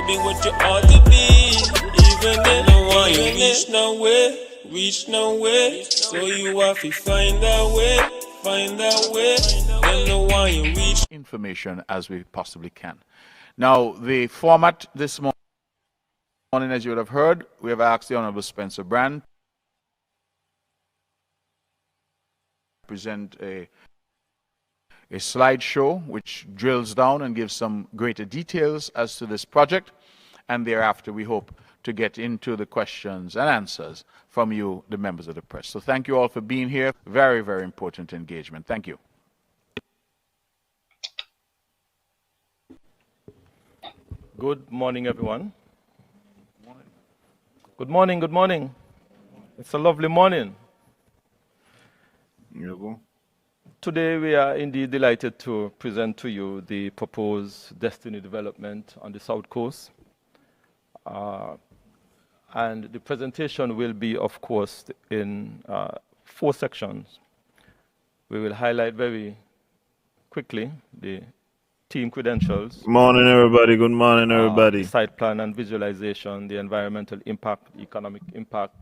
be what you ought to be. Even if no one you reach nowhere. So you have to find that way. Then no one you reach. Information as we possibly can. Now, the format this morning, as you would have heard, we have asked the Honorable Spencer Brand to present a slideshow which drills down and gives some greater details as to this project, and thereafter we hope to get into the questions and answers from you, the members of the press. So thank you all for being here. Very, very important engagement. Thank you. Good morning, everyone. Good morning, good morning. It's a lovely morning. Today we are indeed delighted to present to you the proposed Destiny development on the South Coast. And the presentation will be, of course, in 4 sections. We will highlight very quickly the team credentials. Good morning, everybody. Good morning, everybody. The site plan and visualization, the environmental impact, economic impact,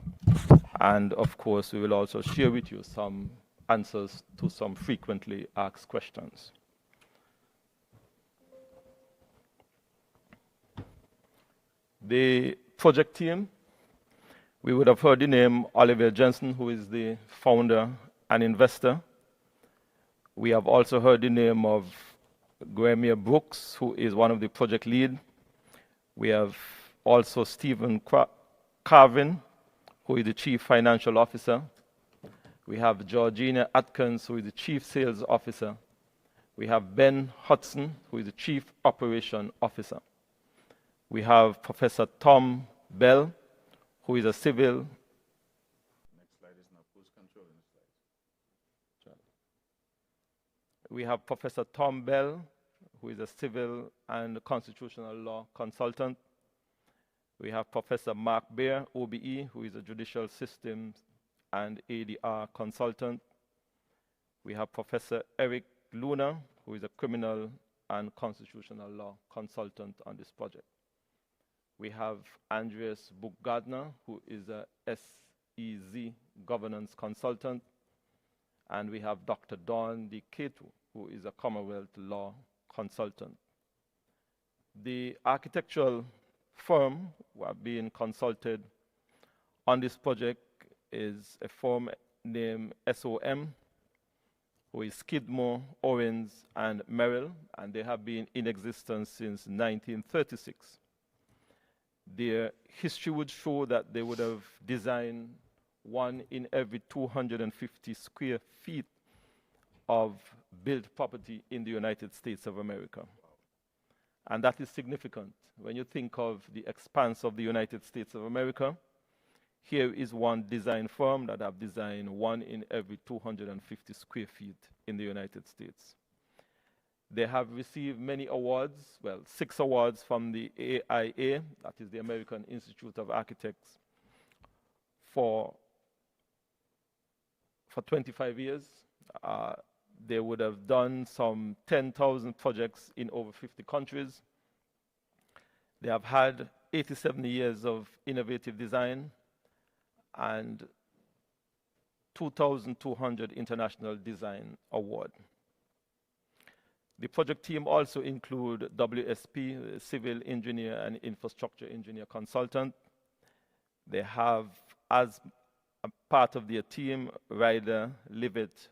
and of course, we will also share with you some answers to some frequently asked questions. The project team, we would have heard the name Oliver Jensen, who is the founder and investor. We have also heard the name of Graham Brooks, who is one of the project lead. We have also Stephen Carvin, who is the chief financial officer. We have Georgina Atkins, who is the chief sales officer. We have Ben Hudson, who is the chief operation officer. We have Professor Tom Bell, who is a civil. Next slide is not who's controlling the slide. We have Professor Tom Bell, who is a civil and constitutional law consultant. We have Professor Mark Baer, OBE, who is a judicial systems and ADR consultant. We have Professor Eric Luna, who is a criminal and constitutional law consultant on this project. We have Andreas Buch-Gardner, who is a SEZ governance consultant. And we have Dr. Dawn D. Ketu, who is a Commonwealth law consultant. The architectural firm who are being consulted on this project is a firm named SOM, who is Skidmore, Owens, and Merrill, and they have been in existence since 1936. Their history would show that they would have designed 1 in every 250 square feet of built property in the United States of America. And that is significant. When you think of the expanse of the United States of America, here is one design firm that have designed 1 in every 250 square feet in the United States. They have received many awards, well, 6 awards from the AIA, that is the American Institute of Architects, for 25 years. They would have done some 10,000 projects in over 50 countries. They have had 87 years of innovative design and 2,200 international design awards. The project team also include WSP, civil engineer and infrastructure engineer consultant. They have, as a part of their team, Ryder Levitt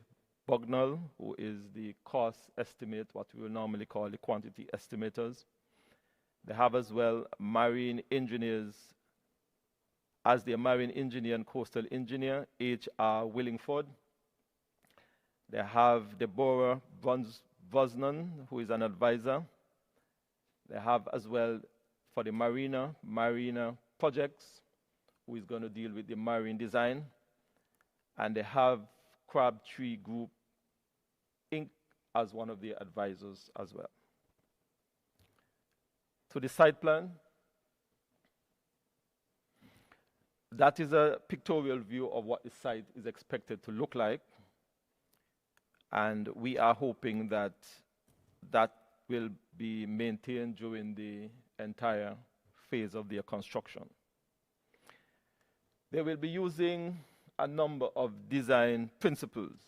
Bugnall, who is the cost estimate, what we will normally call the quantity estimators. They have as well marine engineers, as their marine engineer and coastal engineer, H.R. Willingford. They have Deborah Brosnan, who is an advisor. They have as well, for the marina projects, who is going to deal with the marine design. And they have Crabtree Group, Inc. as one of the advisors as well. To the site plan, that is a pictorial view of what the site is expected to look like. And we are hoping that that will be maintained during the entire phase of their construction. They will be using a number of design principles.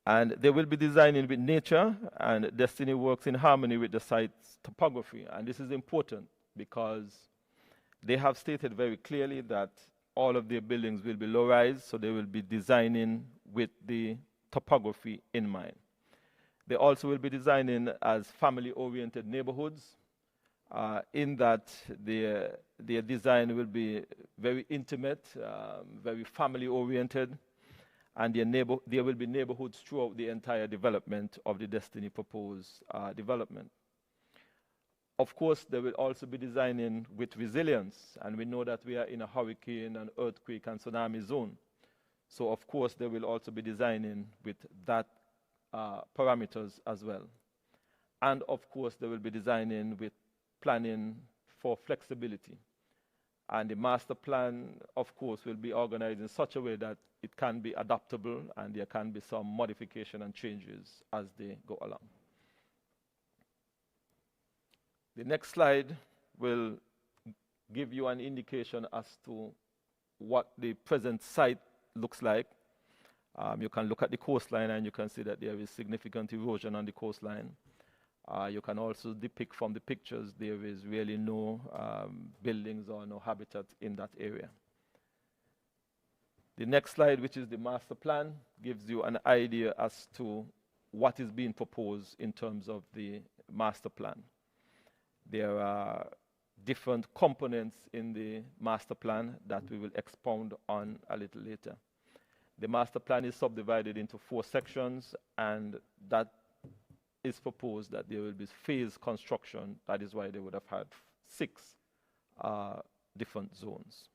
And they will be designing with nature, and Destiny works in harmony with the site's topography. And this is important because they have stated very clearly that all of their buildings will be low-rise, so they will be designing with the topography in mind. They also will be designing as family-oriented neighborhoods, in that their design will be very intimate, very family-oriented, and there will be neighborhoods throughout the entire development of the Destiny proposed development. Of course, they will also be designing with resilience, and we know that we are in a hurricane and earthquake and tsunami zone. So of course, they will also be designing with that parameters as well. And of course, they will be designing with planning for flexibility. And the master plan, of course, will be organized in such a way that it can be adaptable and there can be some modification and changes as they go along. The next slide will give you an indication as to what the present site looks like. You can look at the coastline and you can see that there is significant erosion on the coastline. You can also depict from the pictures there is really no buildings or no habitat in that area. The next slide, which is the master plan, gives you an idea as to what is being proposed in terms of the master plan. There are different components in the master plan that we will expound on a little later. The master plan is subdivided into 4 sections, and that is proposed that there will be phased construction. That is why they would have had 6 different zones.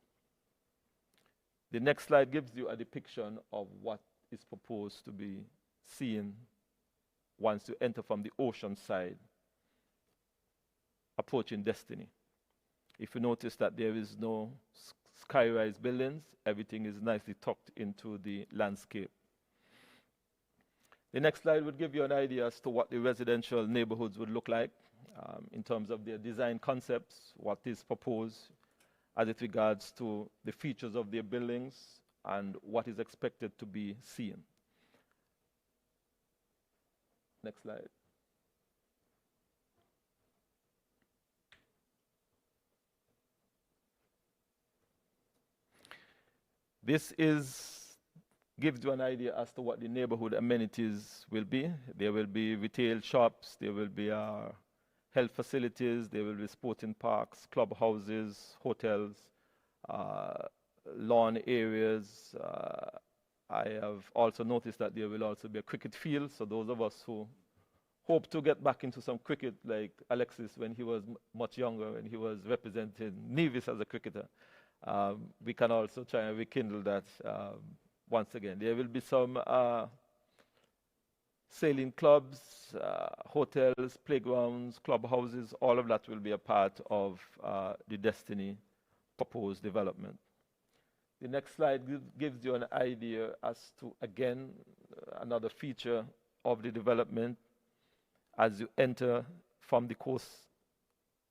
The next slide gives you a depiction of what is proposed to be seen once you enter from the ocean side, approaching Destiny. If you notice that there is no sky-rise buildings, everything is nicely tucked into the landscape. The next slide would give you an idea as to what the residential neighborhoods would look like in terms of their design concepts, what is proposed as it regards to the features of their buildings and what is expected to be seen. Next slide. This gives you an idea as to what the neighborhood amenities will be. There will be retail shops, there will be health facilities, there will be sporting parks, clubhouses, hotels, lawn areas. I have also noticed that there will also be a cricket field, so those of us who hope to get back into some cricket, like Alexis when he was much younger and he was representing Nevis as a cricketer, we can also try and rekindle that once again. There will be some sailing clubs, hotels, playgrounds, clubhouses. All of that will be a part of the Destiny proposed development. The next slide gives you an idea as to, again, another feature of the development. As you enter from the coast,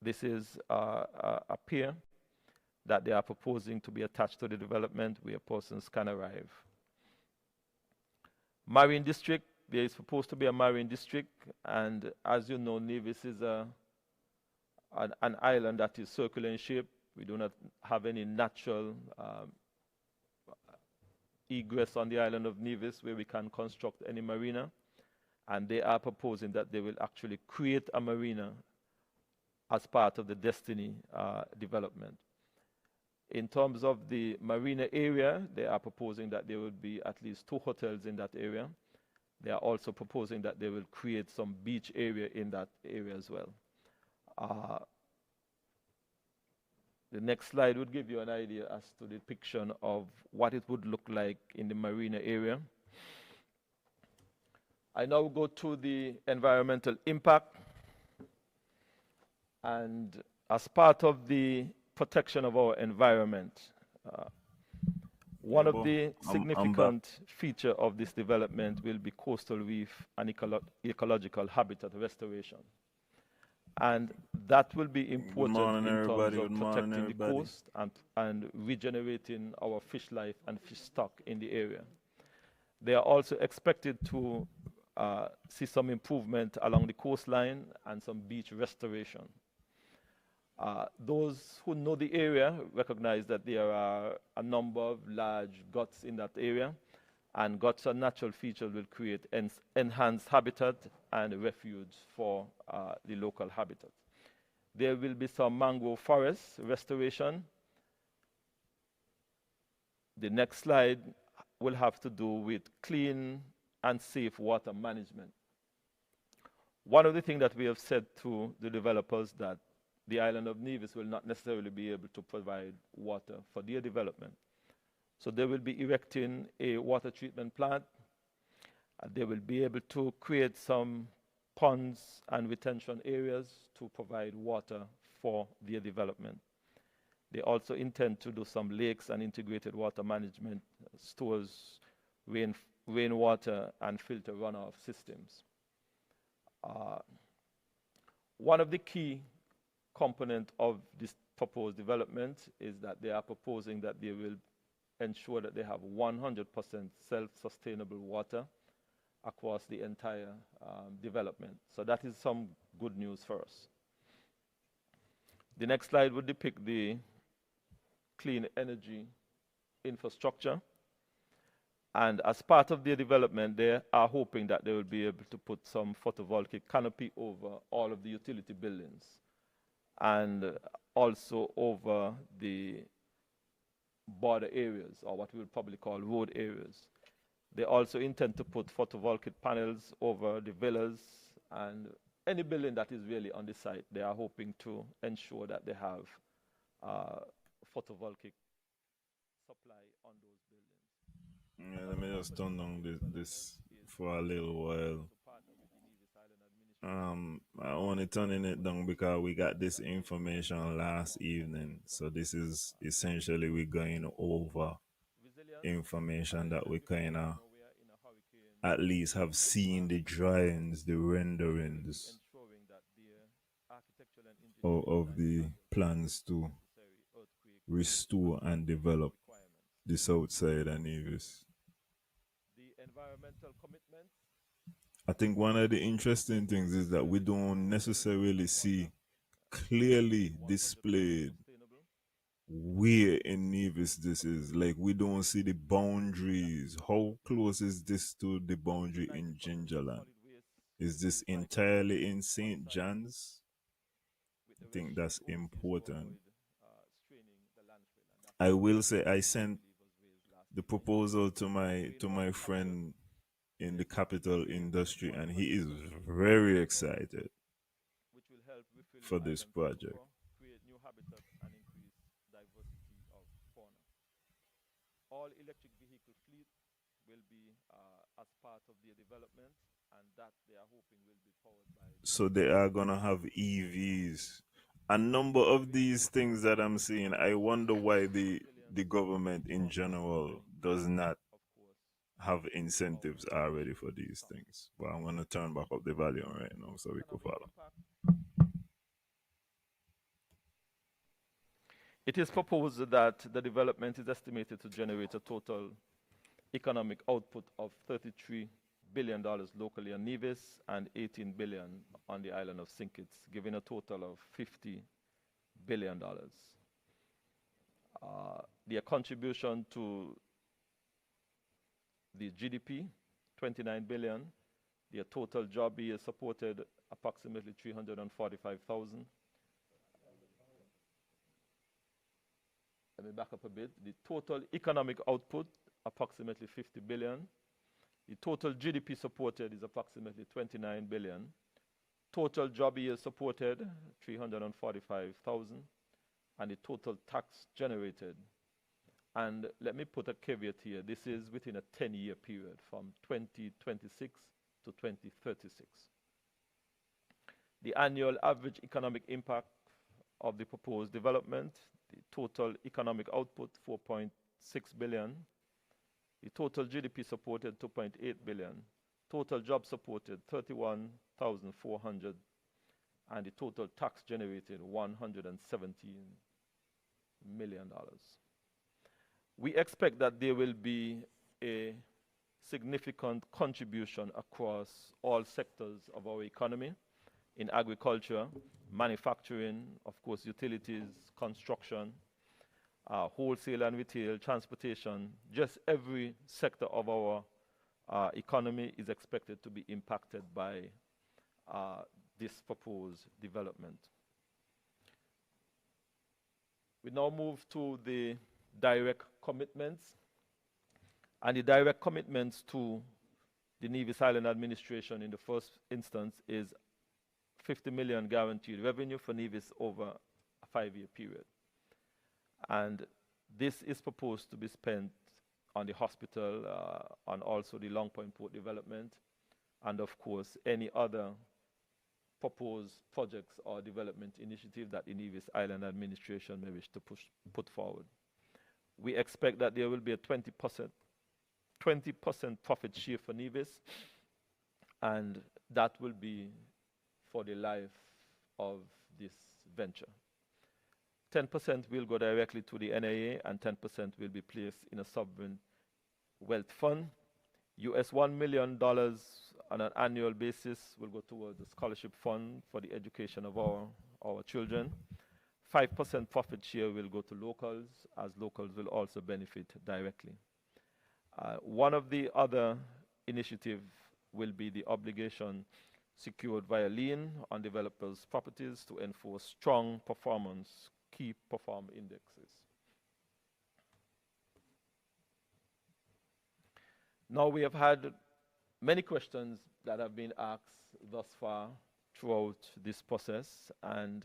this is a pier that they are proposing to be attached to the development where persons can arrive. Marine district, there is supposed to be a marine district, and as you know, Nevis is an island that is circular in shape. We do not have any natural egress on the island of Nevis where we can construct any marina, and they are proposing that they will actually create a marina as part of the Destiny development. In terms of the marina area, they are proposing that there will be at least 2 hotels in that area. They are also proposing that they will create some beach area in that area as well. The next slide would give you an idea as to the depiction of what it would look like in the marina area. I now go to the environmental impact. And as part of the protection of our environment, One of boy. the I'm back. significant feature of this development will be coastal reef and ecological habitat restoration. And that will be important morning, in terms everybody. of Good morning, protecting the everybody. coast and regenerating our fish life and fish stock in the area. They are also expected to see some improvement along the coastline and some beach restoration. Those who know the area recognize that there are a number of large guts in that area, and guts and natural features will create enhanced habitat and refuge for the local habitat. There will be some mangrove forest restoration. The next slide will have to do with clean and safe water management. One of the things that we have said to the developers that the island of Nevis will not necessarily be able to provide water for their development. So they will be erecting a water treatment plant. They will be able to create some ponds and retention areas to provide water for their development. They also intend to do some lakes and integrated water management, stores rainwater and filter runoff systems. One of the key components of this proposed development is that they are proposing that they will ensure that they have 100% self-sustainable water across the entire development. So that is some good news for us. The next slide would depict the clean energy infrastructure. And as part of their development, they are hoping that they will be able to put some photovoltaic canopy over all of the utility buildings and also over the border areas, or what we would probably call road areas. They also intend to put photovoltaic panels over the villas and any building that is really on the site. They are hoping to ensure that they have photovoltaic supply on those buildings. Yeah, let me just turn down this for a little while. I only turning it down because we got this information last evening. So this is essentially we're going over information that we kind of at least have seen the drawings, the renderings of the plans to restore and develop the south side and Nevis. The environmental commitments. I think one of the interesting things is that we don't necessarily see clearly displayed where in Nevis this is. Like, we don't see the boundaries. How close is this to the boundary in Gingerland? Is this entirely in St. John's? I think that's important. I will say I sent the proposal to my friend in the capital industry, and he is very excited for this project. Create new habitats and increase diversity of fauna. All electric vehicle fleet will be as part of their development, and that they are hoping will be powered by. So they are gonna have EVs. A number of these things that I'm seeing, I wonder why the government in general does not have incentives already for these things. But I'm gonna turn back up the volume right now so we can follow. It is proposed that the development is estimated to generate a total economic output of $33 billion locally on Nevis and $18 billion on the island of St. Kitts, giving a total of $50 billion. Their contribution to the GDP, $29 billion. Their total job year supported approximately 345,000. Let me back up a bit. The total economic output, approximately 50 billion. The total GDP supported is approximately 29 billion. Total job years supported, 345,000. And the total tax generated. And let me put a caveat here. This is within a 10-year period from 2026 to 2036. The annual average economic impact of the proposed development, the total economic output, 4.6 billion. The total GDP supported 2.8 billion. Total jobs supported 31,400, and the total tax generated $117 million. We expect that there will be a significant contribution across all sectors of our economy, in agriculture, manufacturing, of course, utilities, construction, wholesale and retail, transportation. Just every sector of our economy is expected to be impacted by this proposed development. We now move to the direct commitments. And the direct commitments to the Nevis Island administration in the first instance is 50 million guaranteed revenue for Nevis over a 5-year period. And this is proposed to be spent on the hospital, on also the Long Point Port development, and of course any other proposed projects or development initiative that the Nevis Island administration may wish to put forward. We expect that there will be a 20% profit share for Nevis, and that will be for the life of this venture. 10% will go directly to the NIA, and 10% will be placed in a sovereign wealth fund. $1 million on an annual basis will go towards the scholarship fund for the education of our children. 5% profit share will go to locals, as locals will also benefit directly. One of the other initiatives will be the obligation secured via lien on developers' properties to enforce strong performance, key perform indexes. Now, we have had many questions that have been asked thus far throughout this process, and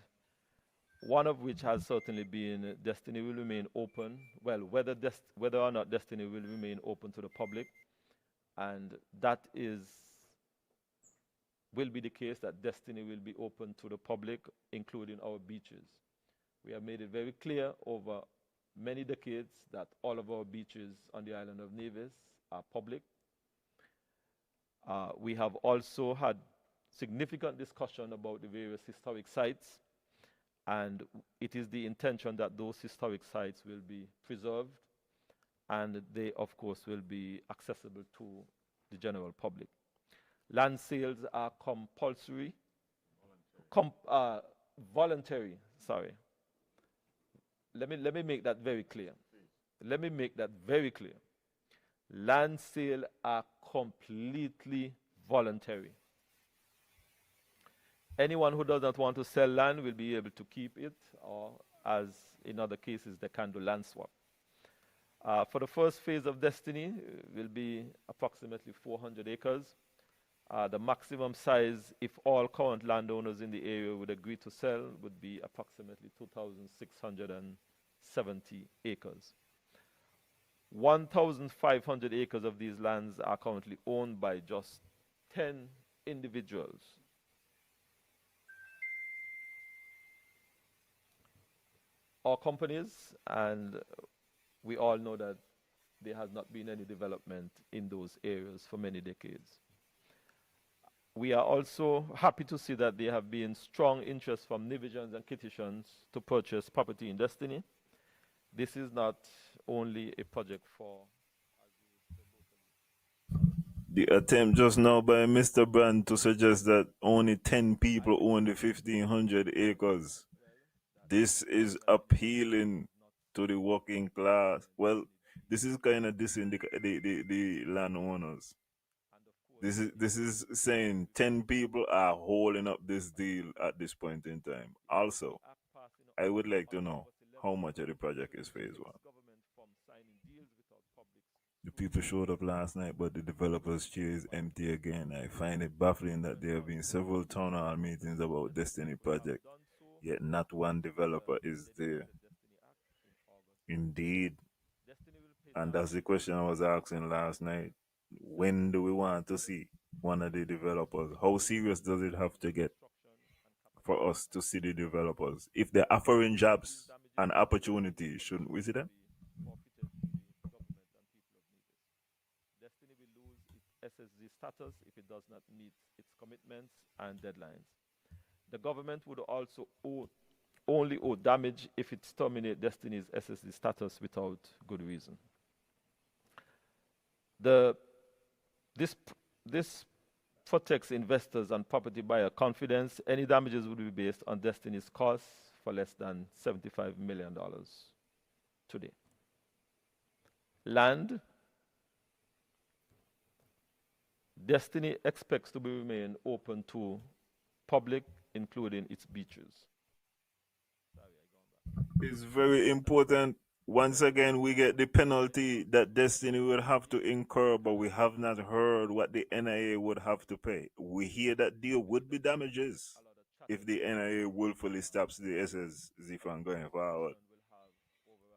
one of which has certainly been, Destiny will remain open. Well, whether or not Destiny will remain open to the public, and that will be the case, that Destiny will be open to the public, including our beaches. We have made it very clear over many decades that all of our beaches on the island of Nevis are public. We have also had significant discussion about the various historic sites, and it is the intention that those historic sites will be preserved, and they, of course, will be accessible to the general public. Land sales are compulsory, voluntary, sorry. Let me make that very clear. Let me make that very clear. Land sales are completely voluntary. Anyone who does not want to sell land will be able to keep it, or as in other cases, they can do land swap. For the first phase of Destiny, will be approximately 400 acres. The maximum size, if all current landowners in the area would agree to sell, would be approximately 2,670 acres. 1,500 acres of these lands are currently owned by just 10 individuals. Or companies, and we all know that there has not been any development in those areas for many decades. We are also happy to see that there have been strong interest from Nevisians and Kittitians to purchase property in Destiny. This is not only a project for... The attempt just now by Mr. Brand to suggest that only 10 people own the 1,500 acres. This is appealing to the working class. Well, this is kind of dissing the landowners. This is saying 10 people are holding up this deal at this point in time. Also, I would like to know how much of the project is phase 1. The people showed up last night, but the developers' chair is empty again. I find it baffling that there have been several town hall meetings about Destiny project, yet not one developer is there. Indeed. And that's the question I was asking last night. When do we want to see one of the developers? How serious does it have to get for us to see the developers? If they're offering jobs and opportunities, shouldn't we see them? status if it does not meet its commitments and deadlines. The government would also only owe damage if it terminates Destiny's SSZ status without good reason. This protects investors and property buyer confidence. Any damages would be based on Destiny's costs for less than $75 million today. Land. Destiny expects to remain open to public, including its beaches. It's very important. Once again, we get the penalty that Destiny will have to incur, but we have not heard what the NIA would have to pay. We hear that there would be damages if the NIA willfully stops the SSZ from going forward.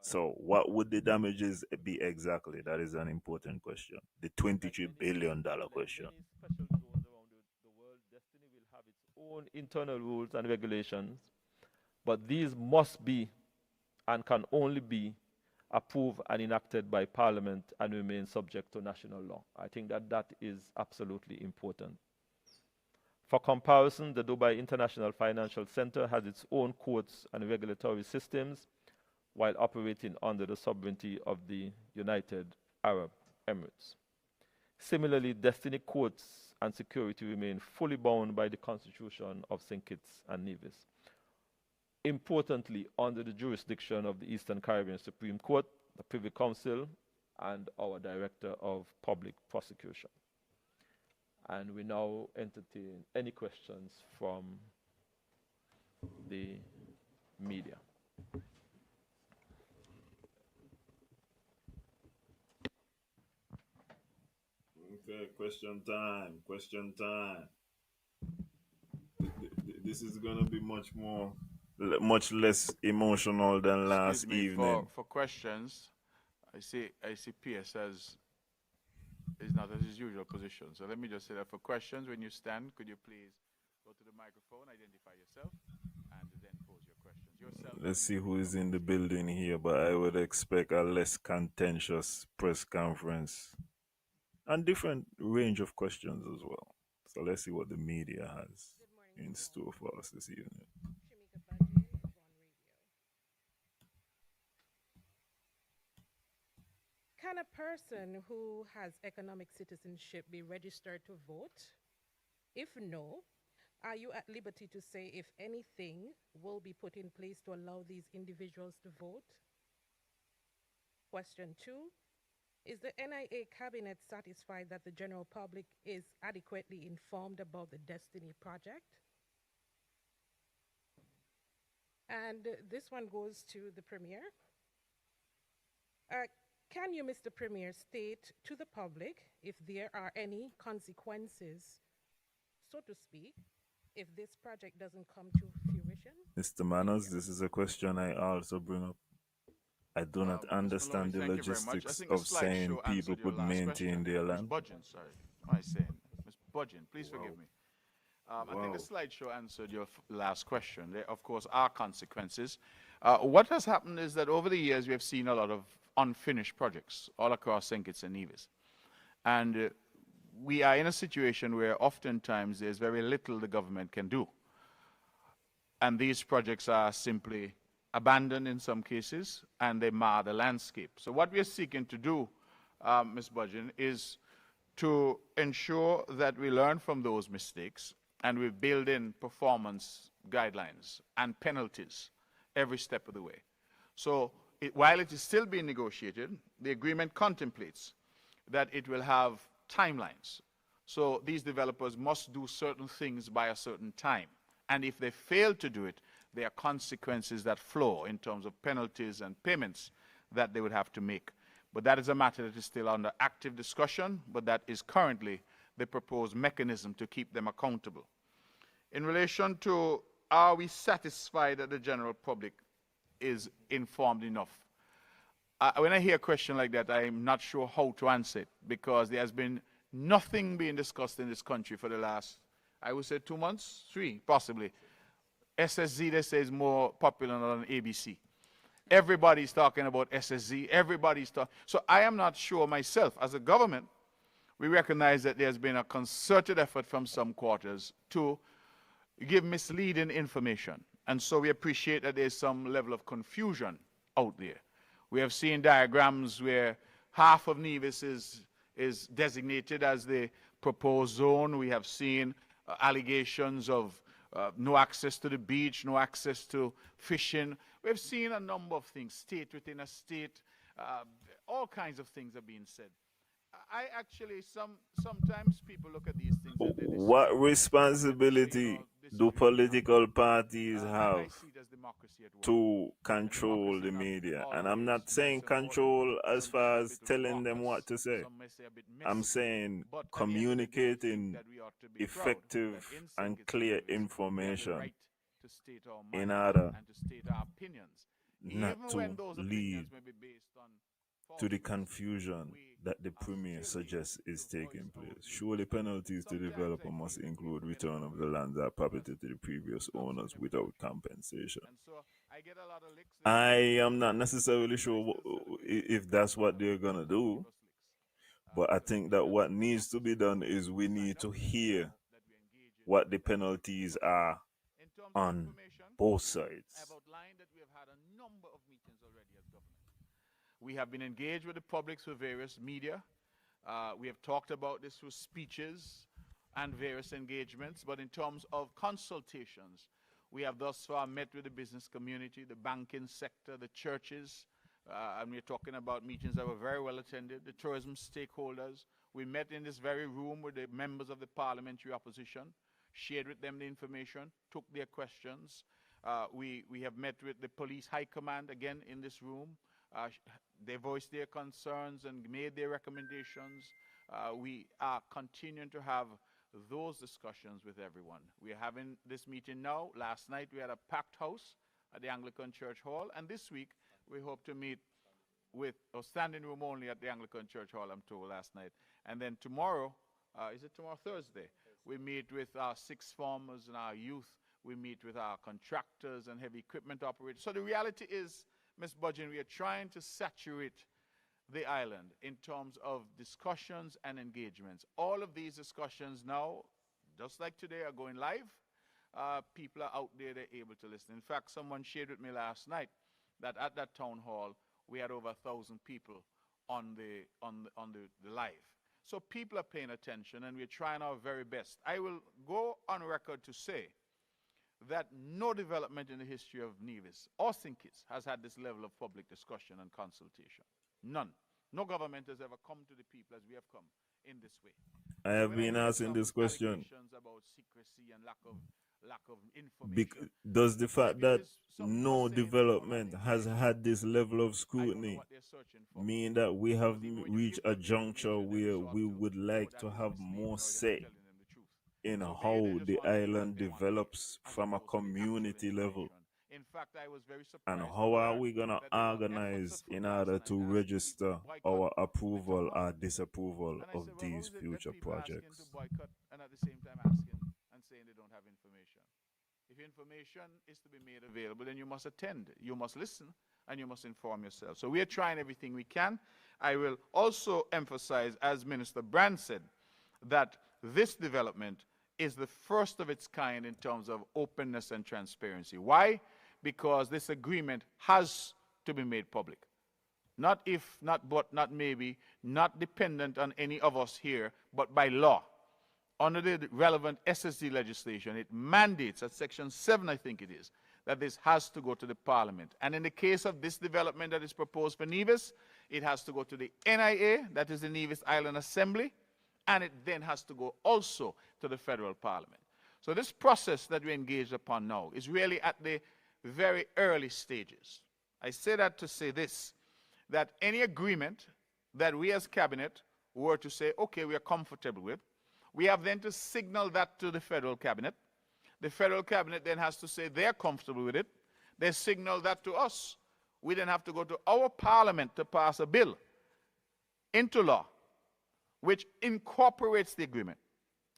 So what would the damages be exactly? That is an important question. The $23 billion question. Special zones around the world, Destiny will have its own internal rules and regulations, but these must be and can only be approved and enacted by Parliament and remain subject to national law. I think that is absolutely important. For comparison, the Dubai International Financial Center has its own courts and regulatory systems while operating under the sovereignty of the United Arab Emirates. Similarly, Destiny courts and security remain fully bound by the Constitution of St. Kitts and Nevis. Importantly, under the jurisdiction of the Eastern Caribbean Supreme Court, the Privy Council, and our Director of Public Prosecution. And we now entertain any questions from the media. Okay, question time. This is going to be much less emotional than last evening. For questions, I see PS is not at his usual position. So let me just say that for questions, when you stand, could you please go to the microphone, identify yourself, and then pose your questions. Let's see who is in the building here, but I would expect a less contentious press conference and different range of questions as well. So let's see what the media has in store for us this evening. Can a person who has economic citizenship be registered to vote? If no, are you at liberty to say if anything will be put in place to allow these individuals to vote? Question 2, is the NIA cabinet satisfied that the general public is adequately informed about the Destiny project? And this one goes to the Premier. Can you, Mr. Premier, state to the public if there are any consequences, so to speak, if this project doesn't come to fruition? Mr. Manners, this is a question I also bring up. I do not understand the logistics of saying people could maintain their land. Budgeon, sorry. What am I saying? Ms. Budgeon, please forgive me. I think the slideshow answered your last question. There, of course, are consequences. What has happened is that over the years, we have seen a lot of unfinished projects all across St. Kitts and Nevis. And we are in a situation where oftentimes there's very little the government can do. And these projects are simply abandoned in some cases, and they mar the landscape. So what we are seeking to do, Ms. Budgeon, is to ensure that we learn from those mistakes and we build in performance guidelines and penalties every step of the way. So while it is still being negotiated, the agreement contemplates that it will have timelines. So these developers must do certain things by a certain time. And if they fail to do it, there are consequences that flow in terms of penalties and payments that they would have to make. But that is a matter that is still under active discussion, but that is currently the proposed mechanism to keep them accountable. In relation to, are we satisfied that the general public is informed enough? When I hear a question like that, I'm not sure how to answer it, because there has been nothing being discussed in this country for the last, I would say 2 months, 3 possibly. SSZ, they say, is more popular than ABC. Everybody's talking about SSZ, everybody's talking. So I am not sure myself, as a government, we recognize that there's been a concerted effort from some quarters to give misleading information. And so we appreciate that there's some level of confusion out there. We have seen diagrams where half of Nevis is designated as the proposed zone. We have seen allegations of no access to the beach, no access to fishing. We've seen a number of things, state within a state, all kinds of things are being said. I actually, sometimes people look at these things and they What dismiss responsibility do political parties I have see it as democracy at work. to control the media? And I'm not saying control as far as telling them what to say. Some may say a bit I'm messy, saying but at the end of the day, I think communicating that we ought to be proud effective that in and St. clear Kitts Nevis, we have the information right to state our in mind order and to state our opinions, not even to when those lead opinions may be based on to the falsehoods. confusion that the Premier suggests is taking place. Surely penalties to developer must include return of the land or property to the previous owners without compensation. And so I get a lot of licks. I am not necessarily sure if that's what they're going to do, but I think that what needs to be done is we need to hear what the penalties are In terms of on information, both sides. I've outlined that we have had a number of meetings already as government. We have been engaged with the public through various media. We have talked about this through speeches and various engagements, but in terms of consultations, we have thus far met with the business community, the banking sector, the churches, and we're talking about meetings that were very well attended, the tourism stakeholders. We met in this very room with the members of the parliamentary opposition, shared with them the information, took their questions. We have met with the police high command, again, in this room. They voiced their concerns and made their recommendations. We are continuing to have those discussions with everyone. We are having this meeting now. Last night we had a packed house at the Anglican Church Hall, and this week we hope to meet with a standing room only at the Anglican Church Hall, I'm told, last night. And then tomorrow, is it tomorrow, Thursday? We meet with our sixth formers and our youth. We meet with our contractors and heavy equipment operators. So the reality is, Ms. Budgeon, we are trying to saturate the island in terms of discussions and engagements. All of these discussions now, just like today, are going live. People are out there, they're able to listen. In fact, someone shared with me last night that at that town hall, we had over 1,000 people on the live. So people are paying attention, and we're trying our very best. I will go on record to say that no development in the history of Nevis or St. Kitts has had this level of public discussion and consultation. None. No government has ever come to the people as we have come in this way. I have been asking this question. About secrecy and lack of information. Does the fact that no development has had this level of scrutiny mean that we have reached a juncture where we would like to have more say in how the island develops from a community level? In fact, I was very surprised. And how are we going to organize in order to register our approval or disapproval of these future projects? And at the same time asking and saying they don't have information. If information is to be made available, then you must attend, you must listen, and you must inform yourself. So we are trying everything we can. I will also emphasize, as Minister Brand said, that this development is the first of its kind in terms of openness and transparency. Why? Because this agreement has to be made public. Not if, not but, not maybe, not dependent on any of us here, but by law. Under the relevant SSZ legislation, it mandates, at Section 7, I think it is, that this has to go to the Parliament. And in the case of this development that is proposed for Nevis, it has to go to the NIA, that is the Nevis Island Assembly, and it then has to go also to the Federal Parliament. So this process that we engaged upon now is really at the very early stages. I say that to say this, that any agreement that we as Cabinet were to say, okay, we are comfortable with, we have then to signal that to the Federal Cabinet. The Federal Cabinet then has to say they're comfortable with it. They signal that to us. We then have to go to our Parliament to pass a bill into law, which incorporates the agreement.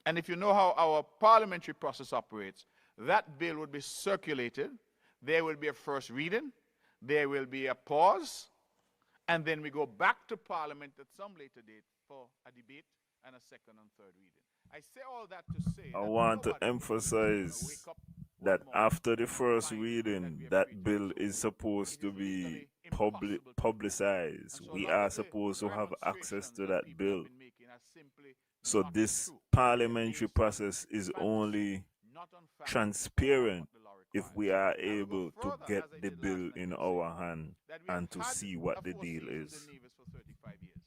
And if you know how our parliamentary process operates, that bill would be circulated. There will be a first reading. There will be a pause. And then we go back to Parliament at some later date for a debate and a second and third reading. I say all that to say I that want to nobody is gonna emphasize wake up one that morning after the and first find reading, we have that created bill a is zoo. supposed It to is be legally impossible to do. publicized. And so a We lot are of the supposed to have access demonstrations to that that people have bill. been making are simply So not this true. parliamentary Based on process is fantasy, only not on fact or on transparent what the law if requires. we are I will go able to further, get as I the did bill last night, in to say our hand that we have and to had see a what the Four deal Seasons is. in Nevis for 35 years.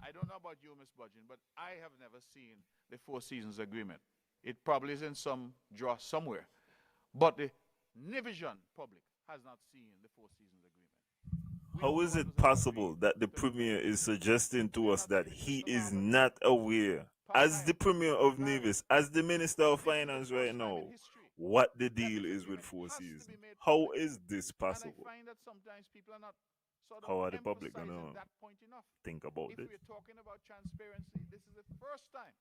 I don't know about you, Ms. Budgeon, but I have never seen the Four Seasons Agreement. It probably is in some drawer somewhere. But the Nevisian public has not seen the Four Seasons Agreement. We How don't know is what it was possible agreed that the 35 Premier years is ago. suggesting to We have us not that seen the he Crystal is Harbor not aware, as the Parliament. Premier of Parliament. Nevis, as the Minister of This is the Finance right first time in now, history what the that deal this is with agreement Four has to be Seasons? made How public. is this And I possible? find that sometimes people are not sort of How are the public emphasizing gonna that point enough. think about If this? we're talking about transparency, this is the first time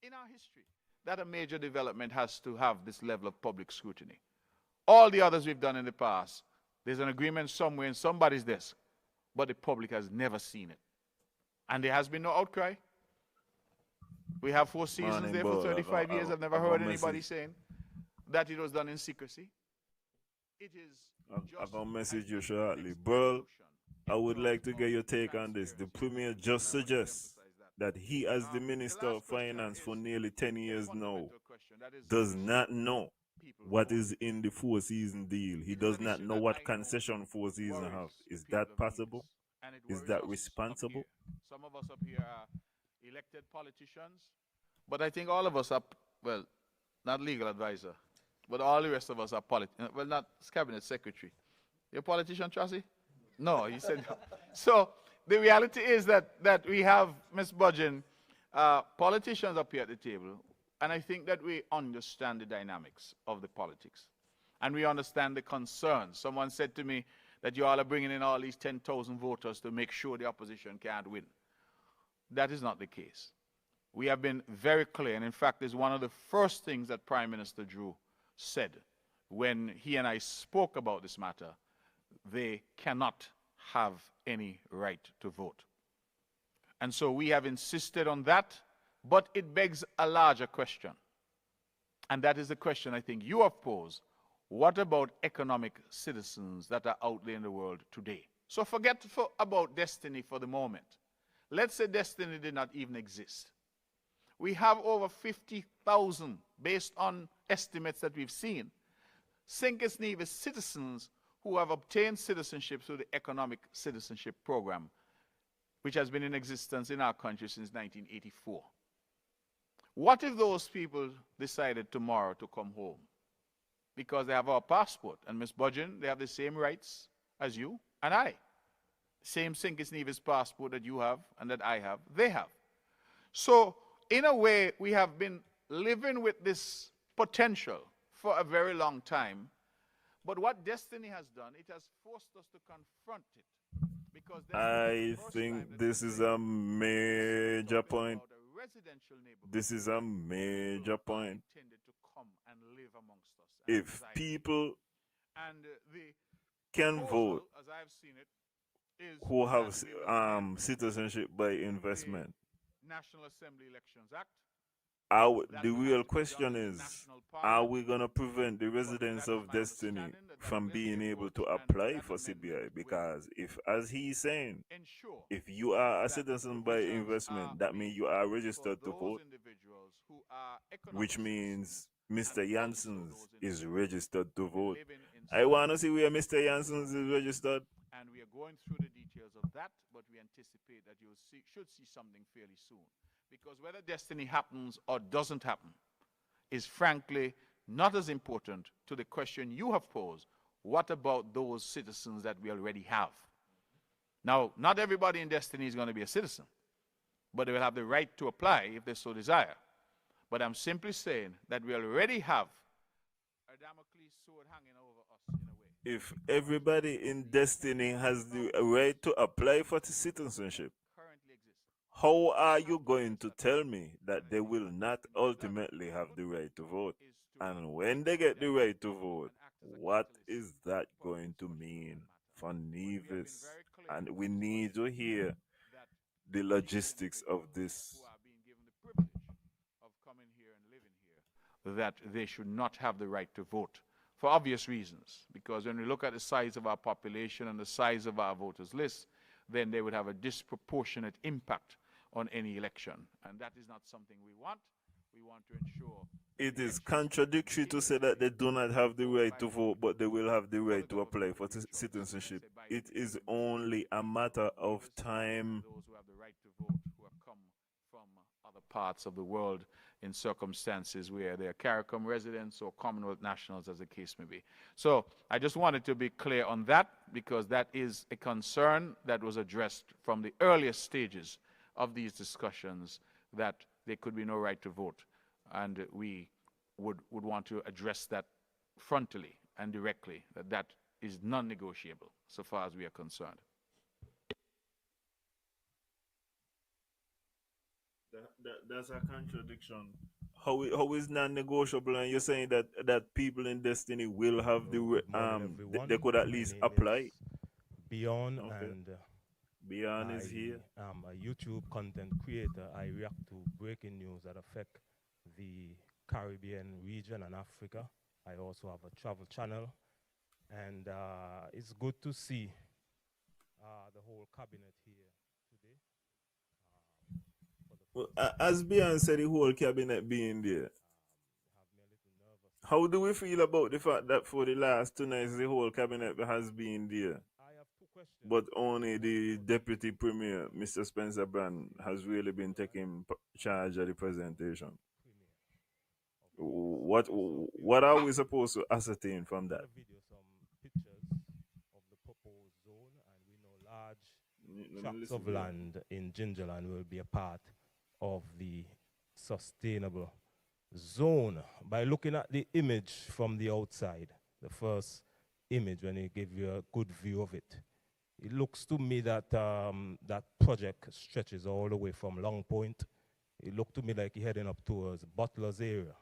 in our history that a major development has to have this level of public scrutiny. All the others we've done in the past, there's an agreement somewhere in somebody's desk, but the public has never seen it. And there has been no outcry. We have Four Seasons Morning, there for Bull. 35 years. I've never I got heard a anybody message. saying that it was done in secrecy. It is I'm just gonna message an you shortly. next Bro, evolution I in would terms like to get of your take on this. The transparency. Premier And just I wanted to suggests emphasize that he, as the the Minister last of question Finance for is nearly 10 a years now, fundamental question that is does which not know people what vote. is in the Four Season deal. He It is does an not issue know that what I know concession Four Season have. worries Is the people that of possible? Nevis, and it Is worries that us responsible? up here. Some of us up here are elected politicians, but I think all of us are, well, not legal advisor, but all the rest of us are well, not cabinet secretary. You're a politician, Tracy? No, he said no. So the reality is that we have, Ms. Budgeon, politicians up here at the table, and I think that we understand the dynamics of the politics. And we understand the concerns. Someone said to me that you all are bringing in all these 10,000 voters to make sure the opposition can't win. That is not the case. We have been very clear, and in fact, it's one of the first things that Prime Minister Drew said when he and I spoke about this matter. They cannot have any right to vote. And so we have insisted on that, but it begs a larger question. And that is the question I think you have posed. What about economic citizens that are out there in the world today? So forget about destiny for the moment. Let's say destiny did not even exist. We have over 50,000, based on estimates that we've seen, St. Kitts Nevis citizens who have obtained citizenship through the Economic Citizenship Program, which has been in existence in our country since 1984. What if those people decided tomorrow to come home? Because they have our passport, and Ms. Budgeon, they have the same rights as you and I. Same St. Kitts Nevis passport that you have and that I have, they have. So, in a way, we have been living with this potential for a very long time. But what destiny has done, it has forced us to confront it. Because I think this is a major point. This is a major point. If people can vote who have citizenship by investment, National Assembly Elections Act. The real question is, are we going to prevent the residents of Destiny from being able to apply for CBI? Because if, as he's saying, if you are a citizen by investment, that means you are registered to vote, which means Mr. Janssens is registered to vote. I want to see where Mr. Janssens is registered. And we are going through the details of that, but we anticipate that you should see something fairly soon. Because whether destiny happens or doesn't happen is frankly not as important to the question you have posed. What about those citizens that we already have? Now, not everybody in destiny is going to be a citizen, but they will have the right to apply if they so desire. But I'm simply saying that we already have a Damocles sword hanging over us in a way. If everybody in Destiny has the right to apply for citizenship, how are you going to tell me that they will not ultimately have the right to vote? And when they get the right to vote, what is that going to mean for Nevis? And we need to hear the logistics of this that they should not have the right to vote for obvious reasons. Because when we look at the size of our population and the size of our voters list, then they would have a disproportionate impact on any election. And that is not something we want. We want to ensure it is contradictory to say that they do not have the right to vote, but they will have the right to apply for citizenship. It is only a matter of time. those who have the right to vote who have come from other parts of the world in circumstances where they are CARICOM residents or Commonwealth nationals, as the case may be. So I just wanted to be clear on that, because that is a concern that was addressed from the earliest stages of these discussions, that there could be no right to vote. And we would want to address that frontally and directly, that is non-negotiable so far as we are concerned. That's a contradiction. How is non-negotiable? And you're saying that people in Destiny will have the they could at least apply. Beyond, Okay. and Beyond is here. I'm a YouTube content creator. I react to breaking news that affect the Caribbean region and Africa. I also have a travel channel, and it's good to see the whole cabinet here today. Well, as Beyond said, the whole cabinet being there. How do we feel about the fact that for the last 2 nights the whole cabinet has been there, but only the Deputy Premier, Mr. Spencer Brand, has really been taking charge of the presentation? What are we supposed to ascertain from that? Some pictures of the proposed zone, and we know large tracts of land in Gingerland will be a part of the sustainable zone. By looking at the image from the outside, the first image, when it gives you a good view of it, it looks to me that that project stretches all the way from Long Point. It looked to me like you're heading up towards Butler's area.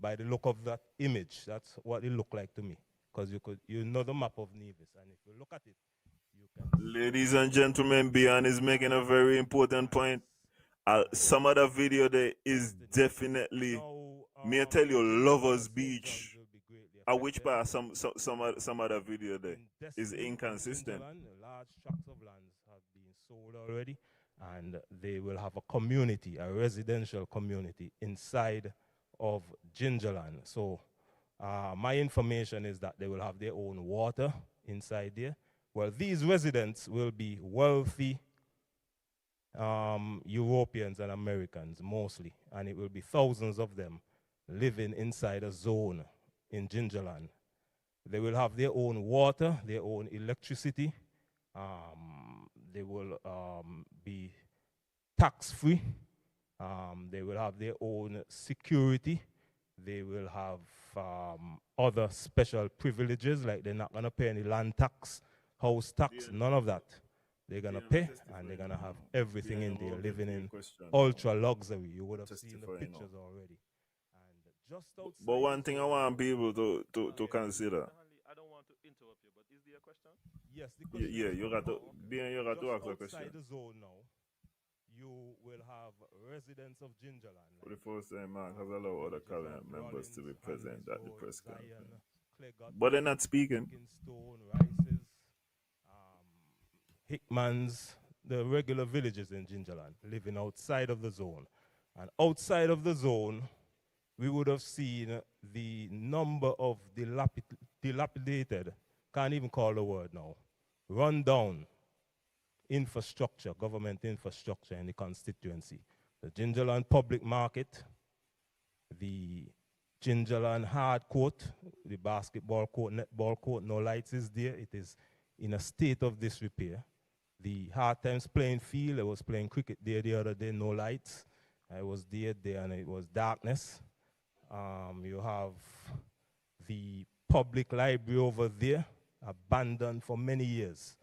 By the look of that image, that's what it looked like to me. Because you know the map of Nevis, and if you look at it, you can. Ladies and gentlemen, Beyond is making a very important point. Some of the video there is definitely, may I tell you, Lovers Beach. At which part some of the video there is inconsistent. Large tracts of lands have been sold already, and they will have a community, a residential community inside of Gingerland. So my information is that they will have their own water inside there. Well, these residents will be wealthy Europeans and Americans mostly, and it will be thousands of them living inside a zone in Gingerland. They will have their own water, their own electricity. They will be tax-free. They will have their own security. They will have other special privileges, like they're not going to pay any land tax, house tax, none of that. They're going to pay, and they're going to have everything in there, living in ultra luxury. You would have seen the pictures already. And just outside. But one thing I want people to consider. I don't want to interrupt you, but is there a question? Yes, the question. Yeah, you got to ask a question. Outside the zone now, you will have residents of Gingerland. For the first time, Mark has allowed other cabinet members to be present at the press conference. But they're not speaking. Rices, Hickmans, the regular villagers in Gingerland living outside of the zone. And outside of the zone, we would have seen the number of dilapidated, can't even call the word now, run down infrastructure, government infrastructure in the constituency. The Gingerland Public Market, the Gingerland Hard Court, the basketball court, netball court, no lights is there. It is in a state of disrepair. The Hard Times playing field, I was playing cricket there the other day, no lights. I was there and it was darkness. You have the public library over there, abandoned for many years.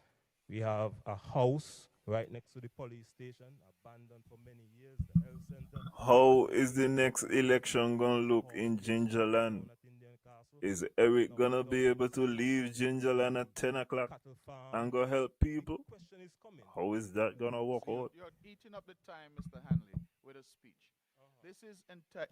We have a house right next to the police station, abandoned for many years, the health center. How is the next election going to look in Gingerland? Is Eric going to be able to leave Gingerland at 10 o'clock and go help people? How is that going to work out? You're eating up the time, Mr. Hanley, with a speech. This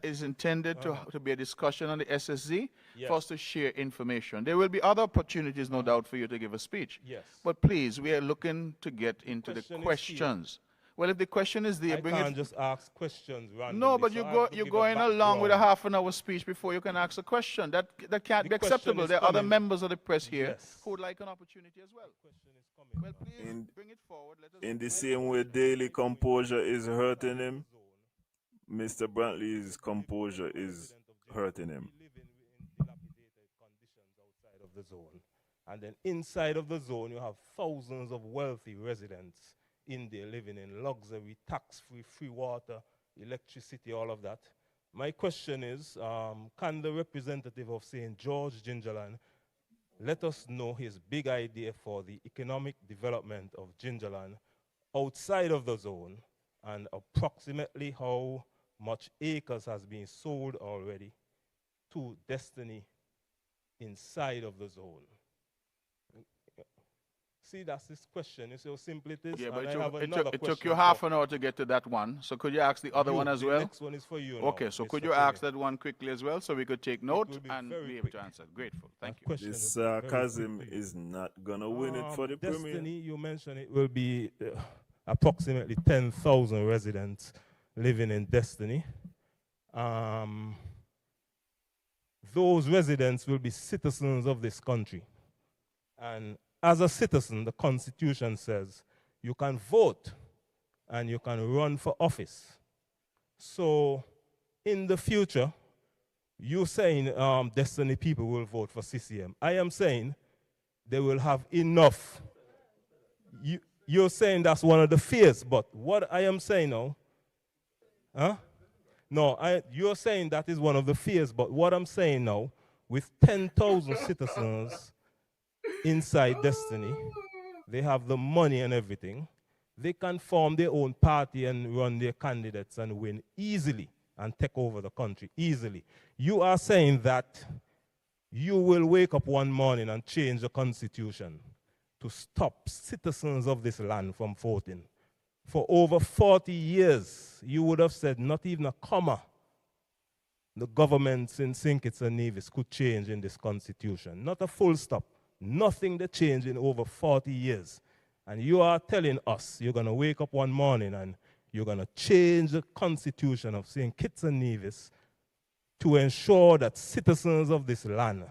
is intended to be a discussion on the SSZ for us to share information. There will be other opportunities, no doubt, for you to give a speech. Yes. But please, we are looking to get into the question is questions. Well, if the question is there, I bring can't it. just ask questions randomly. No, but so I have to you're give a going along with a background. half-an-hour speech before you can ask a question. That can't The be question acceptable. is There are other coming. members of the press here Yes. who would like an opportunity as well. Question is coming. Well, please bring it forward. Let us In the same way daily composure is hurting him, Mr. Brantley's composure is hurting him. Living in dilapidated conditions outside of the zone. And then inside of the zone, you have thousands of wealthy residents in there living in luxury, tax-free, free water, electricity, all of that. My question is, can the representative of St. George, Gingerland, let us know his big idea for the economic development of Gingerland outside of the zone, and approximately how much acres has been sold already to Destiny inside of the zone? See, that's this question. You see how simple it is? Yeah, And but I have another it took question you half for an hour to get to that one. So could you ask the other you. one as The well? next one is for you now, Okay, so could Mr. you ask Timmy. that one quickly as well so we could take note will be and very be able to quick. answer? Grateful. Thank you. Question This will be very sarcasm quick to you. is not gonna win it for the Destiny, premier. you mentioned it will be approximately 10,000 residents living in Destiny. Those residents will be citizens of this country. And as a citizen, the Constitution says you can vote and you can run for office. So in the future, you're saying Destiny people will vote for CCM. I am saying they will have enough. You're saying that's one of the fears, but what I am saying now, no, you're saying that is one of the fears, but what I'm saying now, with 10,000 citizens inside Destiny, they have the money and everything, they can form their own party and run their candidates and win easily and take over the country easily. You are saying that you will wake up one morning and change the Constitution to stop citizens of this land from voting. For over 40 years, you would have said not even a comma the governments in St. Kitts and Nevis could change in this Constitution. Not a full stop. Nothing they changed in over 40 years. And you are telling us you're going to wake up one morning and you're going to change the Constitution of St. Kitts and Nevis to ensure that citizens of this land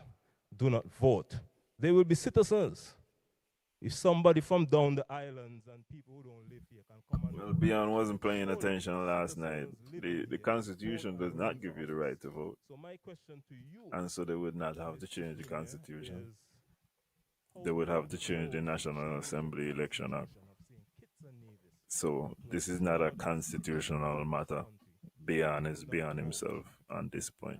do not vote. They will be citizens. If somebody from down the islands and people who don't live here can come and... Well, Beyond wasn't paying attention last night. The Constitution does not give you the right to vote. So my question to you... And so they would not have to change the Constitution. They would have to change the National Assembly Election Act. So this is not a constitutional matter. Beyond is beyond himself on this point.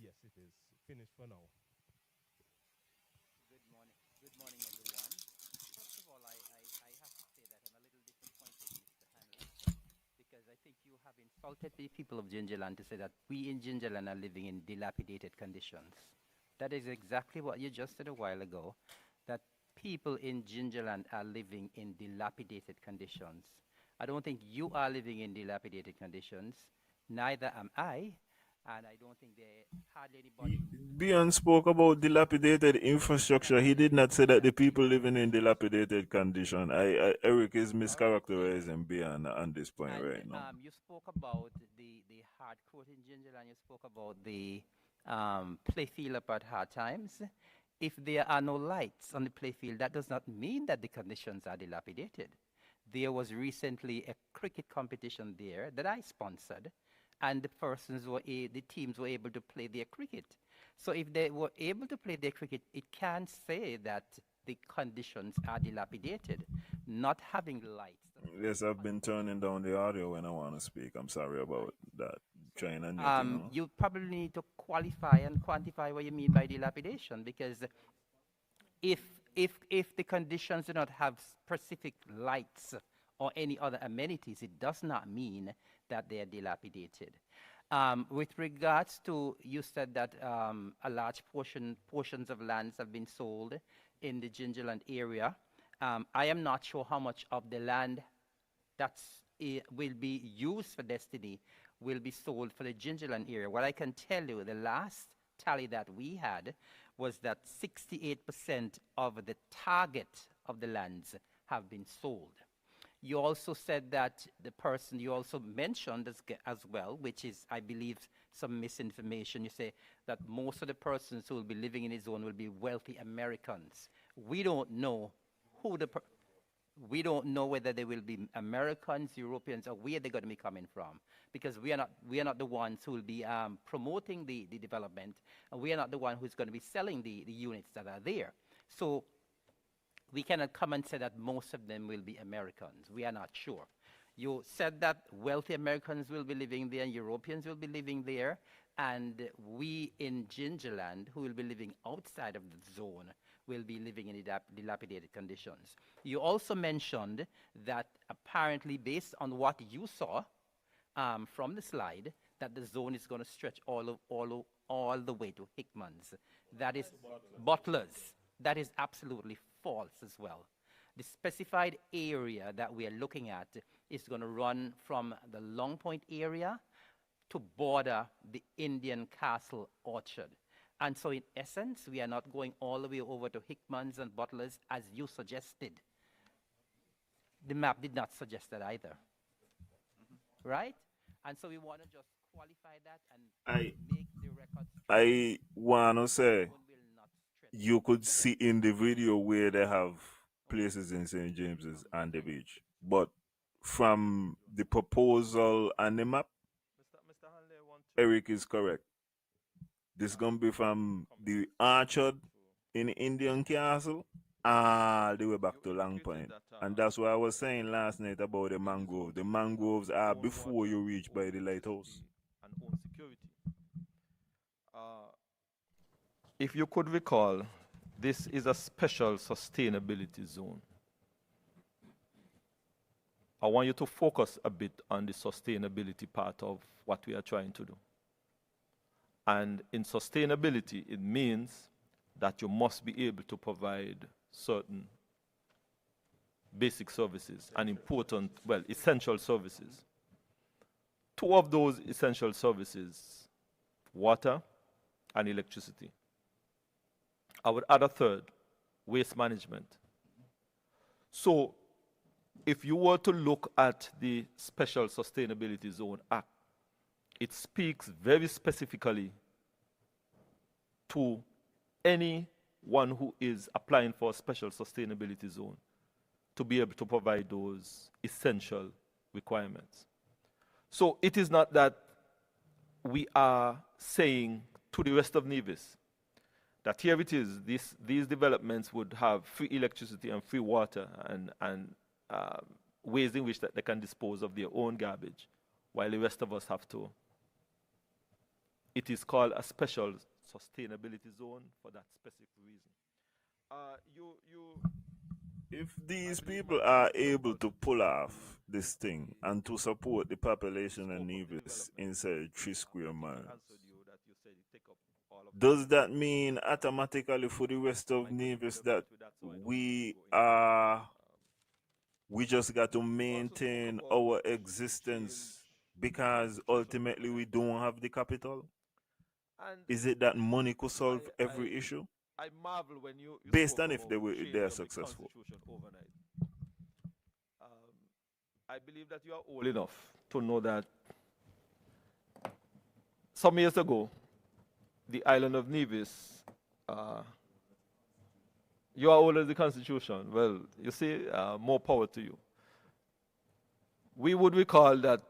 Yes, it is. Finished for now. Good morning, everyone. First of all, I have to say that I'm a little disappointed, Mr. Hanlon, because I think you have insulted the people of Gingerland to say that we in Gingerland are living in dilapidated conditions. That is exactly what you just said a while ago, that people in Gingerland are living in dilapidated conditions. I don't think you are living in dilapidated conditions, neither am I, and I don't think there hardly anybody... Beyond spoke about dilapidated infrastructure. He did not say that the people living in dilapidated condition. Eric is mischaracterizing Beyond on this point right now. You spoke about the hard court in Gingerland. You spoke about the playfield up at hard times. If there are no lights on the playfield, that does not mean that the conditions are dilapidated. There was recently a cricket competition there that I sponsored, and the teams were able to play their cricket. So if they were able to play their cricket, it can't say that the conditions are dilapidated. Not having lights. Yes, I've been turning down the audio when I want to speak. I'm sorry about that. Trying a new thing. You probably need to qualify and quantify what you mean by dilapidation, because if the conditions do not have specific lights or any other amenities, it does not mean that they are dilapidated. With regards to, you said that a large portions of lands have been sold in the Gingerland area. I am not sure how much of the land will be used for Destiny will be sold for the Gingerland area. What I can tell you, the last tally that we had was that 68% of the target of the lands have been sold. You also said that the person you also mentioned as well, which is, I believe, some misinformation. You say that most of the persons who will be living in his zone will be wealthy Americans. We don't know who we don't know whether they will be Americans, Europeans, or where they're going to be coming from, because we are not the ones who will be promoting the development, and we are not the one who's going to be selling the units that are there. So we cannot come and say that most of them will be Americans. We are not sure. You said that wealthy Americans will be living there and Europeans will be living there, and we in Gingerland, who will be living outside of the zone, will be living in dilapidated conditions. You also mentioned that apparently, based on what you saw from the slide, that the zone is going to stretch all the way to Hickman's. That is Butlers. That is absolutely false as well. The specified area that we are looking at is going to run from the Long Point area to border the Indian Castle Orchard. And so in essence, we are not going all the way over to Hickman's and Butlers as you suggested. The map did not suggest that either. Right? And so we want to just qualify that and make the record. I want to say, you could see in the video where they have places in St. James's and the beach. But from the proposal and the map, Eric is correct. This is going to be from the Orchard in Indian Castle all the way back to Long Point. And that's what I was saying last night about the mangrove. The mangroves are before you reach by the lighthouse. And own security. If you could recall, this is a special sustainability zone. I want you to focus a bit on the sustainability part of what we are trying to do. And in sustainability, it means that you must be able to provide certain basic services and important, well, essential services. Two of those essential services, water and electricity. I would add a third, waste management. So if you were to look at the Special Sustainability Zone Act, it speaks very specifically to anyone who is applying for a special sustainability zone to be able to provide those essential requirements. So it is not that we are saying to the rest of Nevis that here it is, these developments would have free electricity and free water and ways in which that they can dispose of their own garbage, while the rest of us have to. It is called a special sustainability zone for that specific reason. If these people are able to pull off this thing and to support the population of Nevis inside 3 square miles, does that mean automatically for the rest of Nevis that we just got to maintain our existence because ultimately we don't have the capital? Is it that money could solve every issue? I marvel when you based on if they are successful. I believe that you are old enough to know that some years ago, the island of Nevis, you are older than the Constitution. Well, you see, more power to you. We would recall that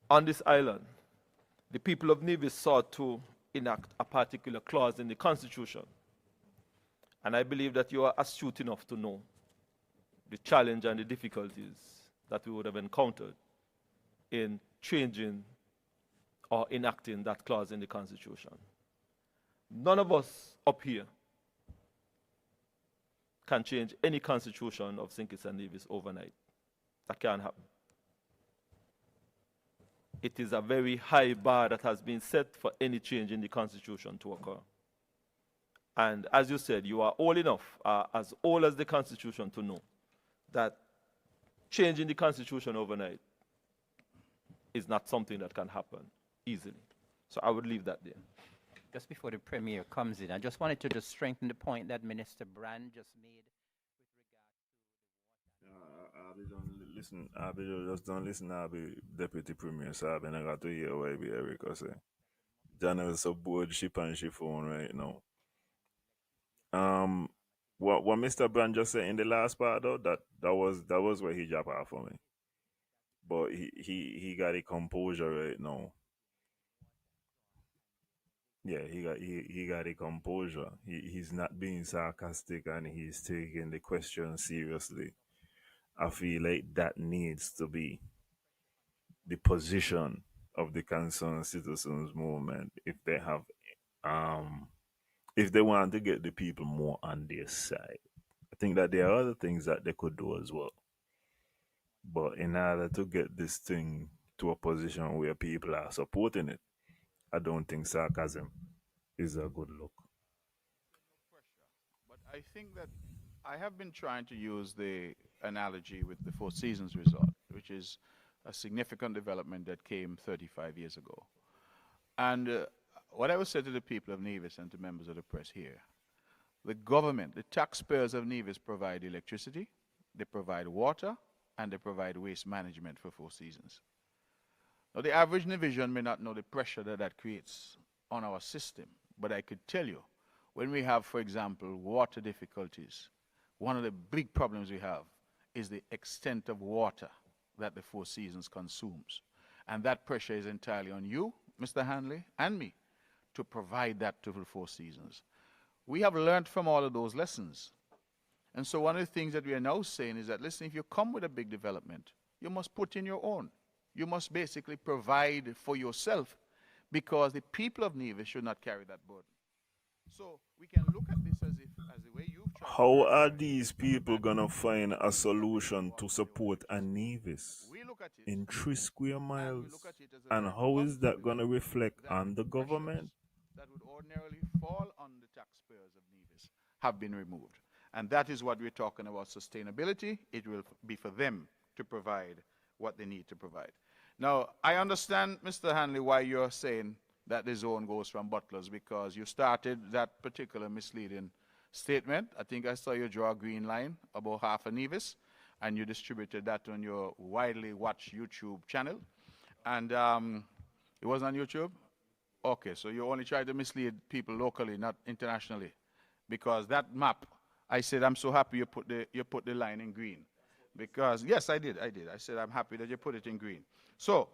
on this island, the people of Nevis sought to enact a particular clause in the Constitution. And I believe that you are astute enough to know the challenge and the difficulties that we would have encountered in changing or enacting that clause in the Constitution. None of us up here can change any constitution of St. Kitts and Nevis overnight. That can't happen. It is a very high bar that has been set for any change in the Constitution to occur. And as you said, you are old enough, as old as the Constitution, to know that changing the constitution overnight is not something that can happen easily. So I would leave that there. Just before the Premier comes in, I just wanted to just strengthen the point that Minister Brand just made Abi just don't listen, Abi Deputy Premier, so Abi I got to hear what Erica say. Janelle is so bored ship and she phone right now. What Mr. Brand just said in the last part though, that was where he dropped off for me. But he got a composure right now. Yeah, he got a composure. He's not being sarcastic and he's taking the question seriously. I feel like that needs to be the position of the concerned citizens movement if they want to get the people more on their side. I think that there are other things that they could do as well. But in order to get this thing to a position where people are supporting it, I don't think sarcasm is a good look. But I think that I have been trying to use the analogy with the Four Seasons Resort, which is a significant development that came 35 years ago. And what I would say to the people of Nevis and to members of the press here, the government, the taxpayers of Nevis provide electricity, they provide water, and they provide waste management for Four Seasons. Now, the average Nevisian may not know the pressure that that creates on our system, but I could tell you, when we have, for example, water difficulties, one of the big problems we have is the extent of water that the Four Seasons consumes. And that pressure is entirely on you, Mr. Hanley, and me, to provide that to the Four Seasons. We have learned from all of those lessons. And so one of the things that we are now saying is that, listen, if you come with a big development, you must put in your own. You must basically provide for yourself, because the people of Nevis should not carry that burden. So we can look at this as the way you've tried. How are these people gonna find a solution to support a Nevis in 3 square miles? And how is that gonna reflect on the government? That would ordinarily fall on the taxpayers of Nevis have been removed. And that is what we're talking about, sustainability. It will be for them to provide what they need to provide. Now, I understand, Mr. Hanley, why you're saying that the zone goes from Butlers, because you started that particular misleading statement. I think I saw you draw a green line about half a Nevis, and you distributed that on your widely watched YouTube channel. And it wasn't on YouTube? Okay, so you only try to mislead people locally, not internationally. Because that map, I said, I'm so happy you put the line in green. Because, yes, I did. I said, I'm happy that you put it in green. So,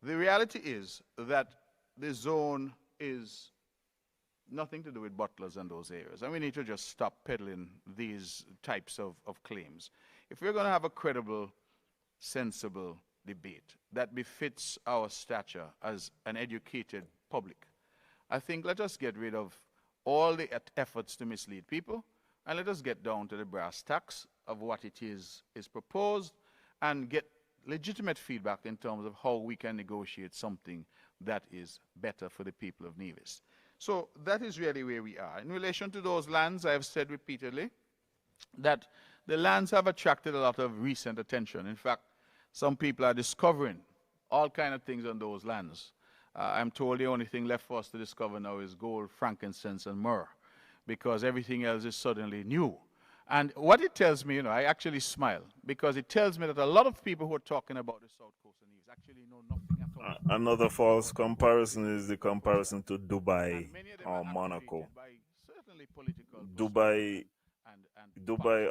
the reality is that the zone is nothing to do with Butlers and those areas. And we need to just stop peddling these types of claims. If we're going to have a credible, sensible debate that befits our stature as an educated public, I think let us get rid of all the efforts to mislead people, and let us get down to the brass tacks of what it is proposed, and get legitimate feedback in terms of how we can negotiate something that is better for the people of Nevis. So that is really where we are. In relation to those lands, I have said repeatedly that the lands have attracted a lot of recent attention. In fact, some people are discovering all kinds of things on those lands. I'm told the only thing left for us to discover now is gold, frankincense, and myrrh, because everything else is suddenly new. And what it tells me, I actually smile, because it tells me that a lot of people who are talking about the South Coast of Nevis actually know nothing at all. Another false comparison is the comparison to Dubai or Monaco. Dubai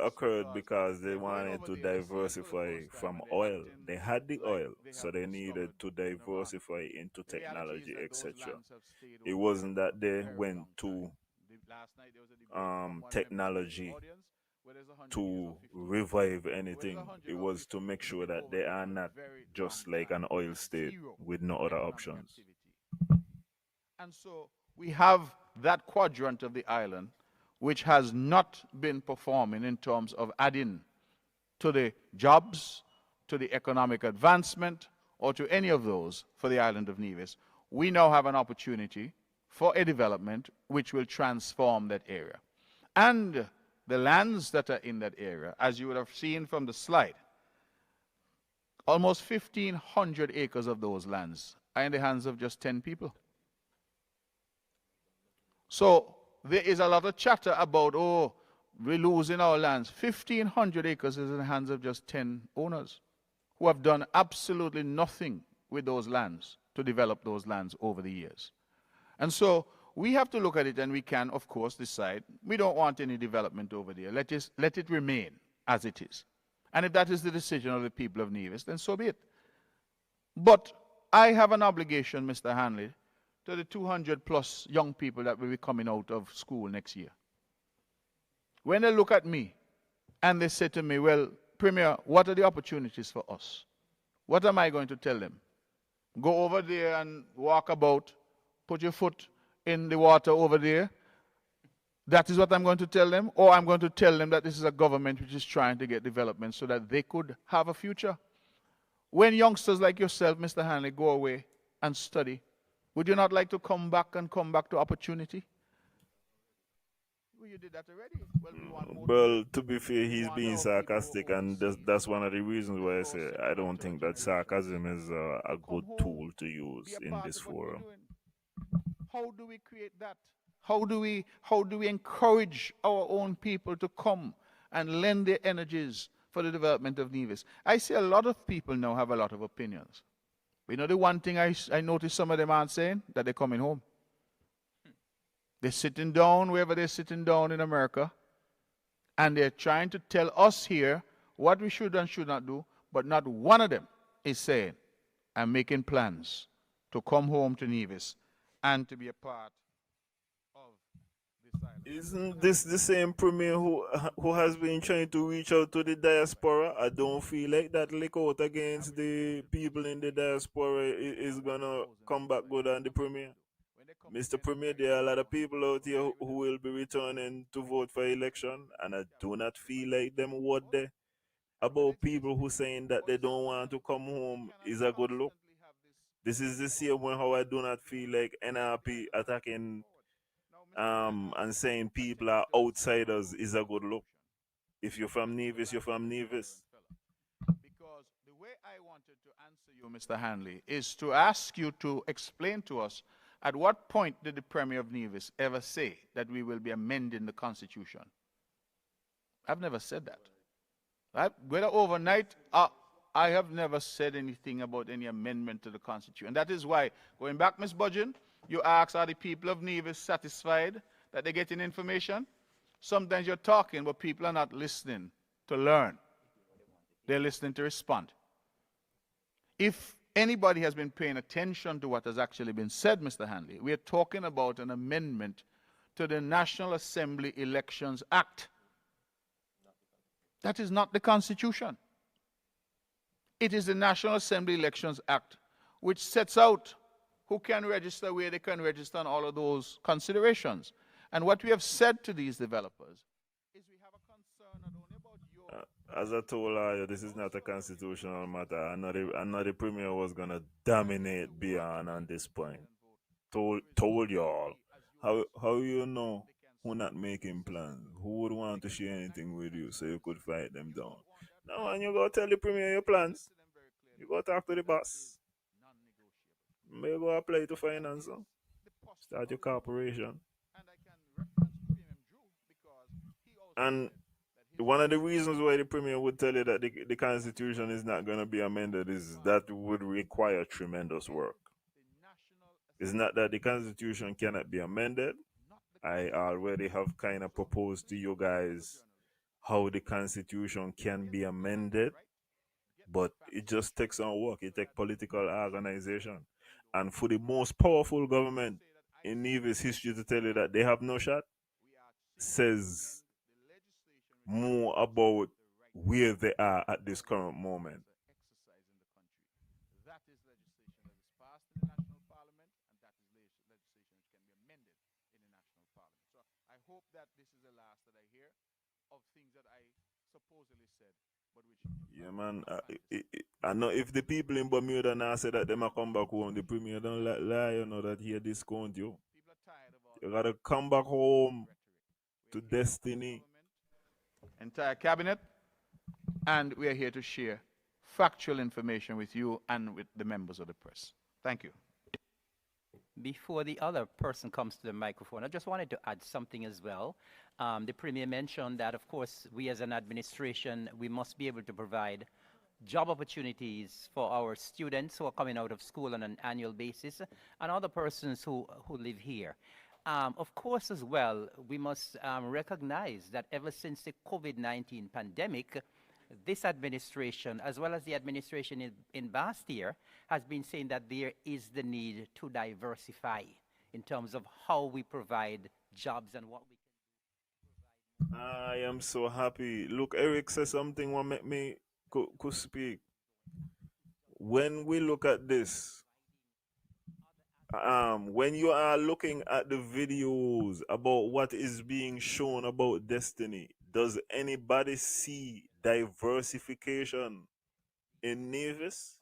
occurred because they wanted to diversify from oil. They had the oil, so they needed to diversify into technology, etc. It wasn't that they went to technology to revive anything. It was to make sure that they are not just like an oil state with no other options. And so we have that quadrant of the island which has not been performing in terms of adding to the jobs, to the economic advancement, or to any of those for the island of Nevis. We now have an opportunity for a development which will transform that area. And the lands that are in that area, as you would have seen from the slide, Almost 1,500 acres of those lands are in the hands of just 10 people. So there is a lot of chatter about, oh, we're losing our lands. 1,500 acres is in the hands of just 10 owners who have done absolutely nothing with those lands to develop those lands over the years. And so we have to look at it, and we can, of course, decide we don't want any development over there. Let it remain as it is. And if that is the decision of the people of Nevis, then so be it. But I have an obligation, Mr. Hanley, to the 200 plus young people that will be coming out of school next year. When they look at me and they say to me, well, Premier, what are the opportunities for us? What am I going to tell them? Go over there and walk about, put your foot in the water over there. That is what I'm going to tell them? Or I'm going to tell them that this is a government which is trying to get development so that they could have a future. When youngsters like yourself, Mr. Hanley, go away and study, would you not like to come back to opportunity? Well, you did that already. Well, we want more Well, to be fair, he's being sarcastic, and that's one of the reasons why I say I don't think that sarcasm is a good tool to use in this forum. How do we create that? How do we encourage our own people to come and lend their energies for the development of Nevis? I see a lot of people now have a lot of opinions. You know the one thing I notice some of them aren't saying? That they're coming home. They're sitting down wherever they're sitting down in America, and they're trying to tell us here what we should and should not do, but not one of them is saying, I'm making plans to come home to Nevis and to be a part of this island. Isn't this the same premier who has been trying to reach out to the diaspora? I don't feel like that lick out against the people in the diaspora is gonna come back good on the premier. Mr. Premier, there are a lot of people out here who will be returning to vote for election, and I do not feel like them word there about people who saying that they don't want to come home is a good look. This is the same way how I do not feel like NRP attacking and saying people are outsiders is a good look. If you're from Nevis, you're from Nevis. Because the way I wanted to answer you, Mr. Hanley, is to ask you to explain to us at what point did the Premier of Nevis ever say that we will be amending the Constitution? I've never said that. Whether overnight, I have never said anything about any amendment to the Constitution. And that is why, going back, Ms. Budgeon, you ask, are the people of Nevis satisfied that they're getting information? Sometimes you're talking, but people are not listening to learn. They're listening to respond. If anybody has been paying attention to what has actually been said, Mr. Hanley, we are talking about an amendment to the National Assembly Elections Act. That is not the Constitution. It is the National Assembly Elections Act, which sets out who can register, where they can register, and all of those considerations. And what we have said to these developers is we have a concern not only about your... As I told her, this is not a constitutional matter. I know the Premier was going to dominate beyond on this point. Told y'all. How you know who not making plans? Who would want to share anything with you so you could fight them down? Now, when you go tell the Premier your plans, you go talk to the boss. Maybe go apply to finance. Start your corporation. And one of the reasons why the Premier would tell you that the Constitution is not going to be amended is that would require tremendous work. It's not that the Constitution cannot be amended. I already have kind of proposed to you guys how the Constitution can be amended, but it just takes some work. It takes political organization. And for the most powerful government in Nevis history to tell you that they have no shot says more about where they are at this current moment. That is legislation that is passed in the national parliament, and that is legislation which can be amended in the national parliament. So I hope that this is the last that I hear of things that I supposedly said, but which... Yeah, man. I know if the people in Bermuda now say that they might come back home, the Premier don't lie, you know, that he discount you. You gotta come back home to destiny. Entire cabinet, and we are here to share factual information with you and with the members of the press. Thank you. Before the other person comes to the microphone, I just wanted to add something as well. The Premier mentioned that, of course, we as an administration, we must be able to provide job opportunities for our students who are coming out of school on an annual basis and other persons who live here. Of course, as well, we must recognize that ever since the COVID-19 pandemic, this administration, as well as the administration in past year, has been saying that there is the need to diversify in terms of how we provide jobs and what we can provide. I am so happy. Look, Eric said something that make me could speak. When we look at this, when you are looking at the videos about what is being shown about Destiny, does anybody see diversification in Nevis?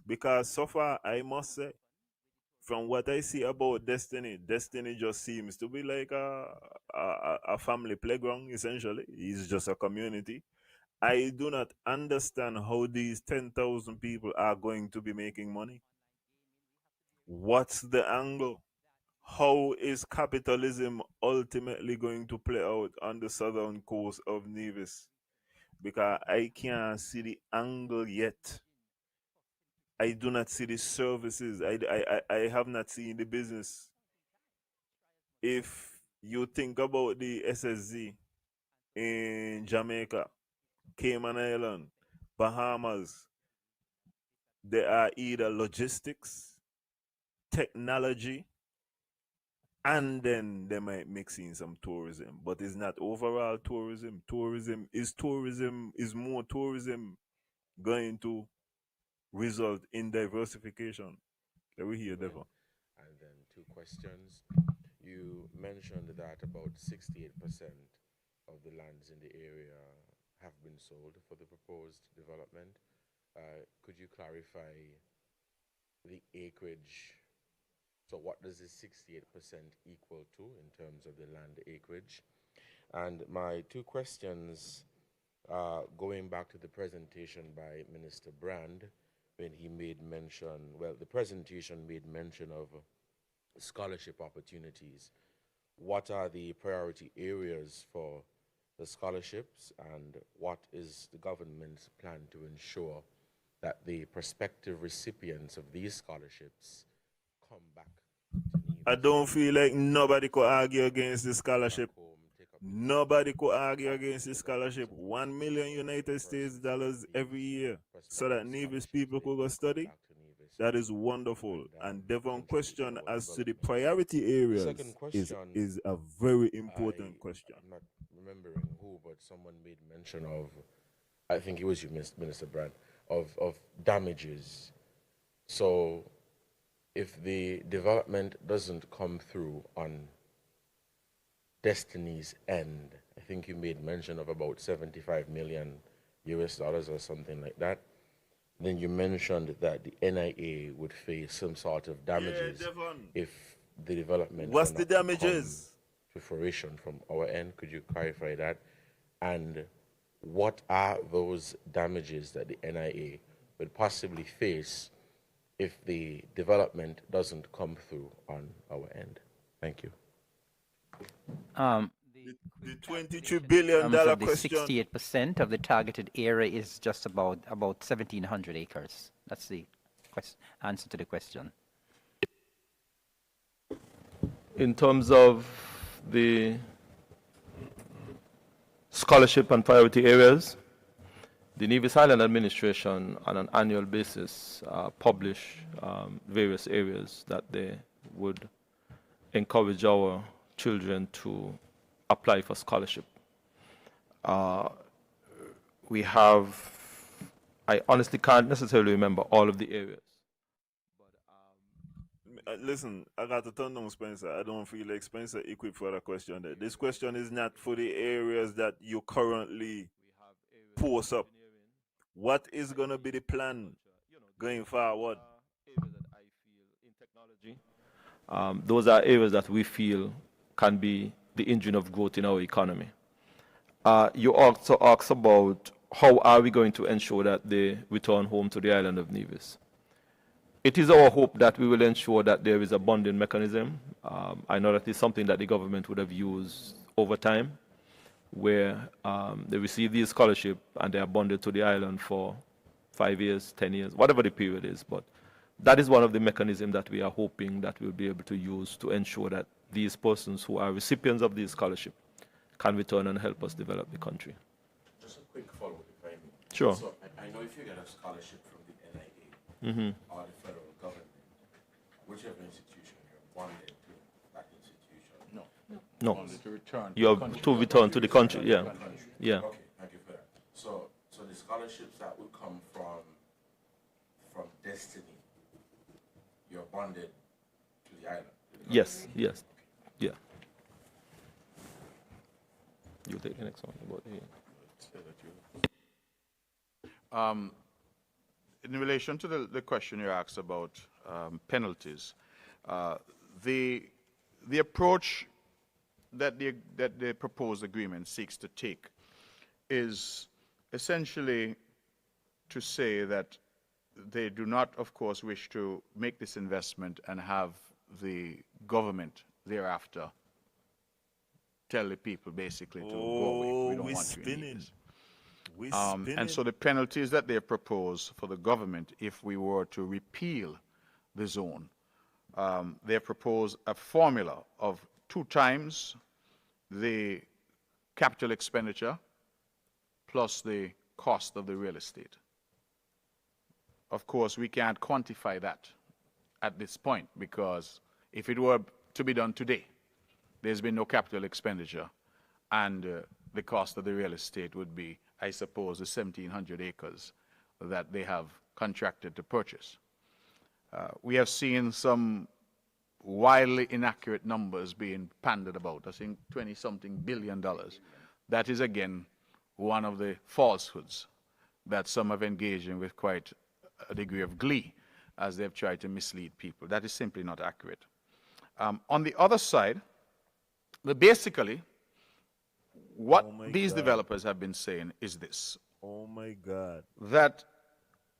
Because so far, I must say, from what I see about Destiny, Destiny just seems to be like a family playground, essentially. It's just a community. I do not understand how these 10,000 people are going to be making money. What's the angle? How is capitalism ultimately going to play out on the southern coast of Nevis? Because I can't see the angle yet. I do not see the services. I have not seen the business. If you think about the SSZ in Jamaica, Cayman Island, Bahamas, there are either logistics, technology, and then they might mix in some tourism, but it's not overall tourism. Tourism is more tourism going to result in diversification. Let me hear Devon. And then two questions. You mentioned that about 68% of the lands in the area have been sold for the proposed development. Could you clarify the acreage? So what does this 68% equal to in terms of the land acreage? And my two questions, going back to the presentation by Minister Brand, when he made mention, well, the presentation made mention of scholarship opportunities. What are the priority areas for the scholarships, and what is the government's plan to ensure that the prospective recipients of these scholarships come back to Nevis? I don't feel like nobody could argue against the scholarship. Nobody could argue against the scholarship. $1 million United States dollars every year so that Nevis people could go study. That is wonderful. And Devon question as to the priority areas is a very important question. I'm not remembering who, but someone made mention of, I think it was you, Minister Brand, of damages. So if the development doesn't come through on Destiny's end, I think you made mention of about 75 million US dollars or something like that. Then you mentioned that the NIA would face some sort of damages if the development. What's the damages? To fruition from our end. Could you clarify that? And what are those damages that the NIA would possibly face if the development doesn't come through on our end? Thank you. The $22 billion question. 68% of the targeted area is just about 1,700 acres. That's the answer to the question. In terms of the scholarship and priority areas, the Nevis Island Administration on an annual basis publish various areas that they would encourage our children to apply for scholarship. We have, I honestly can't necessarily remember all of the areas. Listen, I got to turn down Spencer. I don't feel like Spencer equipped for the question. This question is not for the areas that you currently post up. What is going to be the plan going forward? Those are areas that we feel can be the engine of growth in our economy. You also asked about how are we going to ensure that they return home to the island of Nevis? It is our hope that we will ensure that there is a bonding mechanism. I know that is something that the government would have used over time, where they receive these scholarships and they are bonded to the island for 5 years, 10 years, whatever the period is. But that is one of the mechanisms that we are hoping that we'll be able to use to ensure that these persons who are recipients of these scholarships can return and help us develop the country. Just a quick follow-up, if I may. Sure. So I know if you get a scholarship from the NIA or the federal government, whichever institution you're bonded to, that institution. No. Only to return. You have to return to the country, yeah. Yeah. Okay, thank you for that. So the scholarships that would come from Destiny, you're bonded to the island. Yes, yes, yeah. You take the next one about here. In relation to the question you asked about penalties, the approach that the proposed agreement seeks to take is essentially to say that they do not, of course, wish to make this investment and have the government thereafter tell the people basically to go away. We don't want you in this. And so the penalties that they propose for the government, if we were to repeal the zone, they propose a formula of 2 times the capital expenditure plus the cost of the real estate. Of course, we can't quantify that at this point, because if it were to be done today, there's been no capital expenditure, and the cost of the real estate would be, I suppose, the 1,700 acres that they have contracted to purchase. We have seen some wildly inaccurate numbers being pandied about. I think $20-something billion. That is, again, one of the falsehoods that some have engaged in with quite a degree of glee as they've tried to mislead people. That is simply not accurate. On the other side, basically, what these developers have been saying is this. Oh my God. That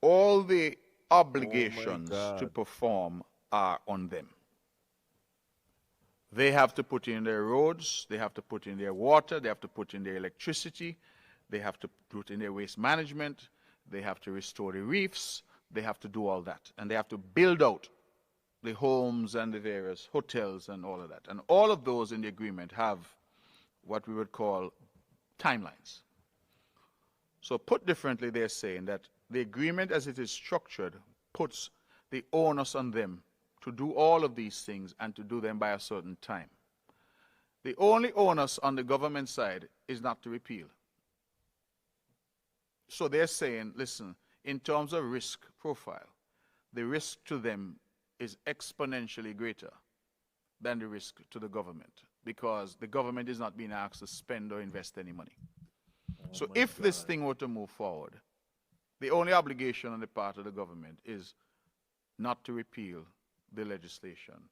all the obligations to perform are on them. They have to put in their roads, they have to put in their water, they have to put in their electricity, they have to put in their waste management, they have to restore the reefs, they have to do all that. And they have to build out the homes and the various hotels and all of that. And all of those in the agreement have what we would call timelines. So put differently, they're saying that the agreement as it is structured puts the onus on them to do all of these things and to do them by a certain time. The only onus on the government side is not to repeal. So they're saying, listen, in terms of risk profile, the risk to them is exponentially greater than the risk to the government, because the government is not being asked to spend or invest any money. So if this thing were to move forward, the only obligation on the part of the government is not to repeal the legislation.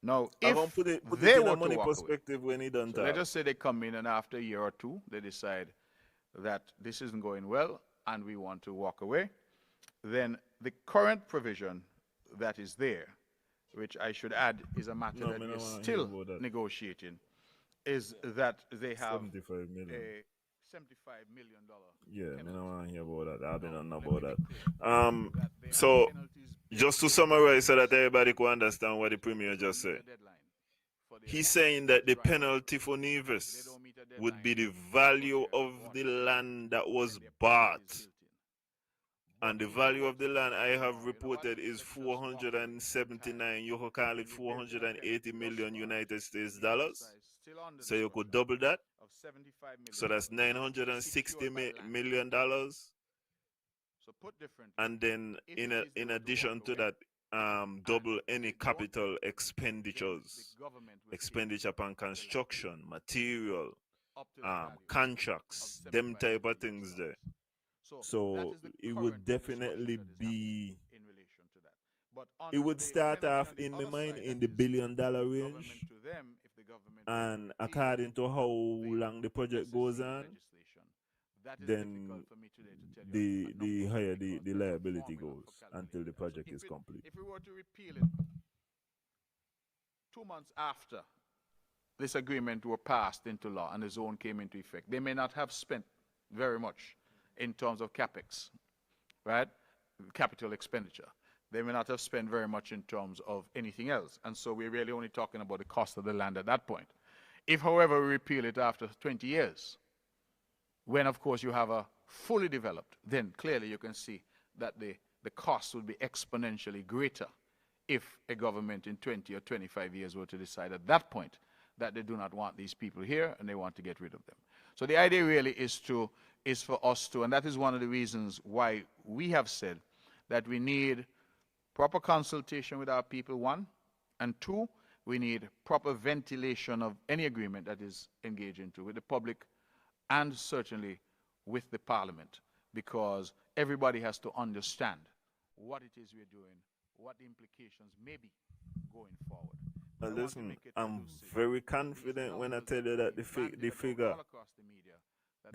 Now, if put they it in were a money to walk perspective away, when he done so let us say they come in and after a year or two, they decide that this isn't going well and we want to walk away, then the current provision that is there, which I should add is a matter that we're still negotiating, is that they have $75 million. a $75 million. Yeah, I don't want to hear about that. I've been on about that. So, just to summarize so that everybody can understand what the Premier just said. He's saying that the penalty for Nevis would be the value of the land that was bought. And the value of the land I have reported is 479, you could call it 480 million United States dollars. So you could double that. So that's $960 million. And then in addition to that, double any capital expenditures, expenditure upon construction, material, contracts, them type of things there. So it would definitely be, it would start off in my mind in the $1 billion range. And according to how long the project goes on, That is then difficult for me today to tell you. the higher the because there's a liability formula goes for until the calculating that. So project is complete. if we were to repeal it 2 months after this agreement were passed into law and the zone came into effect, they may not have spent very much in terms of capex, right? Capital expenditure. They may not have spent very much in terms of anything else. And so we're really only talking about the cost of the land at that point. If, however, we repeal it after 20 years, when, of course, you have a fully developed, then clearly you can see that the cost would be exponentially greater if a government in 20 or 25 years were to decide at that point that they do not want these people here and they want to get rid of them. So the idea really is for us to, and that is one of the reasons why we have said that we need proper consultation with our people, one, and two, we need proper ventilation of any agreement that is engaged into with the public and certainly with the parliament, because everybody has to understand what it is we're doing, what the implications may be going forward. Listen, I'm very confident when I tell you that the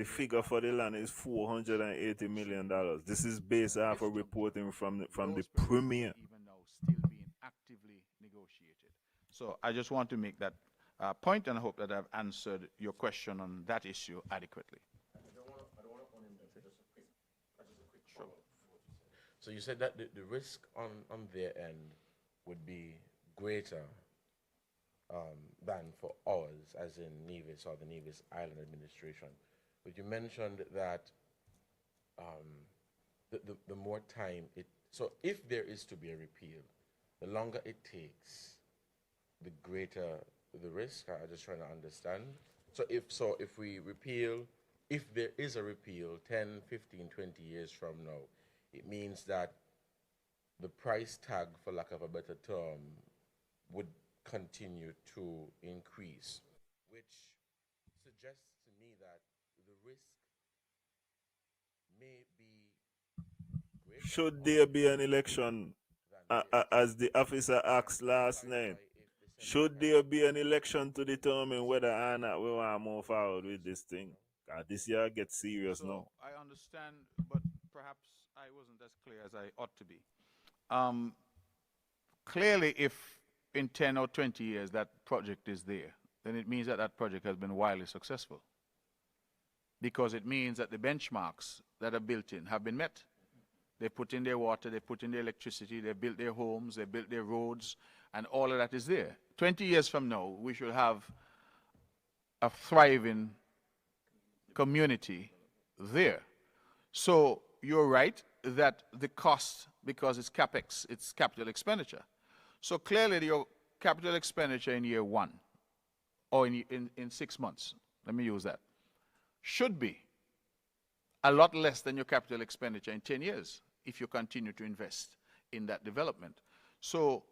figure for the land is $480 million. This is based off of reporting from the premier. Even now still being actively negotiated. So I just want to make that point, and I hope that I've answered your question on that issue adequately. I don't want to just a quick follow-up. So you said that the risk on their end would be greater than for ours, as in Nevis or the Nevis Island Administration. But you mentioned that the more time so if there is to be a repeal, the longer it takes, the greater the risk. I'm just trying to understand. So if we repeal, if there is a repeal 10, 15, 20 years from now, it means that the price tag, for lack of a better term, would continue to increase, which suggests to me that the risk may be greater. Should there be an election, as the officer asked last night, should there be an election to determine whether or not we want to move forward with this thing? This year gets serious now. I understand, but perhaps I wasn't as clear as I ought to be. Clearly, if in 10 or 20 years that project is there, then it means that that project has been wildly successful, because it means that the benchmarks that are built in have been met. They put in their water, they put in their electricity, they built their homes, they built their roads, and all of that is there. 20 years from now, we should have a thriving community there. So you're right that the cost, because it's capex, it's capital expenditure. So clearly your capital expenditure in year one, or in 6 months, let me use that, should be a lot less than your capital expenditure in 10 years if you continue to invest in that development. So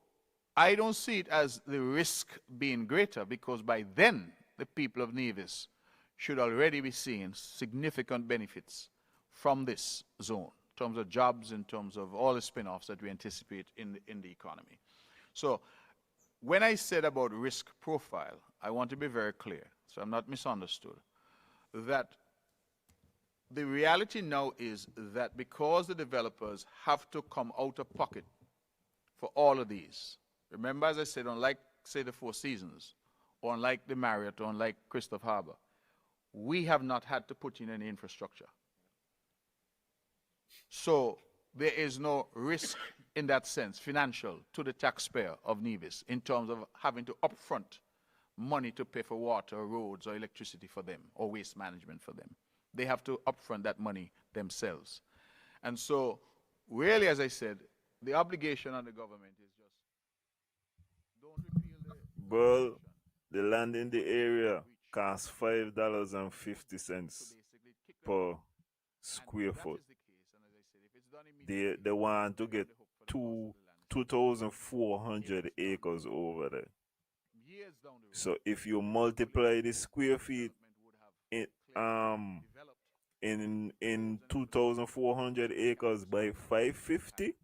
I don't see it as the risk being greater, because by then the people of Nevis should already be seeing significant benefits from this zone, in terms of jobs, in terms of all the spin-offs that we anticipate in the economy. So when I said about risk profile, I want to be very clear, so I'm not misunderstood, that the reality now is that because the developers have to come out of pocket for all of these, remember, as I said, unlike, say, the Four Seasons, or unlike the Marriott, or unlike Christopher Harbor, we have not had to put in any infrastructure. So there is no risk in that sense, financial, to the taxpayer of Nevis, in terms of having to upfront money to pay for water, or roads, or electricity for them, or waste management for them. They have to upfront that money themselves. And so, really, as I said, the obligation on the government is just, don't repeal the... Well, the land in the area costs $5.50 per square foot. They want to get 2,400 acres over there. So if you multiply the square feet in 2,400 acres by 550,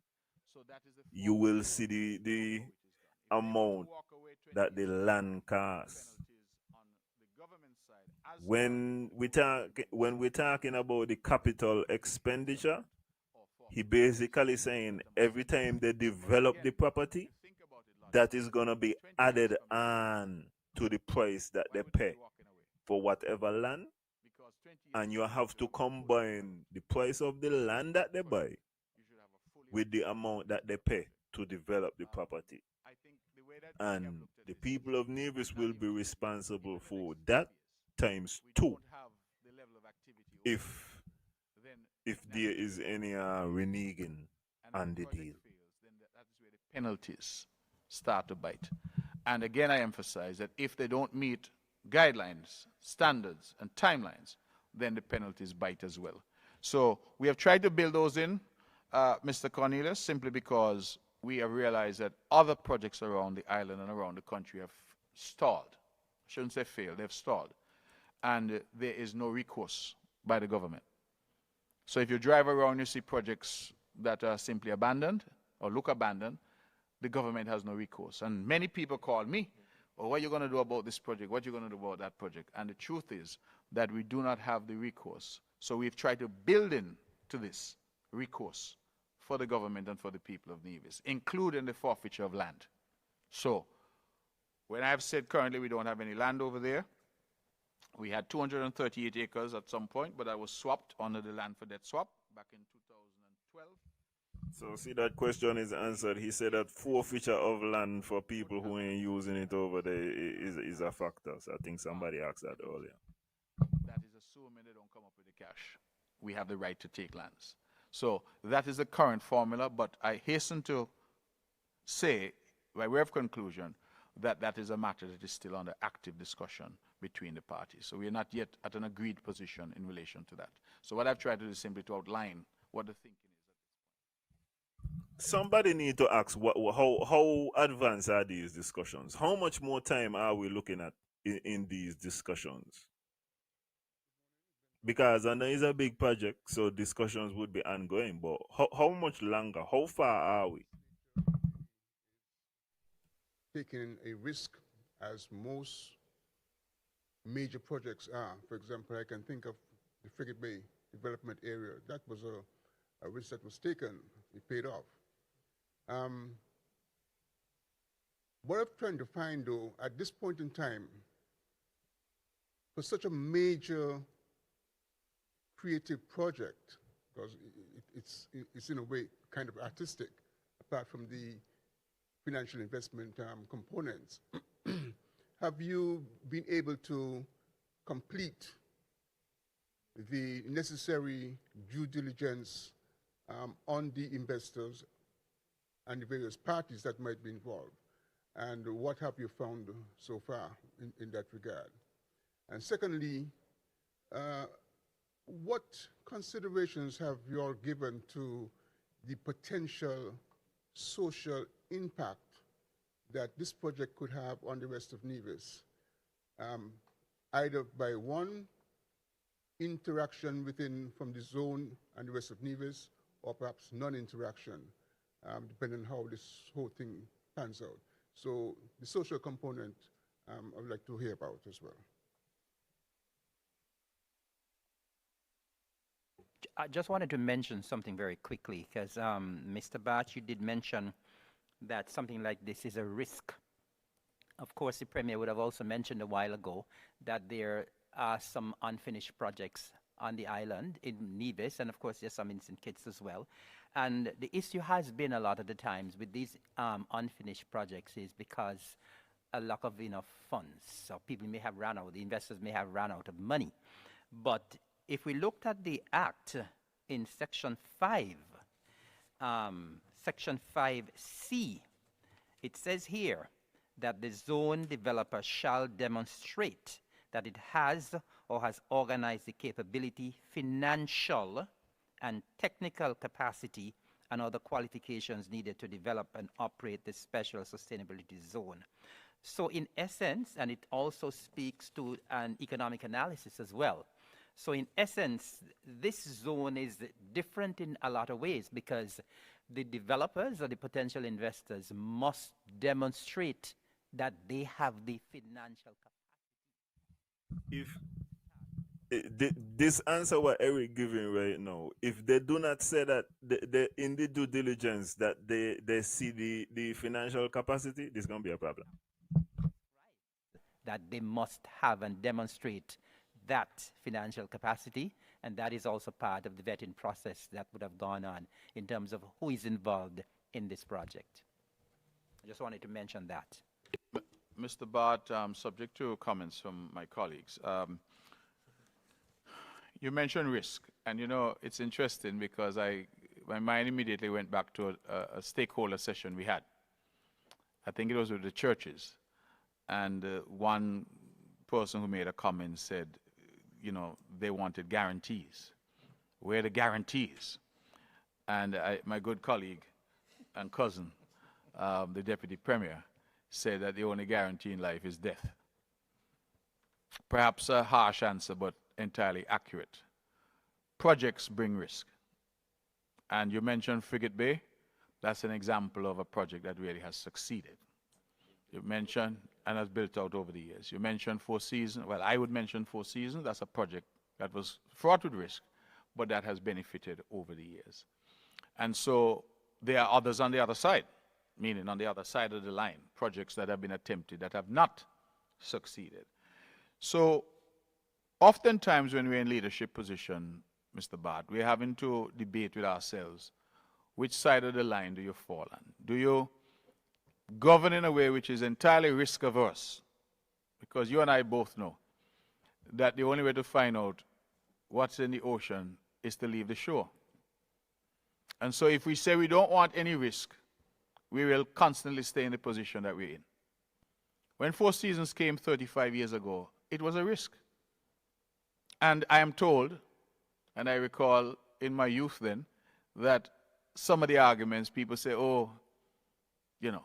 you will see the amount that the land costs. when we're talking about the capital expenditure, he basically saying every time they develop the property, that is going to be added on to the price that they pay for whatever land, and you have to combine the price of the land that they buy with the amount that they pay to develop the property. And the people of Nevis will be responsible for that times 2 if there is any reneging on the deal. Penalties start to bite. And again, I emphasize that if they don't meet guidelines, standards, and timelines, then the penalties bite as well. So we have tried to build those in, Mr. Cornelius, simply because we have realized that other projects around the island and around the country have stalled. I shouldn't say failed, they've stalled. And there is no recourse by the government. So if you drive around, you see projects that are simply abandoned or look abandoned, the government has no recourse. And many people call me, oh, what are you going to do about this project? What are you going to do about that project? And the truth is that we do not have the recourse. So we've tried to build in to this recourse for the government and for the people of Nevis, including the forfeiture of land. So when I've said currently we don't have any land over there, we had 238 acres at some point, but that was swapped under the land for debt swap back in 2012. So see, that question is answered. He said that forfeiture of land for people who ain't using it over there is a factor. So I think somebody asked that earlier. That is assuming they don't come up with the cash. We have the right to take lands. So that is the current formula, but I hasten to say, by way of conclusion, that that is a matter that is still under active discussion between the parties. So we are not yet at an agreed position in relation to that. So what I've tried to do is simply to outline what the thinking is. Somebody need to ask how advanced are these discussions? How much more time are we looking at in these discussions? Because I know it's a big project, so discussions would be ongoing, but how much longer? How far are we? Taking a risk, as most major projects are. For example, I can think of the Frigate Bay development area. That was a risk that was taken. It paid off. What I'm trying to find, though, at this point in time, for such a major creative project, because it's in a way kind of artistic, apart from the financial investment components, have you been able to complete the necessary due diligence on the investors and the various parties that might be involved? And what have you found so far in that regard? And secondly, what considerations have you all given to the potential social impact that this project could have on the rest of Nevis, either by one, interaction from the zone and the rest of Nevis, or perhaps non-interaction, depending on how this whole thing pans out. So the social component, I would like to hear about as well. I just wanted to mention something very quickly, because Mr. Batch, you did mention that something like this is a risk. Of course, the Premier would have also mentioned a while ago that there are some unfinished projects on the island in Nevis, and of course there's some in St. Kitts as well. And the issue has been a lot of the times with these unfinished projects is because a lack of enough funds. So people may have run out, the investors may have run out of money. But if we looked at the Act in Section 5, Section 5C, it says here that the zone developer shall demonstrate that it has or has organized the capability, financial and technical capacity, and other qualifications needed to develop and operate the special sustainability zone. So in essence, and it also speaks to an economic analysis as well. So in essence, this zone is different in a lot of ways because the developers or the potential investors must demonstrate that they have the financial capacity. This answer what Eric giving right now, if they do not say that they in the due diligence that they see the financial capacity, this is gonna be a problem. That they must have and demonstrate that financial capacity, and that is also part of the vetting process that would have gone on in terms of who is involved in this project. I just wanted to mention that. Mr. Bart, subject to comments from my colleagues, you mentioned risk, and you know it's interesting because my mind immediately went back to a stakeholder session we had. I think it was with the churches, and one person who made a comment said, you know, they wanted guarantees. Where are the guarantees? And my good colleague and cousin, the deputy premier, said that the only guarantee in life is death. Perhaps a harsh answer, but entirely accurate. Projects bring risk. And you mentioned Frigate Bay. That's an example of a project that really has succeeded. You mentioned, and has built out over the years. You mentioned Four Seasons. Well, I would mention Four Seasons. That's a project that was fraught with risk, but that has benefited over the years. And so there are others on the other side, meaning on the other side of the line, projects that have been attempted that have not succeeded. So oftentimes when we're in leadership position, Mr. Bart, we're having to debate with ourselves, which side of the line do you fall on? Do you govern in a way which is entirely risk averse? Because you and I both know that the only way to find out what's in the ocean is to leave the shore. And so if we say we don't want any risk, we will constantly stay in the position that we're in. When Four Seasons came 35 years ago, it was a risk. And I am told, and I recall in my youth then, that some of the arguments, people say, oh, you know,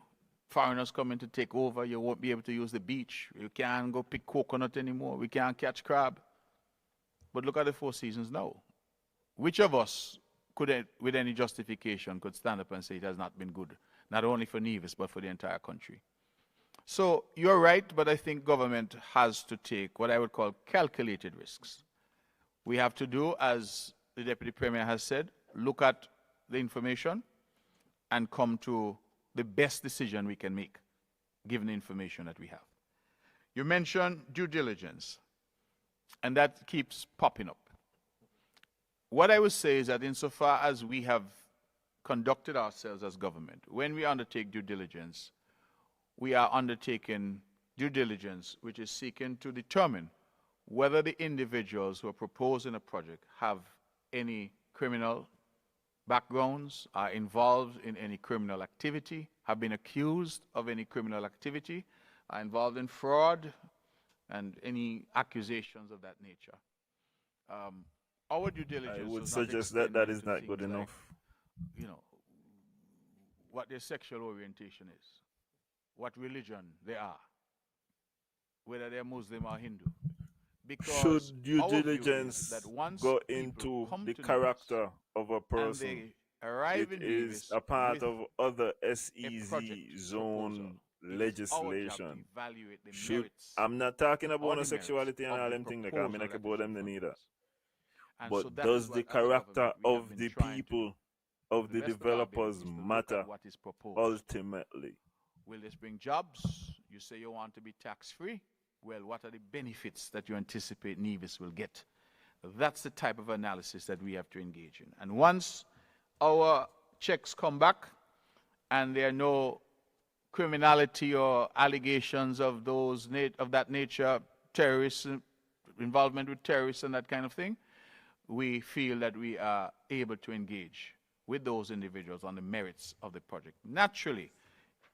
foreigners coming to take over, you won't be able to use the beach, you can't go pick coconut anymore, we can't catch crab. But look at the Four Seasons now. Which of us could, with any justification, could stand up and say it has not been good, not only for Nevis, but for the entire country? So you're right, but I think government has to take what I would call calculated risks. We have to do, as the Deputy Premier has said, look at the information and come to the best decision we can make, given the information that we have. You mentioned due diligence, and that keeps popping up. What I would say is that insofar as we have conducted ourselves as government, when we undertake due diligence, we are undertaking due diligence which is seeking to determine whether the individuals who are proposing a project have any criminal backgrounds, are involved in any criminal activity, have been accused of any criminal activity, are involved in fraud, and any accusations of that nature. Our due diligence I would does not suggest extend that is into not good things like, enough. you know, what their sexual orientation is, what religion they are, whether they're Muslim or Hindu. Because Should due our view is diligence that once go people into come the to character Nevis of a and person, they arrive it in is Nevis a part with of other a SEZ project zone proposal, it is our job to legislation. evaluate the Should merits I'm not talking or about the merits homosexuality and of all the them things like I mean proposal like that about is in them front neither. of us. And so But that is does the what, as a character government, we have of been the trying to do. people, of To the best of our developers abilities, to look matter at what is proposed. ultimately? Will this bring jobs? You say you want to be tax-free. Well, what are the benefits that you anticipate Nevis will get? That's the type of analysis that we have to engage in. And once our checks come back and there are no criminality or allegations of those of that nature, terrorists, involvement with terrorists and that kind of thing, we feel that we are able to engage with those individuals on the merits of the project. Naturally,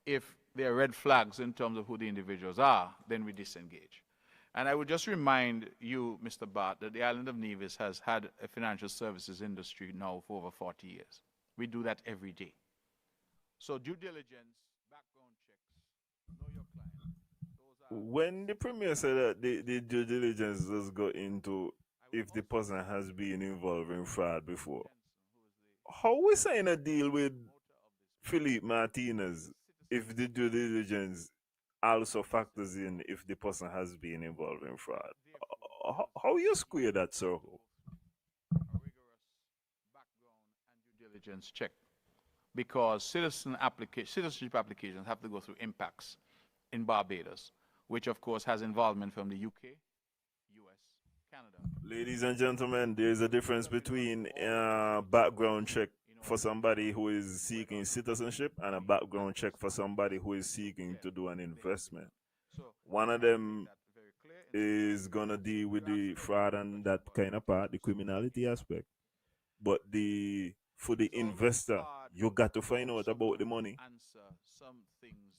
if there are red flags in terms of who the individuals are, then we disengage. And I would just remind you, Mr. Bart, that the island of Nevis has had a financial services industry now for over 40 years. We do that every day. So due diligence, background checks, know your client. Those are When the premier said that the due diligence does go into if the person has been involved in fraud before, how we sign a deal with Philippe Martinez if the due diligence also factors in if the person has been involved in fraud? how you square that circle? A rigorous background and due diligence check, because citizenship applications have to go through impacts in Barbados, which of course has involvement from the UK, US, Canada. Ladies and gentlemen, there is a difference between a background check for somebody who is seeking citizenship and a background check for somebody who is seeking to do an investment. One of them is gonna deal with the fraud and that kind of part, the criminality aspect. But for the investor, you got to find out about the money.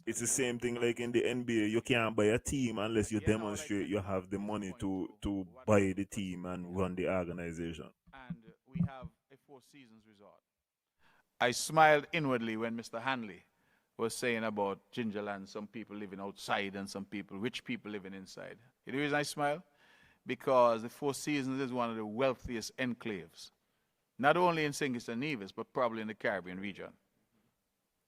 It's the same thing like in the NBA. You can't buy a team unless you demonstrate you have the money to buy the team and run the organization. And we have a Four Seasons resort. I smiled inwardly when Mr. Hanley was saying about Gingerland, some people living outside and some people, rich people living inside. The reason I smile? Because the Four Seasons is one of the wealthiest enclaves, not only in St. Kitts and Nevis, but probably in the Caribbean region.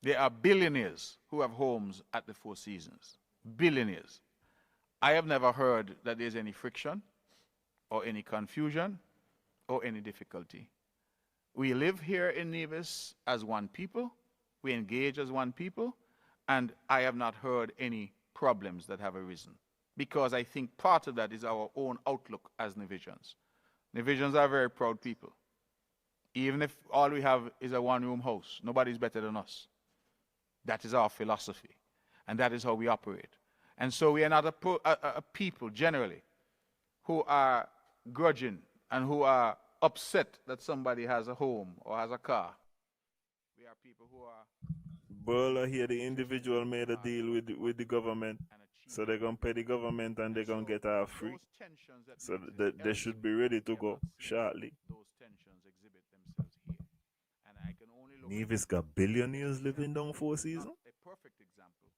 There are billionaires who have homes at the Four Seasons. Billionaires. I have never heard that there's any friction or any confusion or any difficulty. We live here in Nevis as one people. We engage as one people. And I have not heard any problems that have arisen, because I think part of that is our own outlook as Nevisians. Nevisians are very proud people. Even if all we have is a one-room house, nobody's better than us. That is our philosophy, and that is how we operate. And so we are not a people, generally, who are grudging and who are upset that somebody has a home or has a car. We are people who are... Burla here, the individual made a deal with the government, so they're going to pay the government and they're going to get our free. So they should be ready to go shortly. Those tensions exhibit themselves here. And I can only look... Nevis got billionaires living down Four Seasons? A perfect example,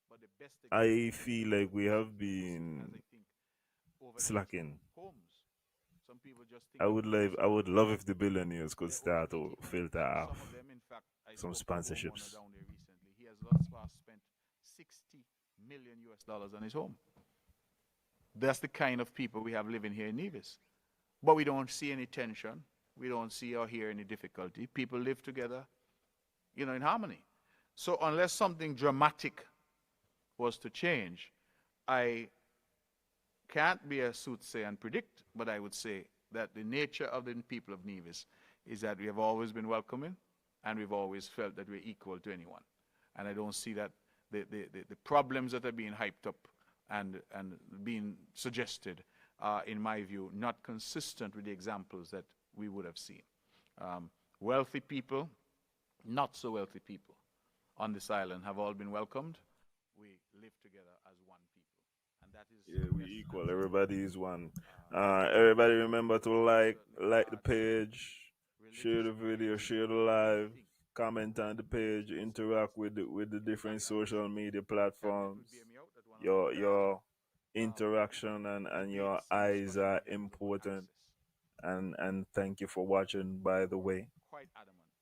but the best example... I feel like we have been slacking. Some people just think... I would love if the billionaires could start to filter off some sponsorships. He has thus far spent $60 million on his home. That's the kind of people we have living here in Nevis. But we don't see any tension. We don't see or hear any difficulty. People live together, in harmony. So unless something dramatic was to change, I can't be a soothsayer and predict, but I would say that the nature of the people of Nevis is that we have always been welcoming, and we've always felt that we're equal to anyone. And I don't see that the problems that are being hyped up and being suggested are, in my view, not consistent with the examples that we would have seen. Wealthy people, not so wealthy people on this island have all been welcomed. We live together as one people. And that is... Yeah, we equal. Everybody is one. Everybody remember to like the page, share the video, share the live, comment on the page, interact with the different social media platforms. Your interaction and your eyes are important. And thank you for watching, by the way.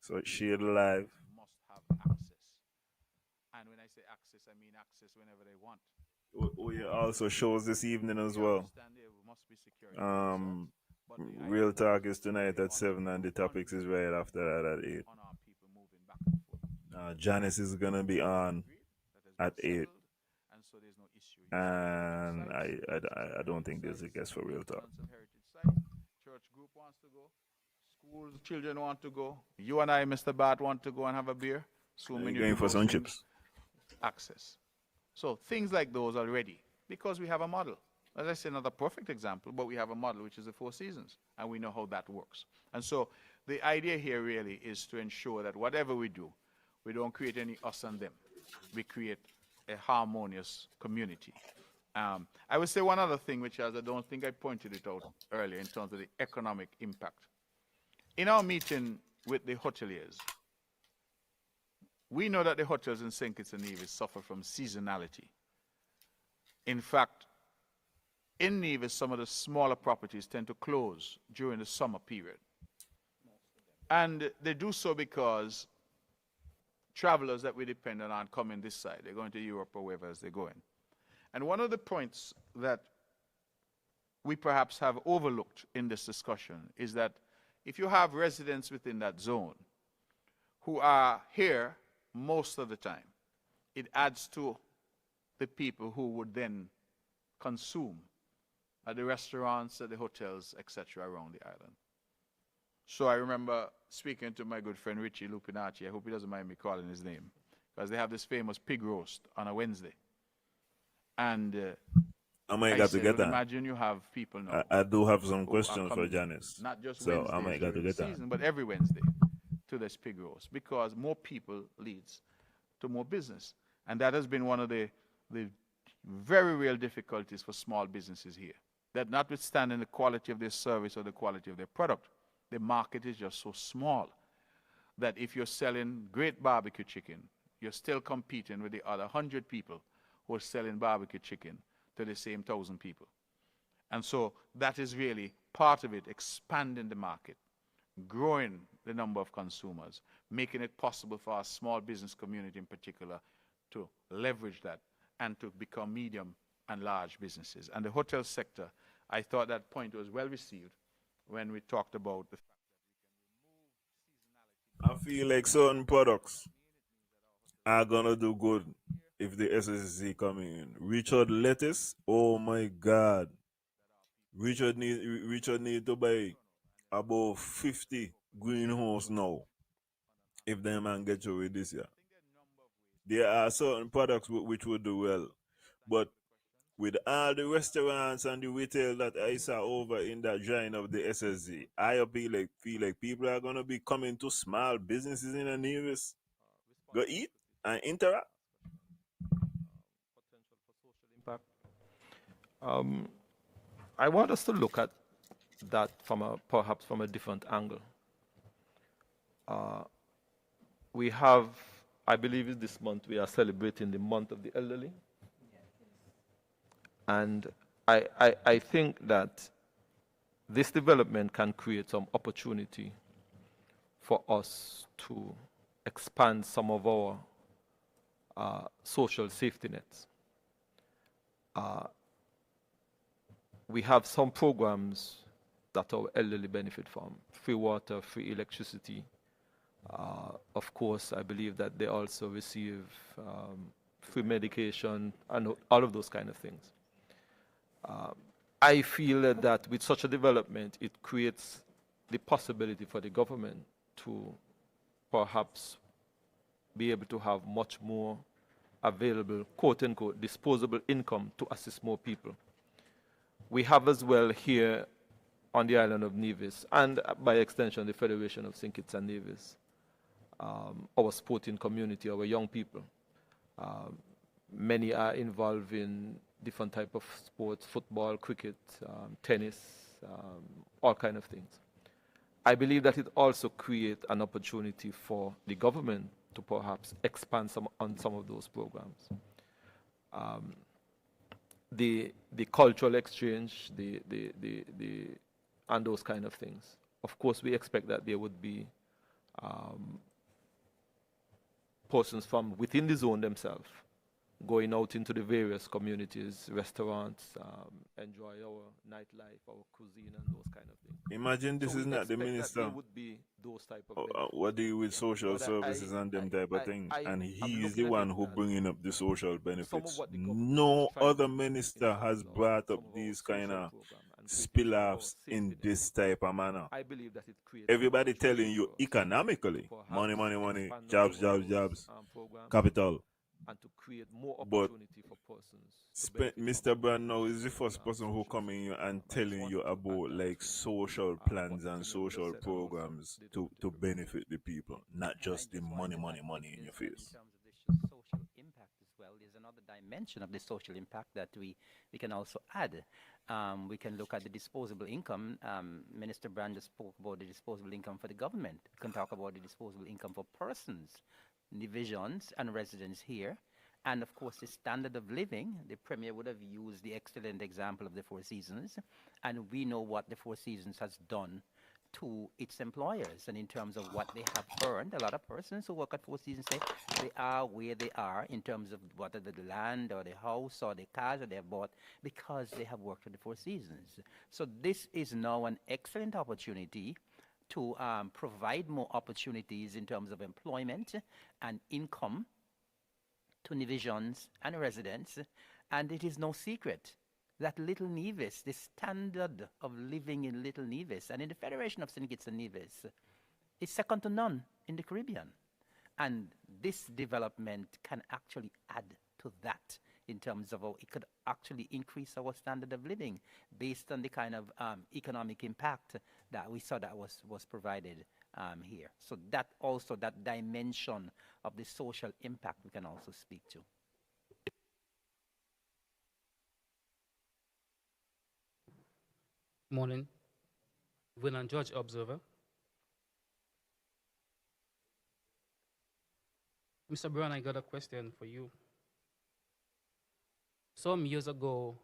So share the live. Must have access. And when I say access, I mean access whenever they want. We also shows this evening as well. Real Talk is tonight at 7 and the Topics is right after that at 8. Janice is gonna be on at 8. And I don't think there's a guest for Real Talk. Church group wants to go. Schools, children want to go. You and I, Mr. Bart, want to go and have a beer. So many going for some chips. Access. So things like those are ready because we have a model. As I said, not a perfect example, but we have a model, which is the Four Seasons, and we know how that works. And so the idea here really is to ensure that whatever we do, we don't create any us and them. We create a harmonious community. I would say one other thing, which I don't think I pointed it out earlier in terms of the economic impact. In our meeting with the hoteliers, we know that the hotels in St. Kitts and Nevis suffer from seasonality. In fact, in Nevis, some of the smaller properties tend to close during the summer period. And they do so because travelers that we depend on aren't coming this side. They're going to Europe or wherever else they're going. And one of the points that we perhaps have overlooked in this discussion is that if you have residents within that zone who are here most of the time, it adds to the people who would then consume at the restaurants, at the hotels, etc. around the island. So I remember speaking to my good friend Richie Lupinacci. I hope he doesn't mind me calling his name, because they have this famous pig roast on a Wednesday. And I might I got to said, get well, that. imagine you have people now. I do have some who are questions for coming, Janice. not just So Wednesdays I might got to during the get that. season, but every Wednesday to this pig roast, because more people leads to more business. And that has been one of the very real difficulties for small businesses here. That notwithstanding the quality of their service or the quality of their product, the market is just so small that if you're selling great barbecue chicken, you're still competing with the other 100 people who are selling barbecue chicken to the same 1,000 people. And so that is really part of it, expanding the market, growing the number of consumers, making it possible for our small business community in particular to leverage that and to become medium and large businesses. And the hotel sector, I thought that point was well received when we talked about the fact I feel like certain products are gonna do good if the SSZ come in. Richard lettuce, oh my God. Richard need to buy about 50 greenhouse now if them man get you with this year. There are certain products which would do well, but with all the restaurants and the retail that I saw over in that giant of the SSZ, I feel like people are gonna be coming to small businesses in the Nevis, go eat and interact. Potential for social impact. I want us to look at that perhaps from a different angle. We have, I believe it's this month, we are celebrating the month of the elderly. And I think that this development can create some opportunity for us to expand some of our social safety nets. We have some programs that our elderly benefit from: free water, free electricity. Of course, I believe that they also receive free medication and all of those kind of things. I feel that with such a development, it creates the possibility for the government to perhaps be able to have much more available, quote unquote, disposable income to assist more people. We have as well here on the island of Nevis, and by extension the Federation of St. Kitts and Nevis, our sporting community, our young people. Many are involved in different type of sports: football, cricket, tennis, all kind of things. I believe that it also creates an opportunity for the government to perhaps expand on some of those programs. The cultural exchange, and those kind of things. Of course, we expect that there would be persons from within the zone themselves going out into the various communities, restaurants, enjoy our nightlife, our cuisine, and those kind of things. Imagine this So is we not the expect that minister. there would be those type of benefits. What do you with social But services and them type of things? And I'm he is looking the at one it who that bringing up the social some of benefits. what the government No is trying other to do minister in has terms of brought up some of our these kind social of program and creating spill some of our offs safety in nets. this type of manner. I believe that it creates an Everybody opportunity telling you for us economically, to perhaps money, money, money, expand on jobs, some of jobs, those, jobs, programs capital. and to create more But opportunity for persons to benefit Mr. from Brand now is the first person who social come in safety and program. I just telling wanted you to add about that like to social what plans and Premier would have social said, and also programs the to deputy would have said. benefit the people, not And I just the just money, wanted to money, add money in is your that in face. terms of the social impact as well, there's another dimension of the social impact that we can also add. We can look at the disposable income. Minister Brand just spoke about the disposable income for the government. We can talk about the disposable income for persons, divisions, and residents here. And of course, the standard of living. The Premier would have used the excellent example of the Four Seasons, and we know what the Four Seasons has done to its employers and in terms of what they have earned. A lot of persons who work at Four Seasons say they are where they are in terms of whether the land or the house or the cars that they have bought because they have worked at the Four Seasons. So this is now an excellent opportunity to provide more opportunities in terms of employment and income to Nevisians and residents. And it is no secret that Little Nevis, the standard of living in Little Nevis and in the Federation of St. Kitts and Nevis, is second to none in the Caribbean. And this development can actually add to that in terms of how it could actually increase our standard of living based on the kind of economic impact that we saw that was provided here. So that also, that dimension of the social impact we can also speak to. Morning. Willan George, Observer. Mr. Brown, I got a question for you. Some years ago,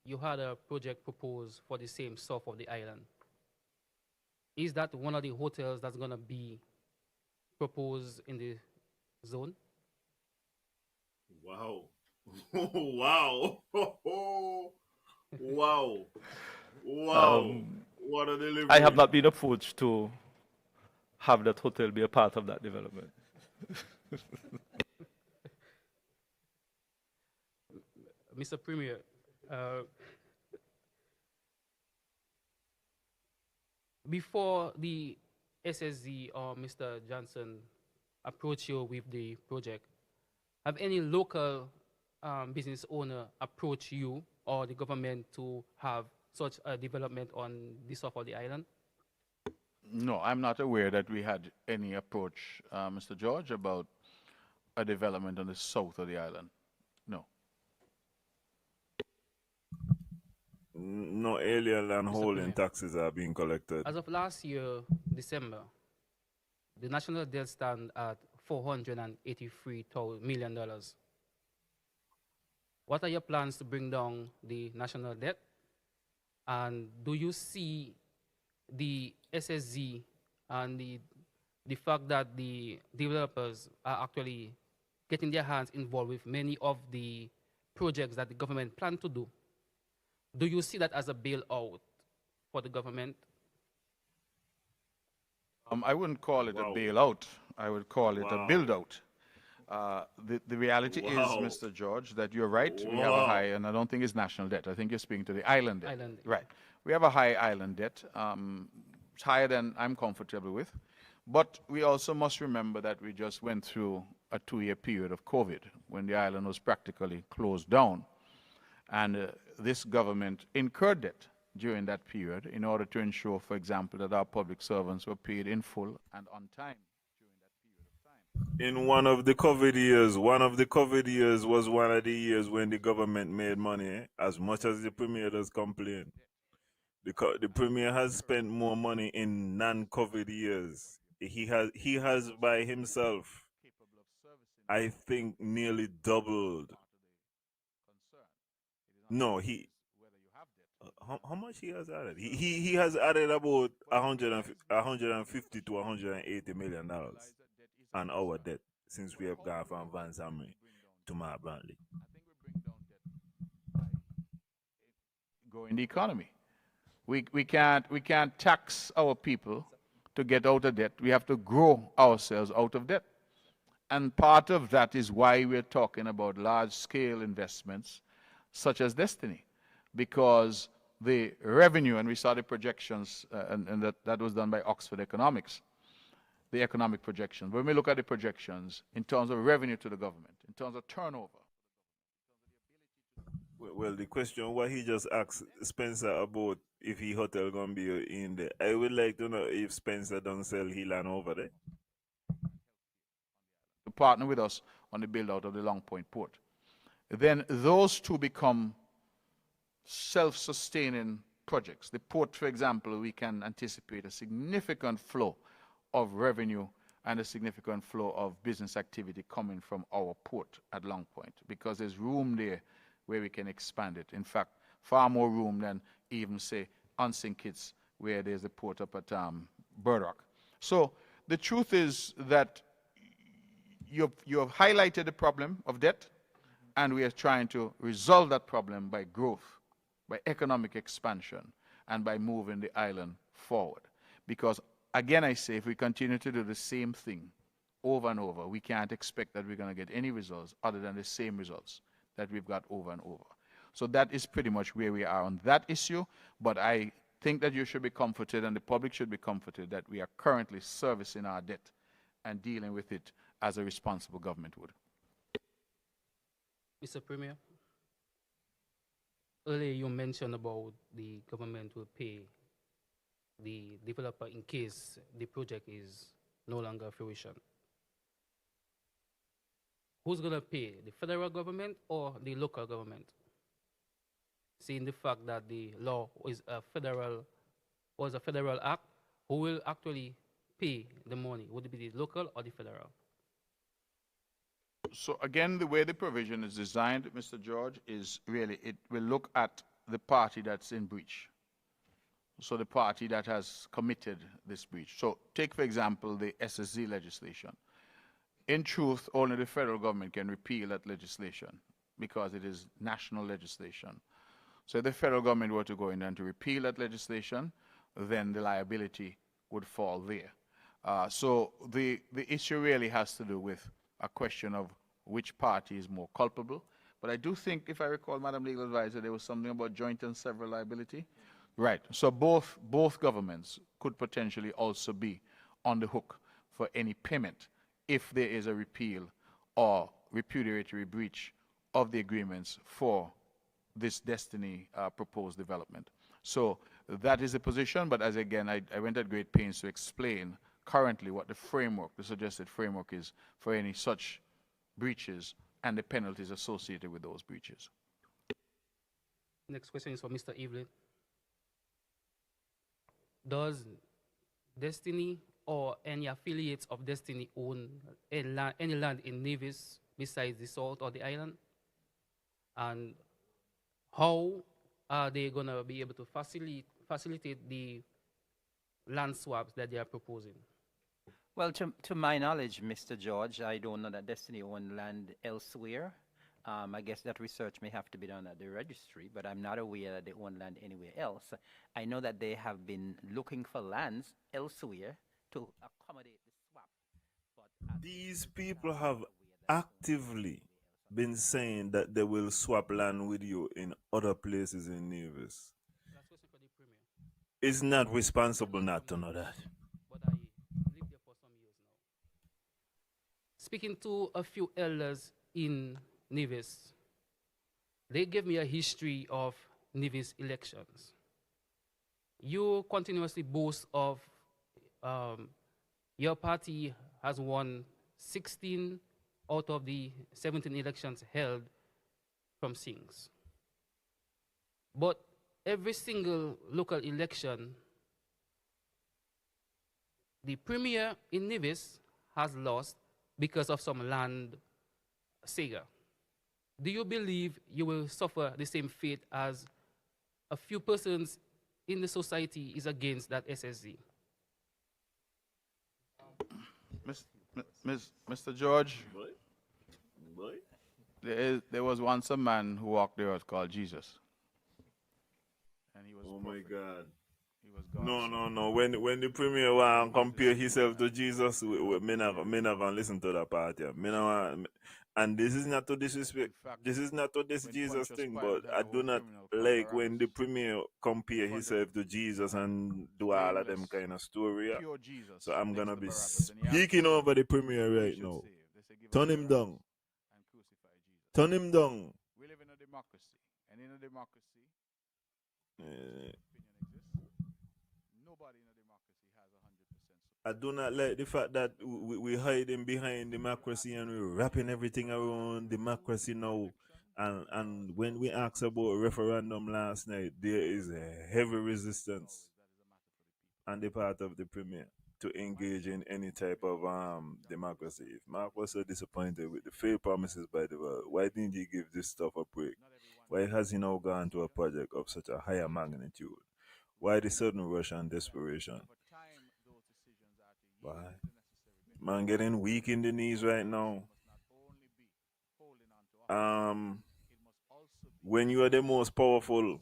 you had a project proposed for the same south of the island. Is that one of the hotels that's going to be proposed in the zone? Wow. Wow. Wow. Wow. What a delivery. I have not been approached to have that hotel be a part of that development. Mr. Premier, before the SSZ or Mr. Johnson approach you with the project, have any local business owner approach you or the government to have such a development on the south of the island? No, I'm not aware that we had any approach, Mr. George, about a development on the south of the island. No. No alien and holding taxes are being collected. As of last year, December, the national debt stand at $483 million. What are your plans to bring down the national debt? And do you see the SSZ and the fact that the developers are actually getting their hands involved with many of the projects that the government plan to do? Do you see that as a bailout for the government? I wouldn't call it a bailout. I would call it a build-out. The reality is, Mr. George, that you're right. We have a high, and I don't think it's national debt. I think you're speaking to the island debt. Right. We have a high island debt. It's higher than I'm comfortable with. But we also must remember that we just went through a 2-year period of COVID when the island was practically closed down. And this government incurred debt during that period in order to ensure, for example, that our public servants were paid in full and on time during that period of time. In one of the COVID years was one of the years when the government made money, as much as the Premier does complain. The Premier has spent more money in non-COVID years. He has by himself, I think, nearly doubled. No, how much he has added? He has added about 150 to 180 $180 million on our debt since we have gone from Van Samry to Mark Brantley. Growing the economy. We can't tax our people to get out of debt. We have to grow ourselves out of debt. And part of that is why we're talking about large-scale investments such as Destiny, because the revenue, and we saw the projections, and that was done by Oxford Economics, the economic projections. When we look at the projections in terms of revenue to the government, in terms of turnover. Well, the question what he just asked Spencer about if he hotel gonna be in there, I would like to know if Spencer don't sell he land over there. To partner with us on the build out of the Long Point port. Then those two become self-sustaining projects. The port, for example, we can anticipate a significant flow of revenue and a significant flow of business activity coming from our port at Long Point, because there's room there where we can expand it. In fact, far more room than even, say, on St. Kitts, where there's a port up at Burdock. So the truth is that you have highlighted the problem of debt, and we are trying to resolve that problem by growth, by economic expansion, and by moving the island forward. Because, again, I say, if we continue to do the same thing over and over, we can't expect that we're going to get any results other than the same results that we've got over and over. So that is pretty much where we are on that issue, but I think that you should be comforted and the public should be comforted that we are currently servicing our debt and dealing with it as a responsible government would. Mr. Premier, earlier you mentioned about the government will pay the developer in case the project is no longer fruition. Who's going to pay, the federal government or the local government? Seeing the fact that the law was a federal act, who will actually pay the money? Would it be the local or the federal? So again, the way the provision is designed, Mr. George, is really it will look at the party that's in breach. So the party that has committed this breach. So take, for example, the SSZ legislation. In truth, only the federal government can repeal that legislation because it is national legislation. So if the federal government were to go in and to repeal that legislation, then the liability would fall there. So the issue really has to do with a question of which party is more culpable. But I do think, if I recall, Madam Legal Advisor, there was something about joint and several liability. Right. So both governments could potentially also be on the hook for any payment if there is a repeal or repudiatory breach of the agreements for this Destiny proposed development. So that is the position, but as again, I went at great pains to explain currently what the framework, the suggested framework is for any such breaches and the penalties associated with those breaches. Next question is for Mr. Evelyn. Does Destiny or any affiliates of Destiny own any land in Nevis besides the salt or the island? And how are they going to be able to facilitate the land swaps that they are proposing? Well, to my knowledge, Mr. George, I don't know that Destiny own land elsewhere. I guess that research may have to be done at the registry, but I'm not aware that they own land anywhere else. I know that they have been looking for lands elsewhere to accommodate the swap. But These people have actively been saying that they will swap land with you in other places in Nevis. Last question for the Premier. It's not responsible not to know that. But I lived there for some years now. Speaking to a few elders in Nevis, they gave me a history of Nevis elections. You continuously boast of your party has won 16 out of the 17 elections held from Sings. But every single local election, the premier in Nevis has lost because of some land sega. Do you believe you will suffer the same fate as a few persons in the society is against that SSZ? Mr. George, there was once a man who walked the earth called Jesus. And he was oh my God. He was God. No. When the premier want compare himself to Jesus, me not gonna listen to that part. Yeah. And this is not to disrespect. This is not to this Jesus thing, but I do not like when the premier compare himself to Jesus and do all of them kind of story. Yeah. So I'm gonna be speaking over the premier right now. Turn him down. Turn him down. We live in a democracy, and in a democracy, nobody in a democracy has 100%. I do not like the fact that we hiding behind democracy and we're wrapping everything around democracy now. And when we asked about a referendum last night, there is a heavy resistance on the part of the premier to engage in any type of democracy. If Mark was so disappointed with the failed promises by the world, why didn't he give this stuff a break? Why has he now gone to a project of such a higher magnitude? Why the sudden rush and desperation? Why? Man getting weak in the knees right now. When you are the most powerful,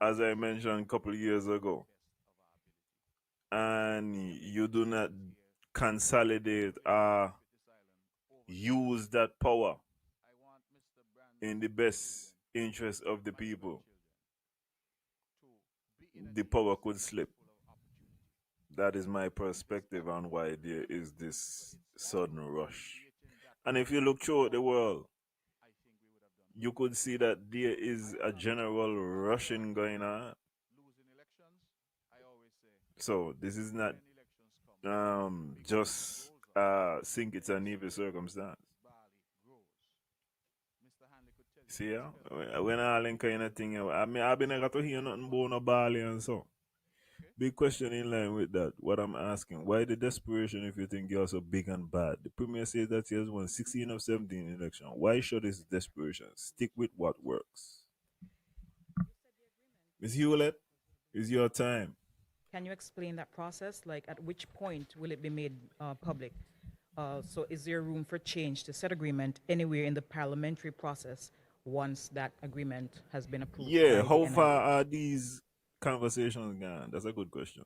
as I mentioned a couple of years ago, and you do not consolidate use that power in the best interest of the people, the power could slip. That is my perspective on why there is this sudden rush. And if you look throughout the world, you could see that there is a general rushing going on. So this is not just think it's a Nevis circumstance. See, yeah? When I link kind of thing, I mean, I've been able to hear nothing about no Bali and so. Big question in line with that. What I'm asking, why the desperation if you think you're so big and bad? The premier says that he has won 16 of 17 election. Why show this desperation? Stick with what works. Ms. Hewlett, it's your time. Can you explain that process? Like, at which point will it be made public? So is there room for change to said agreement anywhere in the parliamentary process once that agreement has been approved? Yeah, how far are these conversations gone? That's a good question.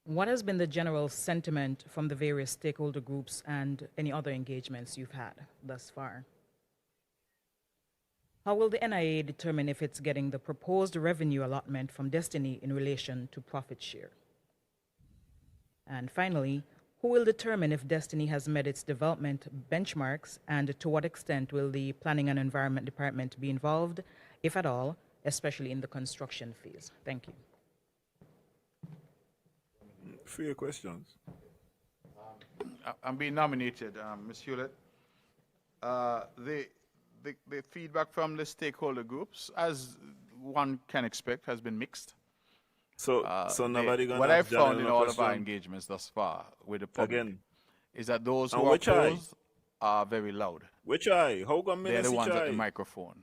What has been the general sentiment from the various stakeholder groups and any other engagements you've had thus far? How will the NIA determine if it's getting the proposed revenue allotment from Destiny in relation to profit share? And finally, who will determine if Destiny has met its development benchmarks, and to what extent will the Planning and Environment Department be involved, if at all, especially in the construction phase? Thank you. Fair questions. I'm being nominated, Ms. Hewlett. The feedback from the stakeholder groups, as one can expect, has been mixed. So nobody gonna what I've found in all question? of our engagements thus far with the public Again, is that those and who are which eye? opposed are very loud. Which eye? How come They're the ones at the microphone.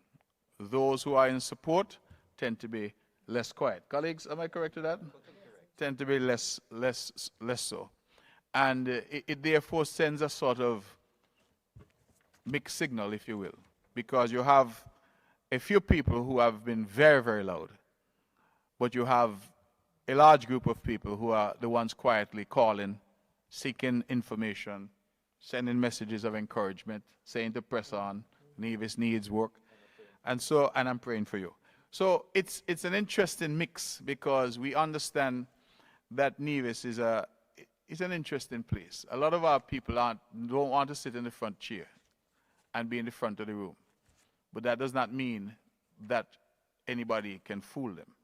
Those who are in support tend to be less quiet. Colleagues, am I correct with that? Tend to be less so. And it therefore sends a sort of mixed signal, if you will, because you have a few people who have been very, very loud, but you have a large group of people who are the ones quietly calling, seeking information, sending messages of encouragement, saying to press on, Nevis needs work, and I'm praying for you. So it's an interesting mix, because we understand that Nevis is an interesting place. A lot of our people don't want to sit in the front chair and be in the front of the room, but that does not mean that anybody can fool them.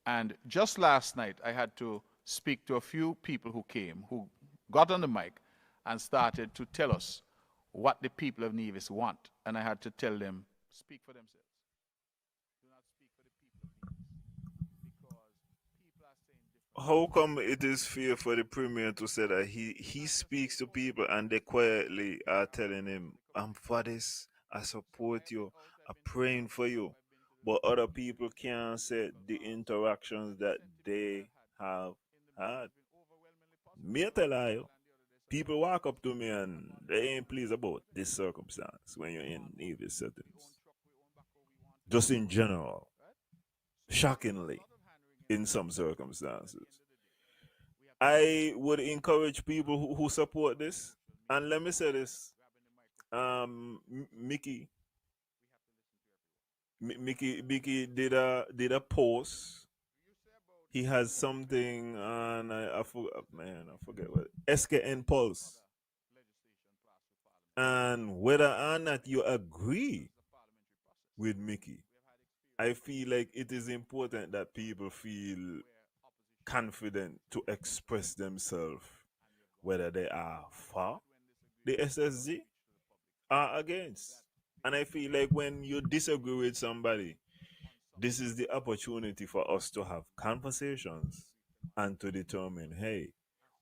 And just last night, I had to speak to a few people who came, who got on the mic and started to tell us what the people of Nevis want. And I had to tell them, speak for themselves. Do not speak for the people of Nevis. Because people are saying different. How come it is fair for the premier to say that he speaks to people and they quietly are telling him, I'm for this, I support you, I'm praying for you, but other people can't say the interactions that they have had? Me tell you, people walk up to me and they ain't pleased about this circumstance when you're in Nevis settings. Just in general, shockingly, in some circumstances. I would encourage people who support this, and let me say this, Mickey did a post. He has something on I forget what, SKN Pulse, and whether or not you agree with Mickey, I feel like it is important that people feel confident to express themselves, whether they are for the SSZ or against. And I feel like when you disagree with somebody, this is the opportunity for us to have conversations and to determine, hey,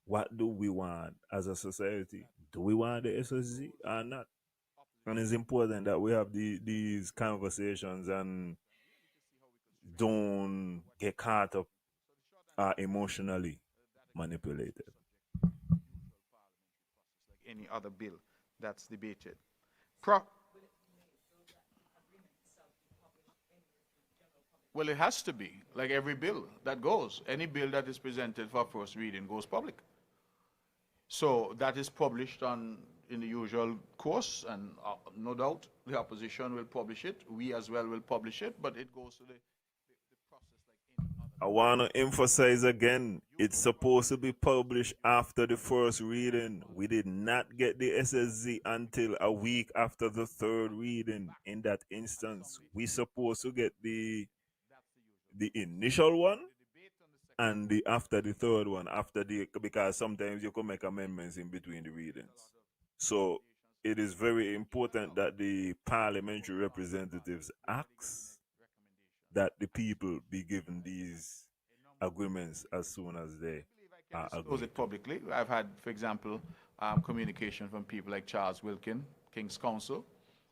what do we want as a society? Do we want the SSZ or not? And it's important that we have these conversations and don't get caught up are emotionally manipulated. Any other bill that's debated. Well, it has to be, like every bill that goes. Any bill that is presented for first reading goes public. So that is published in the usual course, and no doubt the opposition will publish it. We as well will publish it, but it goes to the process like any other. I want to emphasize again, it's supposed to be published after the first reading. We did not get the SSZ until a week after the third reading. In that instance, we supposed to get the initial one and after the third one, because sometimes you can make amendments in between the readings. So it is very important that the parliamentary representatives ask that the people be given these agreements as soon as they are agreed. Disclose it publicly. I've had, for example, communication from people like Charles Wilkin, King's Counsel,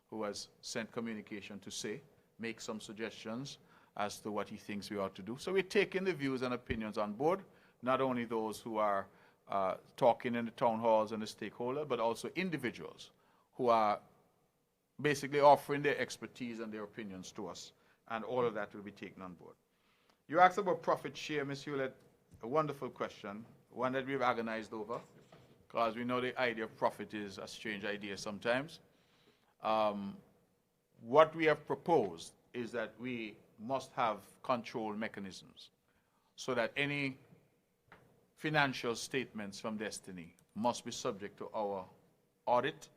who has sent communication to make some suggestions as to what he thinks we ought to do. So we're taking the views and opinions on board, not only those who are talking in the town halls and the stakeholder, but also individuals who are basically offering their expertise and their opinions to us. And all of that will be taken on board. You asked about profit share, Ms. Hewlett. A wonderful question, one that we've agonized over, because we know the idea of profit is a strange idea sometimes. What we have proposed is that we must have control mechanisms so that any financial statements from Destiny must be subject to our audit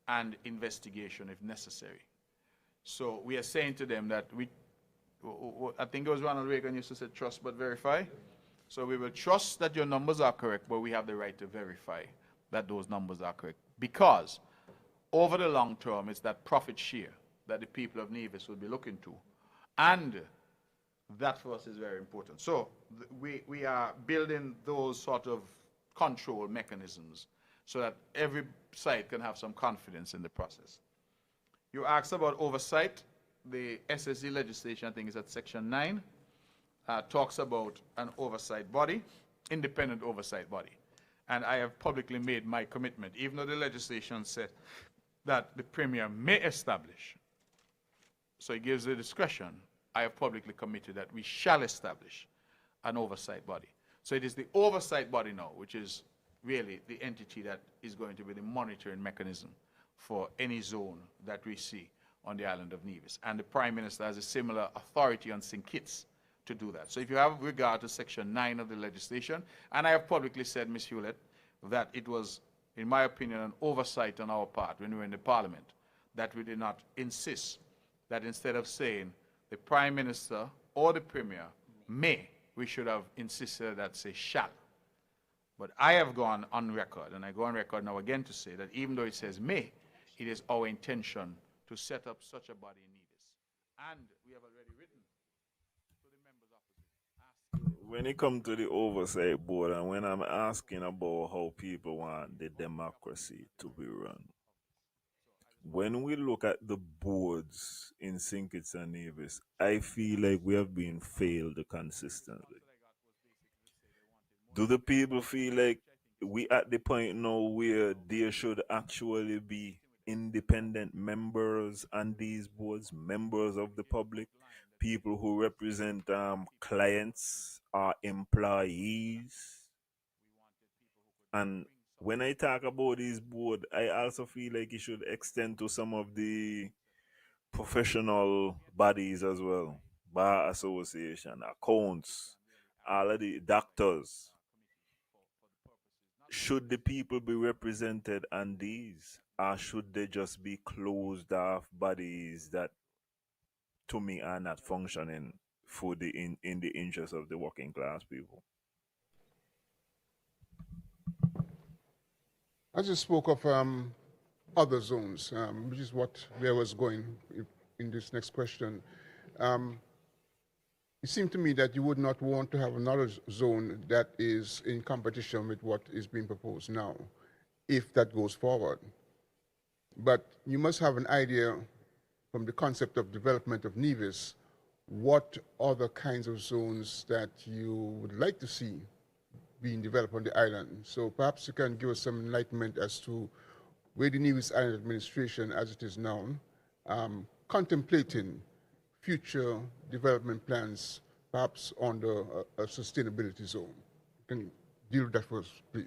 and investigation if necessary. So we are saying to them that I think it was Ronald Reagan used to say trust but verify. So we will trust that your numbers are correct, but we have the right to verify that those numbers are correct. Because over the long term, it's that profit share that the people of Nevis will be looking to. And that for us is very important. So we are building those sort of control mechanisms so that every side can have some confidence in the process. You asked about oversight. The SSZ legislation, I think is at section 9, talks about an oversight body, independent oversight body. And I have publicly made my commitment, even though the legislation said that the Premier may establish, so it gives the discretion, I have publicly committed that we shall establish an oversight body. So it is the oversight body now, which is really the entity that is going to be the monitoring mechanism for any zone that we see on the island of Nevis. And the Prime Minister has a similar authority on St. Kitts to do that. So if you have regard to section 9 of the legislation, and I have publicly said, Ms. Hewlett, that it was, in my opinion, an oversight on our part when we were in the Parliament, that we did not insist that instead of saying the Prime Minister or the Premier may, we should have insisted that say shall. But I have gone on record, and I go on record now again to say that even though it says may, it is our intention to set up such a body in Nevis. And we have already written to the members opposite. When it comes to the oversight board, and when I'm asking about how people want the democracy to be run, when we look at the boards in St. Kitts and Nevis, I feel like we have been failed consistently. Do the people feel like we at the point now where there should actually be independent members on these boards, members of the public, people who represent clients or employees? And when I talk about this board, I also feel like it should extend to some of the professional bodies as well, bar association, accounts, all of the doctors. Should the people be represented on these, or should they just be closed off bodies that, to me, are not functioning for in the interest of the working class people? I just spoke of other zones, which is where I was going in this next question. It seemed to me that you would not want to have another zone that is in competition with what is being proposed now, if that goes forward. But you must have an idea from the concept of development of Nevis, what other kinds of zones that you would like to see being developed on the island. So perhaps you can give us some enlightenment as to where the Nevis Island administration, as it is known, contemplating future development plans, perhaps under a sustainability zone. Can you deal with that for us, please?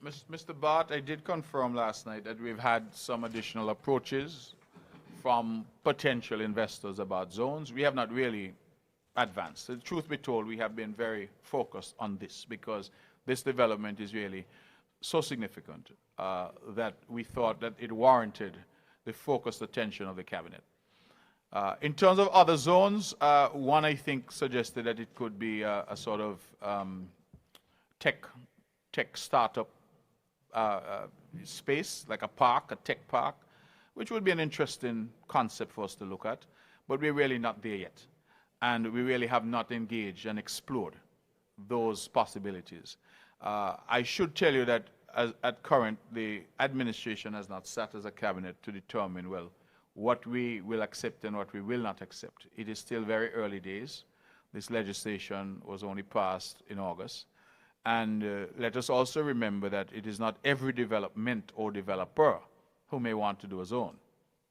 Mr. Bart, I did confirm last night that we've had some additional approaches from potential investors about zones. We have not really advanced. The truth be told, we have been very focused on this because this development is really so significant that we thought that it warranted the focused attention of the cabinet. In terms of other zones, one I think suggested that it could be a sort of tech startup space, like a park, a tech park, which would be an interesting concept for us to look at, but we're really not there yet. And we really have not engaged and explored those possibilities. I should tell you that at current, the administration has not sat as a cabinet to determine, well, what we will accept and what we will not accept. It is still very early days. This legislation was only passed in August. And let us also remember that it is not every development or developer who may want to do a zone.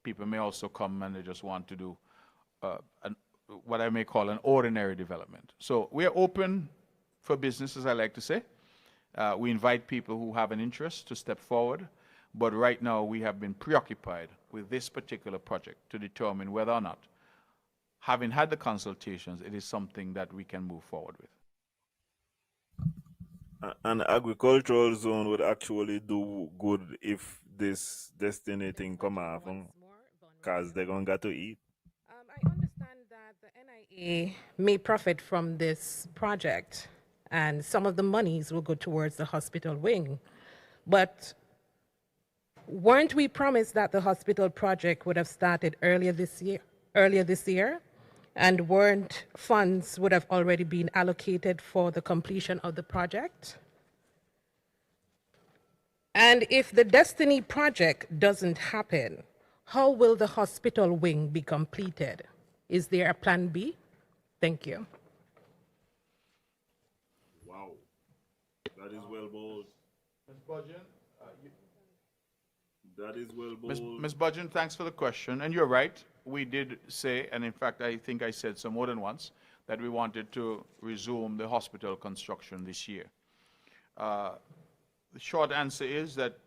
People may also come and they just want to do what I may call an ordinary development. So we are open for business, as I like to say. We invite people who have an interest to step forward, but right now we have been preoccupied with this particular project to determine whether or not, having had the consultations, it is something that we can move forward with. An agricultural zone would actually do good if this destiny thing come off, because they're going to get to eat. I understand that the NIA may profit from this project, and some of the monies will go towards the hospital wing. But weren't we promised that the hospital project would have started earlier this year? And weren't funds would have already been allocated for the completion of the project? And if the Destiny project doesn't happen, how will the hospital wing be completed? Is there a plan B? Thank you. Wow. That is well bold. Ms. Budgeon? That is well bold. Ms. Budgeon, thanks for the question. And you're right. We did say, and in fact, I think I said so more than once, that we wanted to resume the hospital construction this year. The short answer is that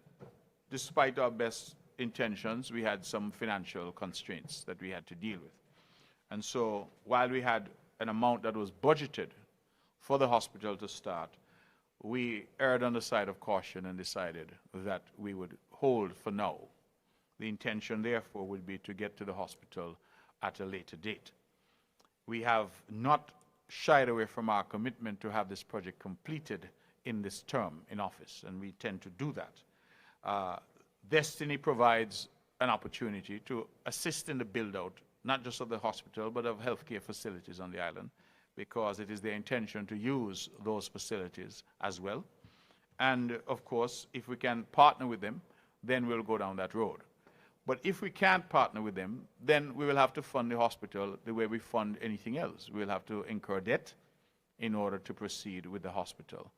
despite our best intentions, we had some financial constraints that we had to deal with. And so while we had an amount that was budgeted for the hospital to start, we erred on the side of caution and decided that we would hold for now. The intention, therefore, would be to get to the hospital at a later date. We have not shied away from our commitment to have this project completed in this term in office, and we tend to do that. Destiny provides an opportunity to assist in the build-out, not just of the hospital, but of healthcare facilities on the island, because it is their intention to use those facilities as well. And of course, if we can partner with them, then we'll go down that road. But if we can't partner with them, then we will have to fund the hospital the way we fund anything else. We'll have to incur debt in order to proceed with the hospital.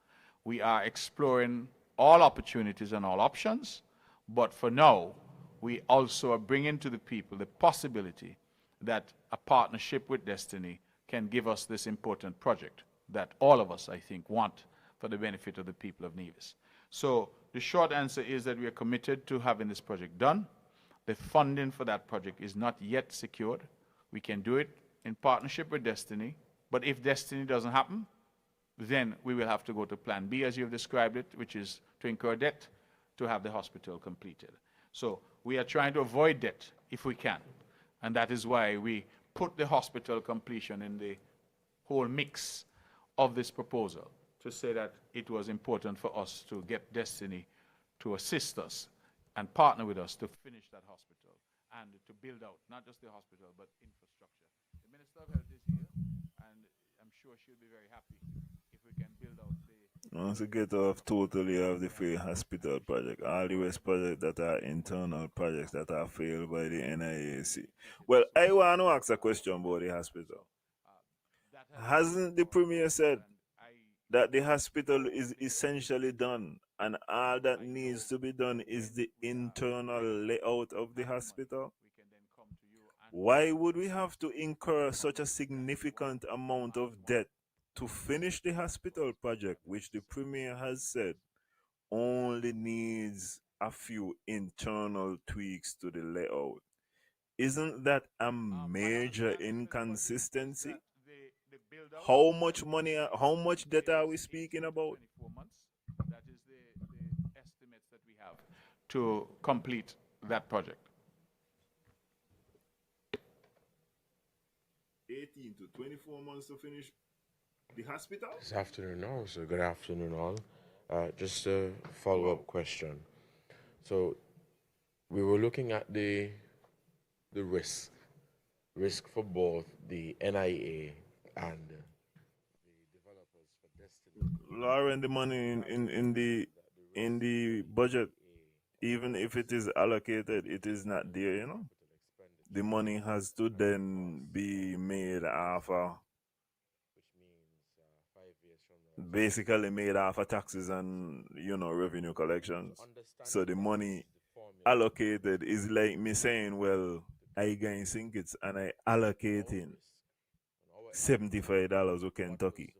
We are exploring all opportunities and all options, but for now, we also are bringing to the people the possibility that a partnership with Destiny can give us this important project that all of us, I think, want for the benefit of the people of Nevis. So the short answer is that we are committed to having this project done. The funding for that project is not yet secured. We can do it in partnership with Destiny, but if Destiny doesn't happen, then we will have to go to Plan B, as you've described it, which is to incur debt to have the hospital completed. So we are trying to avoid debt if we can, and that is why we put the hospital completion in the whole mix of this proposal, to say that it was important for us to get Destiny to assist us and partner with us to finish that hospital and to build out not just the hospital but infrastructure. The Minister of Health is here, and I'm sure she'll be very happy if we can build out the Once you get off totally of the failed hospital project, all the rest projects that are internal projects that are failed by the NIAC. Well, I want to ask a question about the hospital. Hasn't the Premier said that the hospital is essentially done and all that needs to be done is the internal layout of the hospital? Why would we have to incur such a significant amount of debt to finish the hospital project, which the Premier has said only needs a few internal tweaks to the layout? Isn't that a major inconsistency? How much money, how much debt are we speaking about? 24 months. That is the estimates that we have to complete that project. 18 to 24 months to finish the hospital? This afternoon also. Good afternoon, all. Just a follow-up question. So we were looking at the risk for both the NIA and the developers for Destiny. Lauren, the money in the budget, even if it is allocated, it is not there, you know. The money has to then be made off basically made off of taxes and, you know, revenue collections. So the money allocated is like me saying, well, I going sink it and I allocating $75 to Kentucky.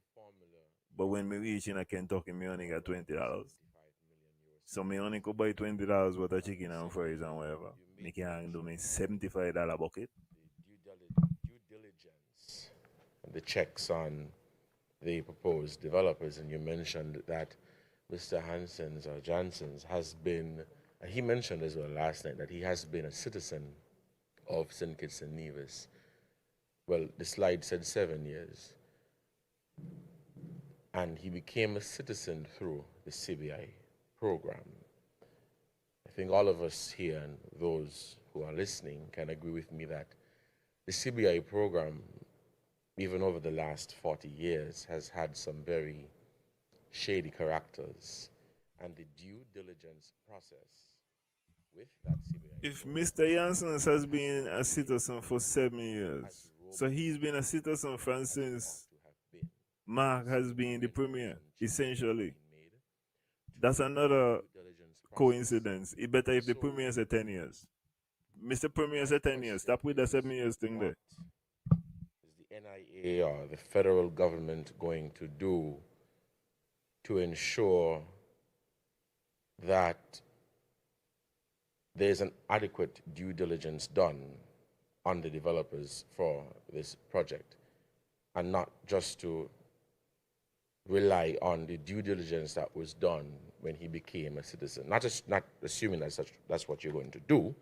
But when me reach in a Kentucky, me only got $20. So me only could buy $20 worth of chicken and fries and whatever. Me can do me $75 bucket. Due diligence, the checks on the proposed developers, and you mentioned that Mr. Hanson's or Johnson's has been, he mentioned as well last night that he has been a citizen of St. Kitts and Nevis. Well, the slide said 7 years. And he became a citizen through the CBI program. I think all of us here and those who are listening can agree with me that the CBI program, even over the last 40 years, has had some very shady characters. And the due diligence process with that CBI If Mr. Janssen has been a citizen for 7 years, so he's been a citizen for since Mark has been the Premier, essentially. That's another coincidence. It better if the Premier said 10 years. Mr. Premier said 10 years. Stop with the 7 years thing there. Is the NIA or the federal government going to do to ensure that there's an adequate due diligence done on the developers for this project, and not just to rely on the due diligence that was done when he became a citizen? Not assuming that's what you're going to do,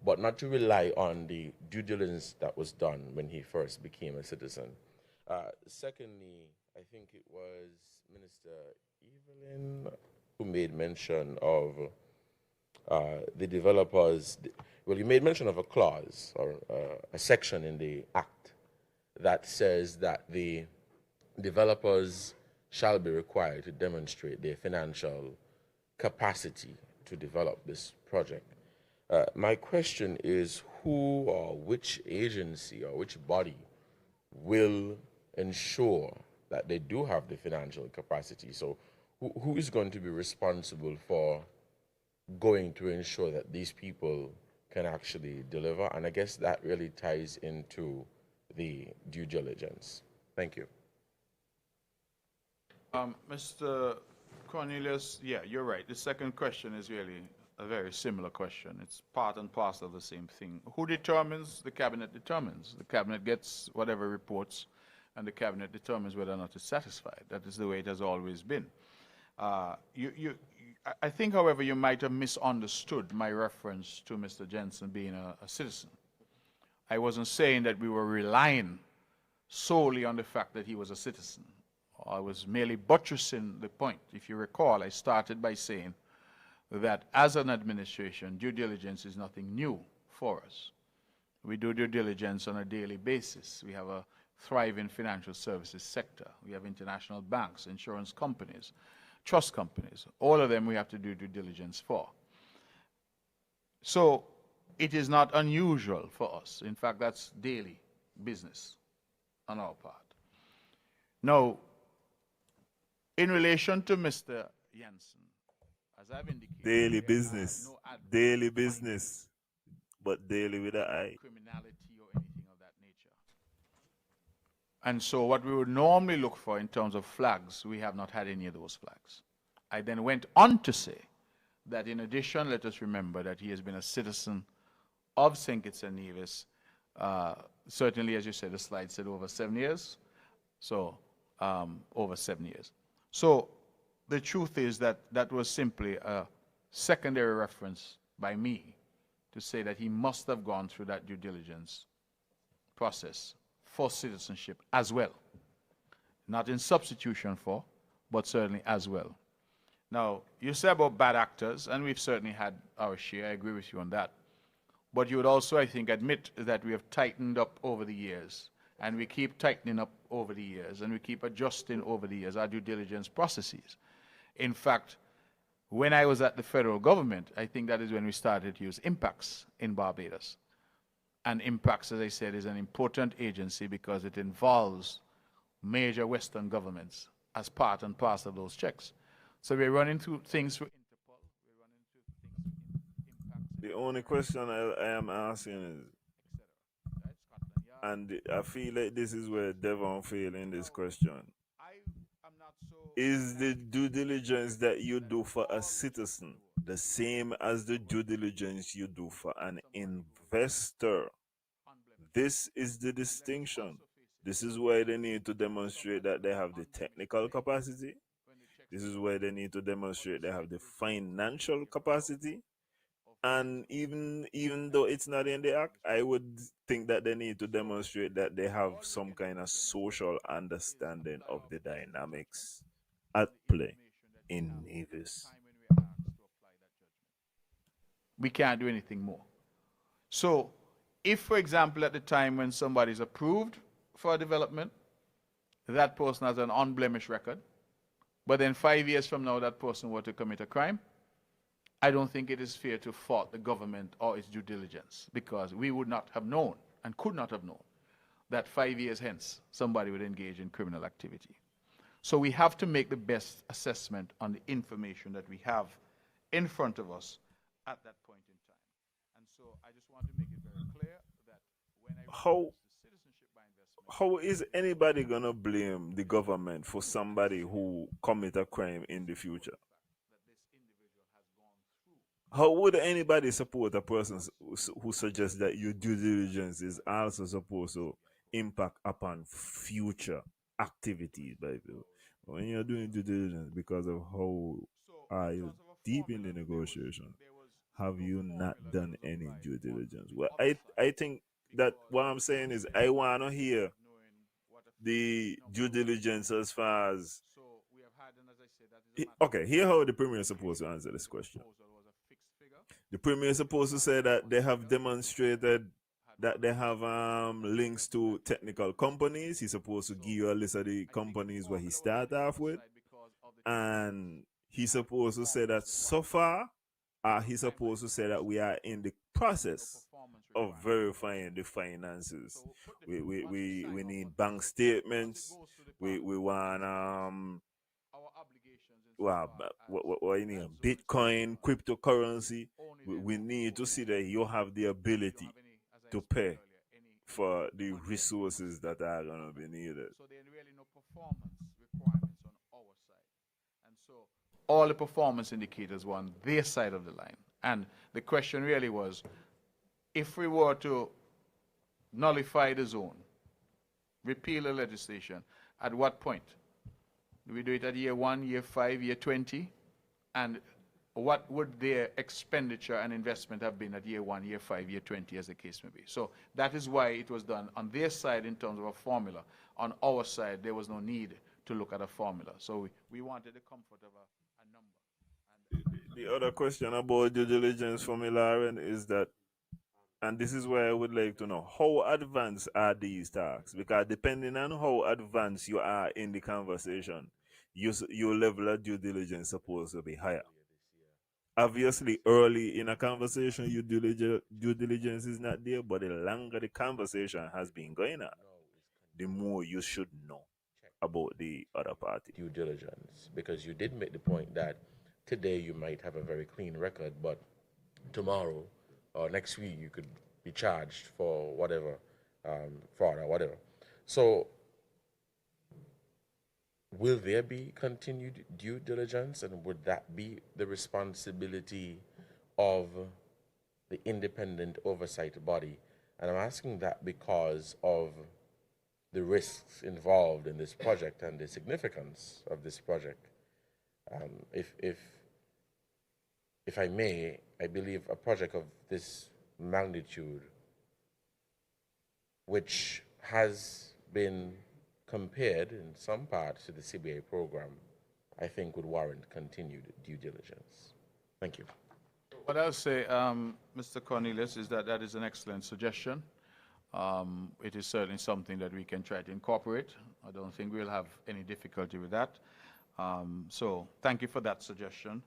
but not to rely on the due diligence that was done when he first became a citizen. Secondly, I think it was Minister Evelyn who made mention of the developers. Well, you made mention of a clause or a section in the Act that says that the developers shall be required to demonstrate their financial capacity to develop this project. My question is, who or which agency or which body will ensure that they do have the financial capacity? So who is going to be responsible for going to ensure that these people can actually deliver? And I guess that really ties into the due diligence. Thank you. Mr. Cornelius, yeah, you're right. The second question is really a very similar question. It's part and parcel of the same thing. Who determines? The Cabinet determines. The Cabinet gets whatever reports, and the Cabinet determines whether or not it's satisfied. That is the way it has always been. I think, however, you might have misunderstood my reference to Mr. Jensen being a citizen. I wasn't saying that we were relying solely on the fact that he was a citizen. I was merely buttressing the point. If you recall, I started by saying that as an administration, due diligence is nothing new for us. We do due diligence on a daily basis. We have a thriving financial services sector. We have international banks, insurance companies. trust companies. All of them we have to do due diligence for. So it is not unusual for us. In fact, that's daily business on our part. Now, in relation to Mr. Jensen, as I've indicated, Daily business. Daily business. But daily with an I. criminality or anything of that nature. And so what we would normally look for in terms of flags, we have not had any of those flags. I then went on to say that in addition, let us remember that he has been a citizen of St. Kitts and Nevis, certainly, as you said, the slide said over 7 years. So, over 7 years. So, the truth is that that was simply a secondary reference by me to say that he must have gone through that due diligence process for citizenship as well. Not in substitution for, but certainly as well. Now, you say about bad actors, and we've certainly had our share. I agree with you on that. But you would also, I think, admit that we have tightened up over the years, and we keep tightening up over the years, and we keep adjusting over the years our due diligence processes. In fact, when I was at the federal government, I think that is when we started to use impacts in Barbados. And impacts, as I said, is an important agency because it involves major Western governments as part and parcel of those checks. So we're running through things through Interpol, we're running through things through impacts. The only question I am asking is, and I feel like this is where Devon failed in this question. Is the due diligence that you do for a citizen the same as the due diligence you do for an investor? This is the distinction. This is where they need to demonstrate that they have the technical capacity. This is where they need to demonstrate they have the financial capacity. And even though it's not in the act, I would think that they need to demonstrate that they have some kind of social understanding of the dynamics at play in Nevis. We can't do anything more. So, if, for example, at the time when somebody is approved for a development, that person has an unblemished record, but then 5 years from now that person were to commit a crime, I don't think it is fair to fault the government or its due diligence, because we would not have known and could not have known that 5 years hence somebody would engage in criminal activity. So we have to make the best assessment on the information that we have in front of us at that point in time. And so I just want to make it very clear that when I How is anybody gonna blame the government for somebody who commit a crime in the future? How would anybody support a person who suggests that your due diligence is also supposed to impact upon future activities? When you're doing due diligence because of how are you deep in the negotiation, have you not done any due diligence? Well, I think that what I'm saying is I want to hear the due diligence as far as... Okay, here how the Premier is supposed to answer this question. The Premier is supposed to say that they have demonstrated that they have links to technical companies. He's supposed to give you a list of the companies where he started off with. And he's supposed to say that so far, he's supposed to say that we are in the process of verifying the finances. We need bank statements. We want what you need, Bitcoin, cryptocurrency. We need to see that you have the ability to pay for the resources that are going to be needed. So there are really no performance requirements on our side. And so all the performance indicators were on their side of the line. And the question really was, if we were to nullify the zone, repeal the legislation, at what point? Do we do it at year 1, year 5, year 20? And what would their expenditure and investment have been at year 1, year 5, year 20, as the case may be? So that is why it was done on their side in terms of a formula. On our side, there was no need to look at a formula. So we wanted the comfort of a number. The other question about due diligence for Milaren is that, and this is where I would like to know, how advanced are these tasks? Because depending on how advanced you are in the conversation, your level of due diligence supposed to be higher. Obviously, early in a conversation, your due diligence is not there, but the longer the conversation has been going on, the more you should know about the other party. Due diligence, because you did make the point that today you might have a very clean record, but tomorrow or next week you could be charged for whatever, fraud or whatever. So will there be continued due diligence, and would that be the responsibility of the independent oversight body? And I'm asking that because of the risks involved in this project and the significance of this project. If I may, I believe a project of this magnitude, which has been compared in some parts to the CBA program, I think would warrant continued due diligence. Thank you. What I'll say, Mr. Cornelius, is that that is an excellent suggestion. It is certainly something that we can try to incorporate. I don't think we'll have any difficulty with that. So thank you for that suggestion.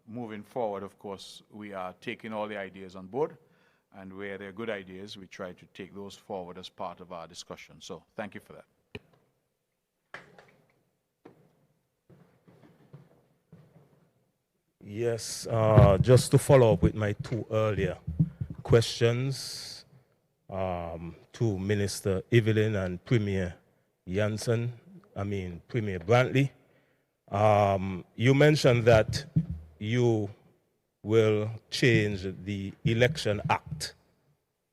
Moving forward, of course, we are taking all the ideas on board, and where they're good ideas, we try to take those forward as part of our discussion. So thank you for that. Yes, just to follow up with my two earlier questions to Minister Evelyn and Premier Premier Brantley. You mentioned that you will change the Election Act,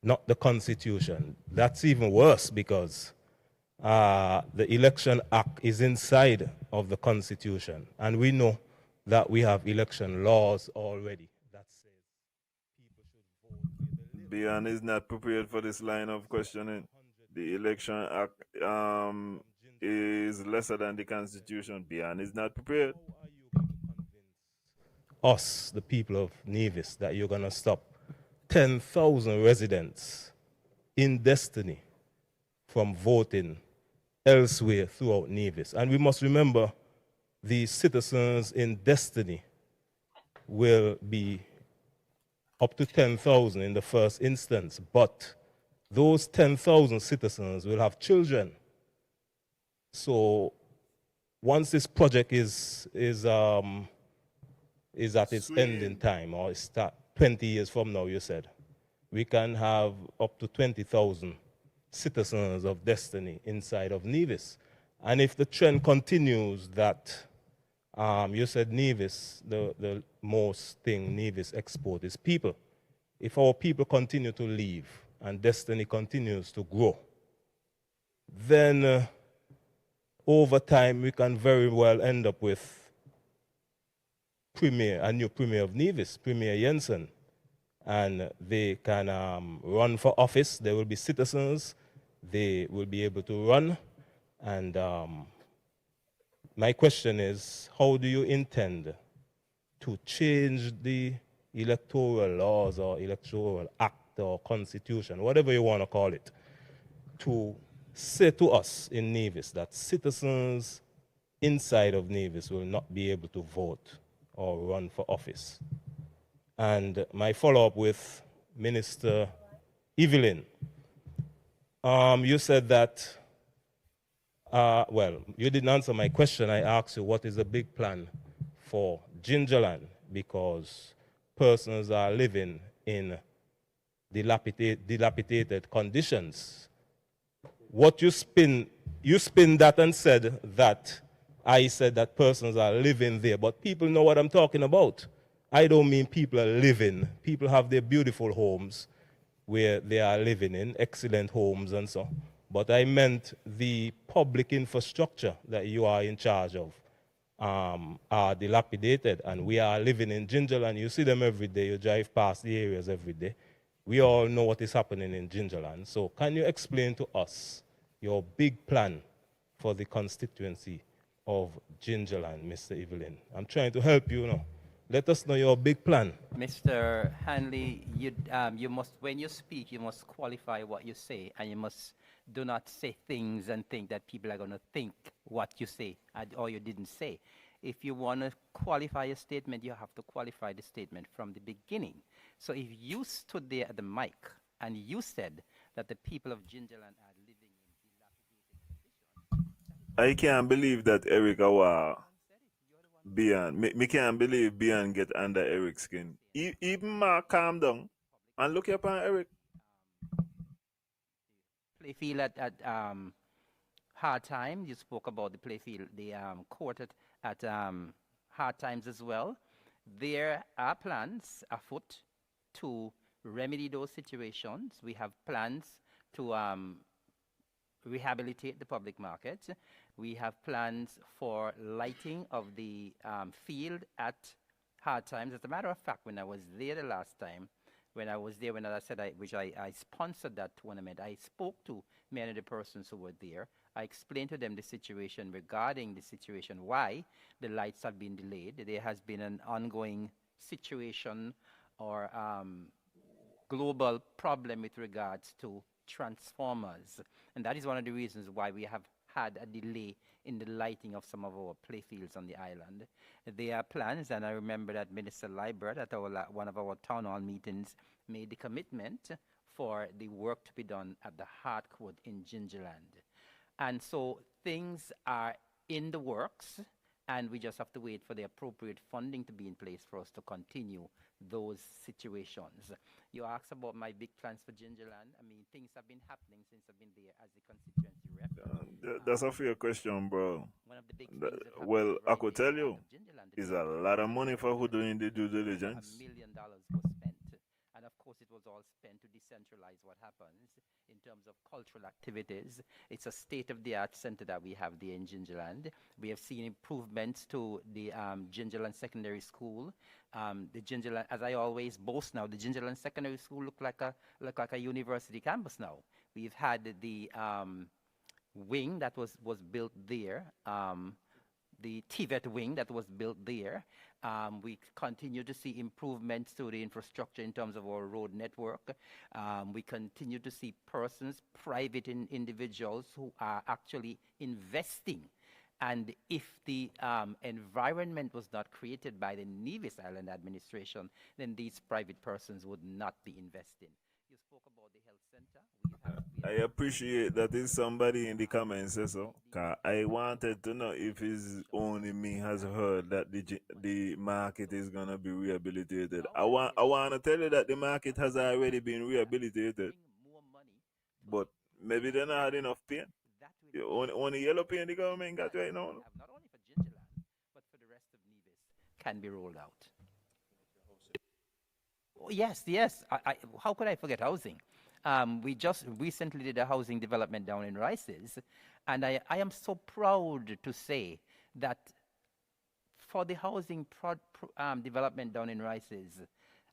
not the Constitution. That's even worse because the Election Act is inside of the Constitution, and we know that we have election laws already that says people should vote. Bian is not prepared for this line of questioning. The Election Act is lesser than the Constitution. Bian is not prepared. How are you going to convince us, the people of Nevis, that you're going to stop 10,000 residents in Destiny from voting elsewhere throughout Nevis? And we must remember, the citizens in Destiny will be up to 10,000 in the first instance, but those 10,000 citizens will have children. So once this project is at its ending time, or start 20 years from now, you said, we can have up to 20,000 citizens of Destiny inside of Nevis. And if the trend continues that you said Nevis, the most thing Nevis export is people. If our people continue to leave and Destiny continues to grow, then over time we can very well end up with a new Premier of Nevis, Premier Jensen, and they can run for office. They will be citizens. They will be able to run. And my question is, how do you intend to change the electoral laws or electoral act or constitution, whatever you want to call it, to say to us in Nevis that citizens inside of Nevis will not be able to vote or run for office? And my follow-up with Minister Evelyn, you said that well, you didn't answer my question. I asked you what is the big plan for Gingerland, because persons are living in dilapidated conditions. What you spin that and said that I said that persons are living there, but people know what I'm talking about. I don't mean people are living. People have their beautiful homes where they are living in, excellent homes and so. But I meant the public infrastructure that you are in charge of are dilapidated, and we are living in Gingerland. You see them every day. You drive past the areas every day. We all know what is happening in Gingerland. So can you explain to us your big plan for the constituency of Gingerland, Mr. Evelyn? I'm trying to help you now Let us know your big plan. Mr. Hanley, you must, when you speak, you must qualify what you say, and you must do not say things and think that people are going to think what you say or you didn't say. If you want to qualify a statement, you have to qualify the statement from the beginning. So if you stood there at the mic and you said that the people of Gingerland are living in dilapidated conditions, I can't believe that Eric Awa Bian. Me can't believe Bian get under Eric's skin. Even Mark calm down and look upon Eric. Playfield at hard times. You spoke about the playfield, the court at hard times as well. There are plans afoot to remedy those situations. We have plans to rehabilitate the public market. We have plans for lighting of the field at hard times. As a matter of fact, when I was there the last time, when I said I sponsored that tournament, I spoke to many of the persons who were there. I explained to them the situation regarding the situation, why the lights have been delayed. There has been an ongoing situation or global problem with regards to transformers. And that is one of the reasons why we have had a delay in the lighting of some of our playfields on the island. There are plans, and I remember that Minister Liebert at one of our town hall meetings made the commitment for the work to be done at the Hard Court in Gingerland. And so things are in the works, and we just have to wait for the appropriate funding to be in place for us to continue those situations. You asked about my big plans for Gingerland. I mean, things have been happening since I've been there as the constituency rep. That's a fair question, bro. One of the big things that Well, I right could here tell in you, Gingerland, it's a lot of money for who doing the due diligence. $1 million was spent. And of course, it was all spent to decentralize what happens in terms of cultural activities. It's a state-of-the-art center that we have there in Gingerland. We have seen improvements to the Gingerland Secondary School. The Gingerland, as I always boast now, the Gingerland Secondary School look like a university campus now. We've had the wing that was built there, the TVET wing that was built there. We continue to see improvements to the infrastructure in terms of our road network. We continue to see persons, private individuals who are actually investing. And if the environment was not created by the Nevis Island administration, then these private persons would not be investing. You spoke about the health center. I appreciate that there's somebody in the comments says so. I wanted to know if it's only me has heard that the market is gonna be rehabilitated. I want to tell you that the market has already been rehabilitated, but maybe they're not had enough paint. Only yellow paint the government got right now. Not only for Gingerland, but for the rest of Nevis can be rolled out. Oh, yes. How could I forget housing? We just recently did a housing development down in Rice's, and I am so proud to say that for the housing development down in Rice's,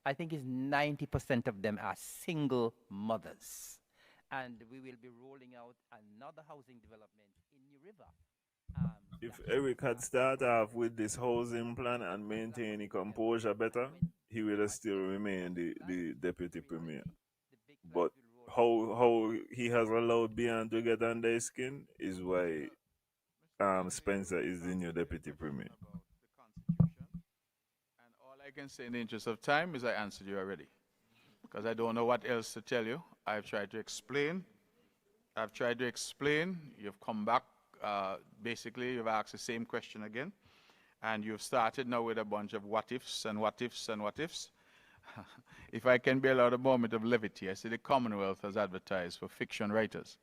I think is 90% of them are single mothers. And we will be rolling out another housing development in New River. If Eric had started off with this housing plan and maintained composure better, he would have still remained the deputy premier. But how he has allowed Bian to get under his skin is why Spencer is the new deputy premier. And all I can say in the interest of time is I answered you already, because I don't know what else to tell you. I've tried to explain. You've come back. Basically, you've asked the same question again. And you've started now with a bunch of what ifs and what ifs and what ifs. If I can be allowed a moment of levity, I see the Commonwealth has advertised for fiction writers.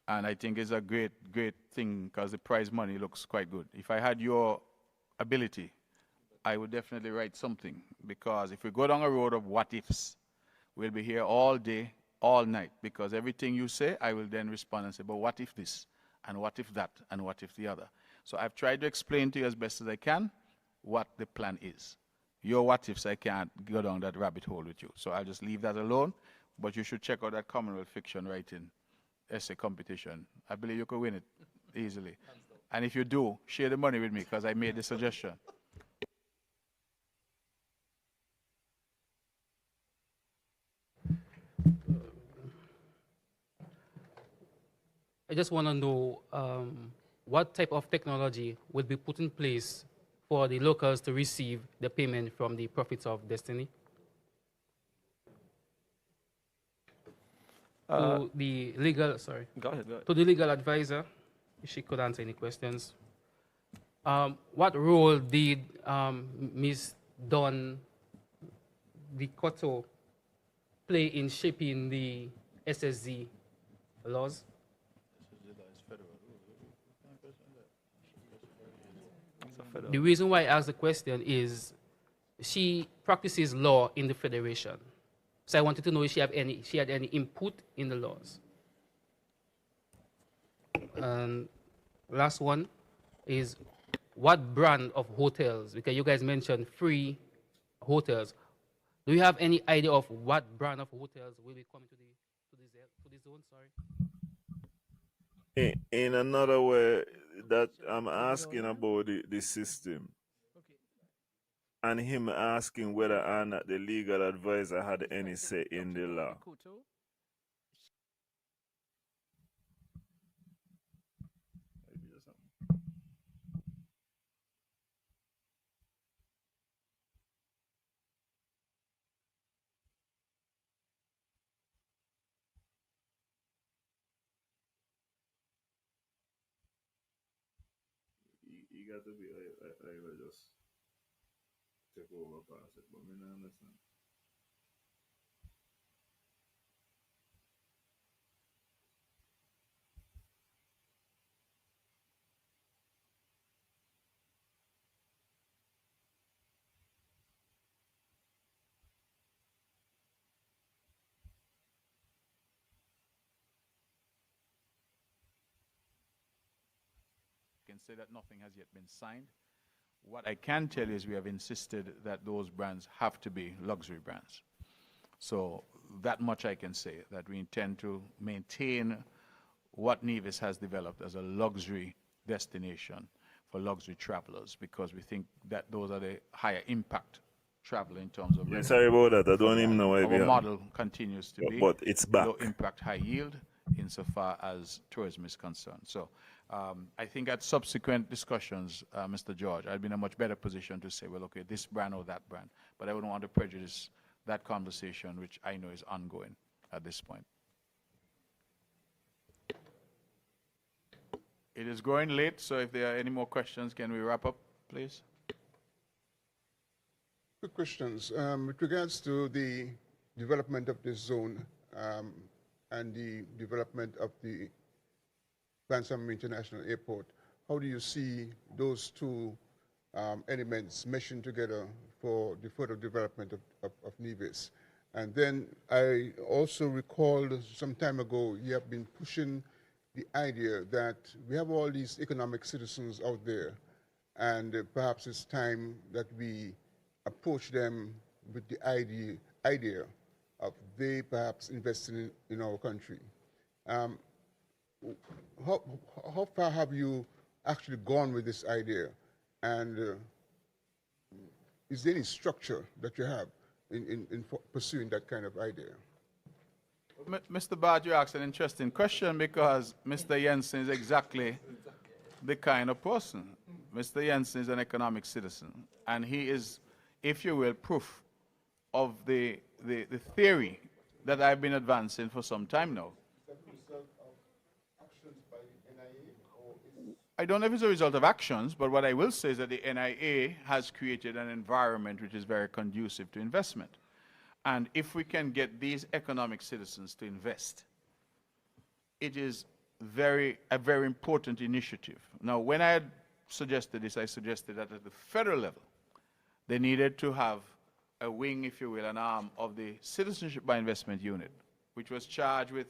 And I think it's a great, great thing because the prize money looks quite good. If I had your ability, I would definitely write something. Because if we go down a road of what ifs, we'll be here all day, all night. Because everything you say, I will then respond and say, but what if this? And what if that? And what if the other? So I've tried to explain to you as best as I can what the plan is. Your what ifs, I can't go down that rabbit hole with you. So I'll just leave that alone. But you should check out that Commonwealth fiction writing essay competition. I believe you could win it easily. And if you do, share the money with me because I made the suggestion. I just want to know what type of technology will be put in place for the locals to receive the payment from the profits of Destiny? To the legal, sorry. Go ahead, go ahead. To the legal advisor, if she could answer any questions. What role did Ms. Dawn Cotto play in shaping the SSZ laws? The reason why I asked the question is she practices law in the Federation. So I wanted to know if she had any input in the laws. And last one is what brand of hotels, because you guys mentioned free hotels. Do you have any idea of what brand of hotels will be coming to the zone? Sorry. In another way, that I'm asking about the system, and him asking whether or not the legal advisor had any say in the law. You got to be, I will just take over past it, but I don't understand. Can say that nothing has yet been signed. What I can tell you is we have insisted that those brands have to be luxury brands. So that much I can say, that we intend to maintain what Nevis has developed as a luxury destination for luxury travelers, because we think that those are the higher impact travel in terms of... Yeah, sorry about that. I don't even know why our model continues to be but it's back. low impact, high yield insofar as tourism is concerned. So I think at subsequent discussions, Mr. George, I'd be in a much better position to say, well, okay, this brand or that brand. But I wouldn't want to prejudice that conversation, which I know is ongoing at this point. It is growing late, so if there are any more questions, can we wrap up, please? Quick questions. With regards to the development of this zone and the development of the Lansam International Airport, how do you see those two elements meshing together for the further development of Nevis? And then I also recalled some time ago you have been pushing the idea that we have all these economic citizens out there, and perhaps it's time that we approach them with the idea of they perhaps investing in our country. How far have you actually gone with this idea? And is there any structure that you have in pursuing that kind of idea? Mr. Bart, you asked an interesting question, because Mr. Jensen is exactly the kind of person. Mr. Jensen is an economic citizen, and he is, if you will, proof of the theory that I've been advancing for some time now. I don't know if it's a result of actions, but what I will say is that the NIA has created an environment which is very conducive to investment. And if we can get these economic citizens to invest, it is a very important initiative. Now, when I had suggested this, I suggested that at the federal level, they needed to have a wing, if you will, an arm of the Citizenship by Investment Unit, which was charged with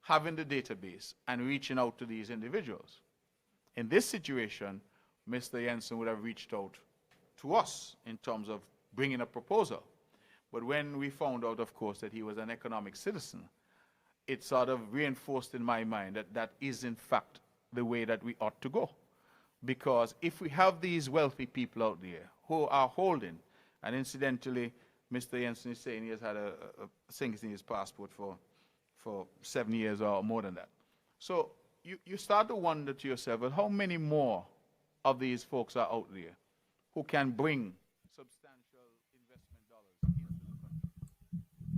having the database and reaching out to these individuals. In this situation, Mr. Jensen would have reached out to us in terms of bringing a proposal. But when we found out, of course, that he was an economic citizen, it sort of reinforced in my mind that that is, in fact, the way that we ought to go. Because if we have these wealthy people out there who are holding, and incidentally, Mr. Jensen is saying he has had a thing in his passport for 7 years or more than that. So you start to wonder to yourself, well, how many more of these folks are out there who can bring substantial investment dollars into the country?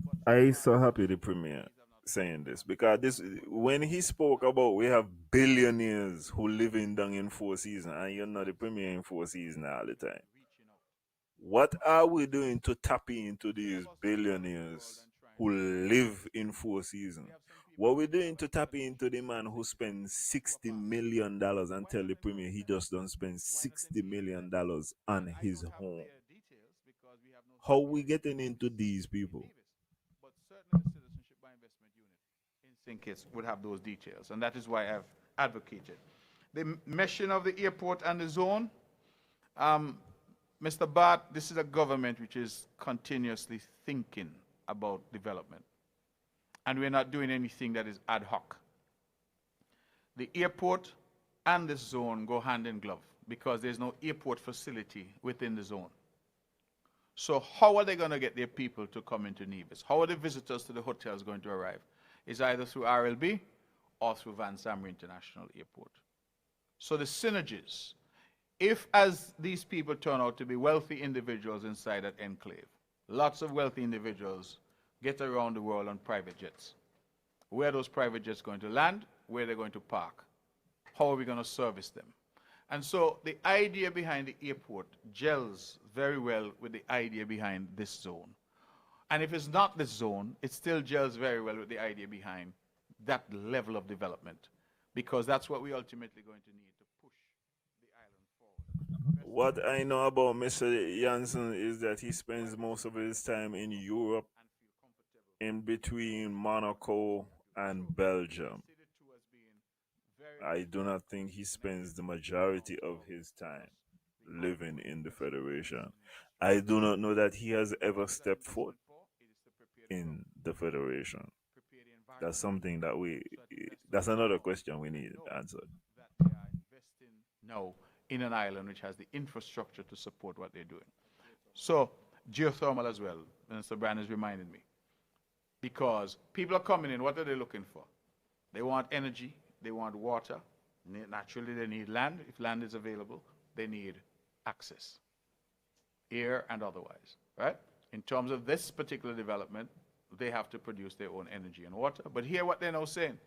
But so I far, so happy the premier saying this because this when he spoke about we have billionaires who living down in Four Seasons and you're not the premier in Four Seasons all the time. What are we doing to tap into these billionaires who live in Four Seasons? What are we doing to tap into the man who spends $60 million and tell the premier he just don't spend $60 million on his home? How we getting into these people? but certainly the Citizenship by Investment Unit in St. Kitts would have those details, and that is why I've advocated. The meshing of the airport and the zone, Mr. Bart, this is a government which is continuously thinking about development, and we're not doing anything that is ad hoc. The airport and the zone go hand in glove because there's no airport facility within the zone. So how are they going to get their people to come into Nevis? How are the visitors to the hotels going to arrive? It's either through RLB or through Van Sammer International Airport. So the synergies, if as these people turn out to be wealthy individuals inside that enclave, lots of wealthy individuals get around the world on private jets. Where are those private jets going to land? Where they're going to park? How are we going to service them? And so the idea behind the airport gels very well with the idea behind this zone. And if it's not this zone, it still gels very well with the idea behind that level of development, because that's what we're ultimately going to need to push the island forward. What I know about Mr. Janssen is that he spends most of his time in Europe, in between Monaco and Belgium. I do not think he spends the majority of his time living in the Federation. I do not know that he has ever stepped foot in the Federation. That's something that that's another question we need answered. That they are investing now in an island which has the infrastructure to support what they're doing. So geothermal as well, Mr. Brand has reminded me. Because people are coming in, what are they looking for? They want energy, they want water, naturally they need land. If land is available, they need access, air and otherwise, right? In terms of this particular development, they have to produce their own energy and water. But hear what they're now saying.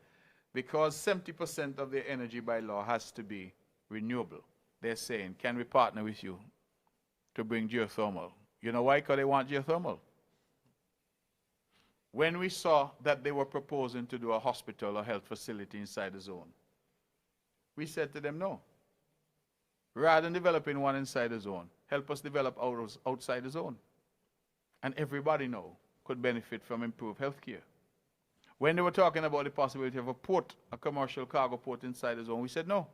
Because 70% of their energy by law has to be renewable, they're saying, can we partner with you to bring geothermal? You know why? Because they want geothermal. When we saw that they were proposing to do a hospital or health facility inside the zone, we said to them, no. Rather than developing one inside the zone, help us develop outside the zone. And everybody now could benefit from improved health care. When they were talking about the possibility of a port, a commercial cargo port inside the zone, we said no.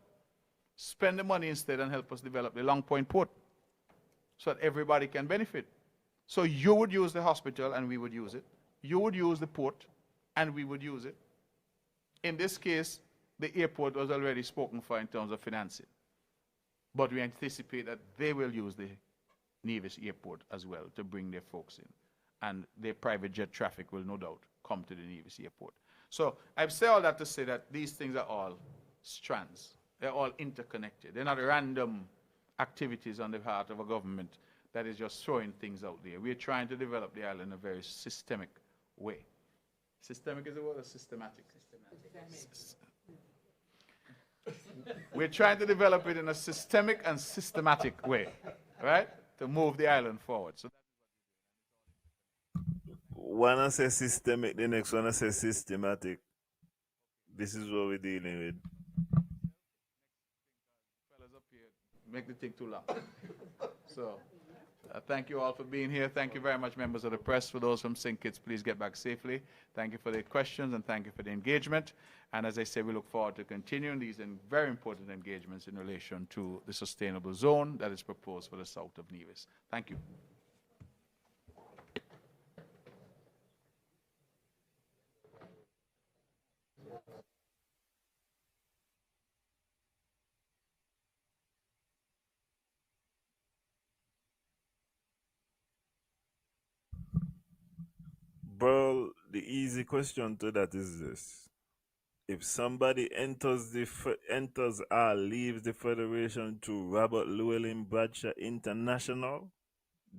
Spend the money instead and help us develop the Long Point port so that everybody can benefit. So you would use the hospital and we would use it. You would use the port and we would use it. In this case, the airport was already spoken for in terms of financing. But we anticipate that they will use the Nevis airport as well to bring their folks in. And their private jet traffic will no doubt come to the Nevis airport. So I've said all that to say that these things are all strands. They're all interconnected. They're not random activities on the part of a government that is just throwing things out there. We're trying to develop the island in a very systemic way. Systemic is the word or systematic? We're trying to develop it in a systemic and systematic way, right? To move the island forward. So one I say systemic, the next one I say systematic. This is what we're dealing with. Fellas up here, make the thing too long. So, thank you all for being here. Thank you very much, members of the press. For those from St. Kitts, please get back safely. Thank you for the questions and thank you for the engagement. And as I say, we look forward to continuing these very important engagements in relation to the sustainable zone that is proposed for the south of Nevis. Thank you. Bro, the easy question to that is this. if somebody leaves the Federation to Robert Llewellyn Bradshaw International,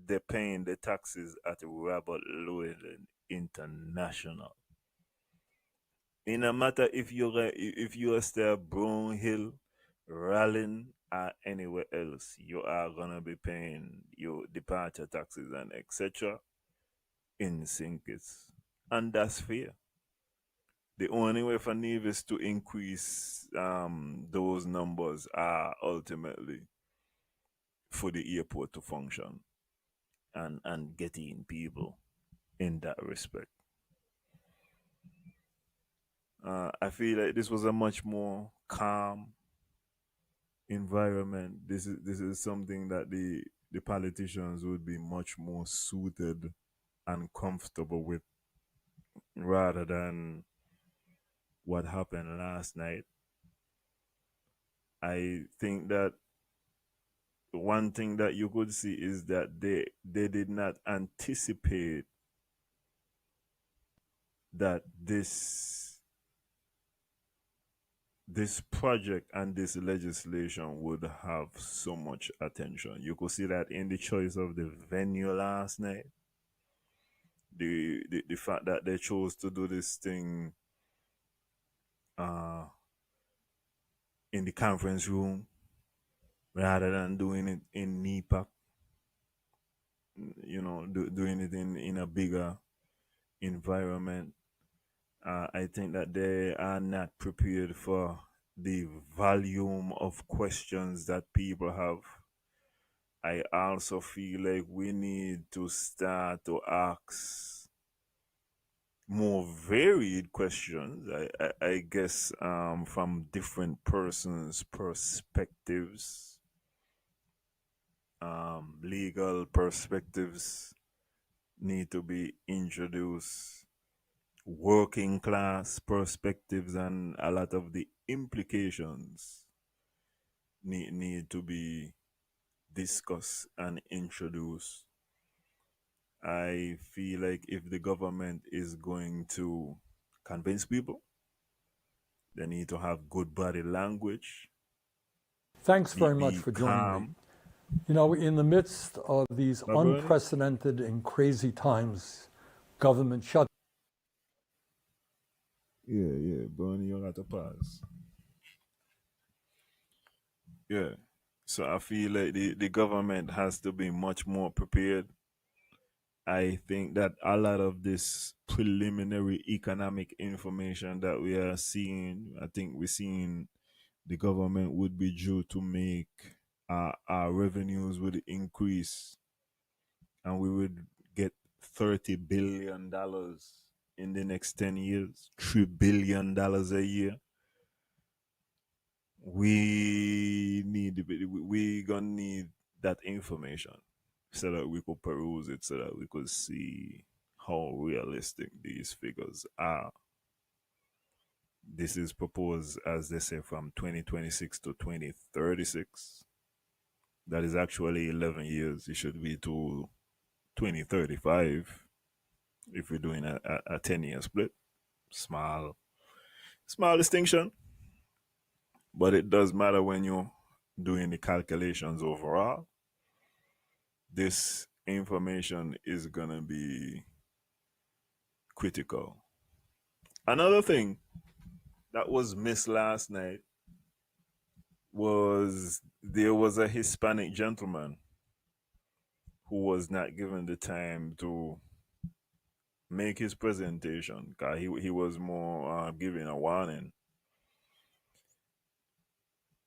they're paying the taxes at Robert Llewellyn International. In no matter if you're still Brown Hill, Rallin, or anywhere else, you are gonna be paying your departure taxes and etc. in Sinkis, and that's fair. The only way for Nevis to increase those numbers are ultimately for the airport to function and getting people in that respect. I feel like this was a much more calm environment. This is something that the politicians would be much more suited and comfortable with, rather than what happened last night. I think that one thing that you could see is that they did not anticipate that this project and this legislation would have so much attention. You could see that in the choice of the venue last night. The fact that they chose to do this thing in the conference room rather than doing it in NEPAC, doing it in a bigger environment. I think that they are not prepared for the volume of questions that people have. I also feel like we need to start to ask more varied questions, I guess, from different persons' perspectives, legal perspectives need to be introduced, working class perspectives, and a lot of the implications need to be discussed and introduced. I feel like if the government is going to convince people, they need to have good body language. Thanks very much for joining me. You know, in the midst of these unprecedented and crazy times, government shut. Yeah, Bernie, you got to pause. Yeah, so I feel like the government has to be much more prepared. I think that a lot of this preliminary economic information that we are seeing, I think we're seeing the government would be due to make our revenues would increase, and we would get $30 billion in the next 10 years, $3 billion a year. We gonna need that information so that we could peruse it, so that we could see how realistic these figures are. This is proposed, as they say, from 2026 to 2036. That is actually 11 years. It should be to 2035 if we're doing a 10-year split. Small distinction, but it does matter when you're doing the calculations overall. This information is going to be critical. Another thing that was missed last night was there was a Hispanic gentleman who was not given the time to make his presentation because he was more giving a warning.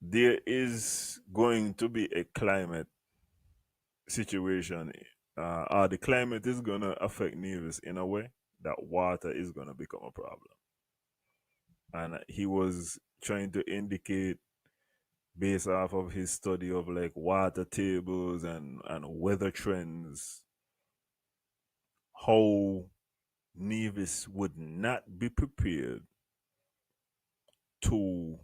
There is going to be a climate situation, or the climate is going to affect Nevis in a way that water is going to become a problem. And he was trying to indicate, based off of his study of like water tables and weather trends, how Nevis would not be prepared to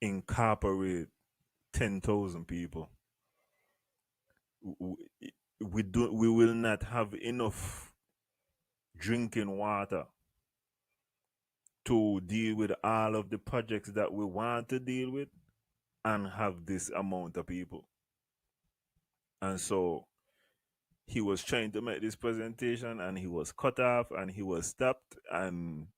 incorporate 10,000 people. We will not have enough drinking water to deal with all of the projects that we want to deal with and have this amount of people. And so he was trying to make this presentation and he was cut off and he was stopped, and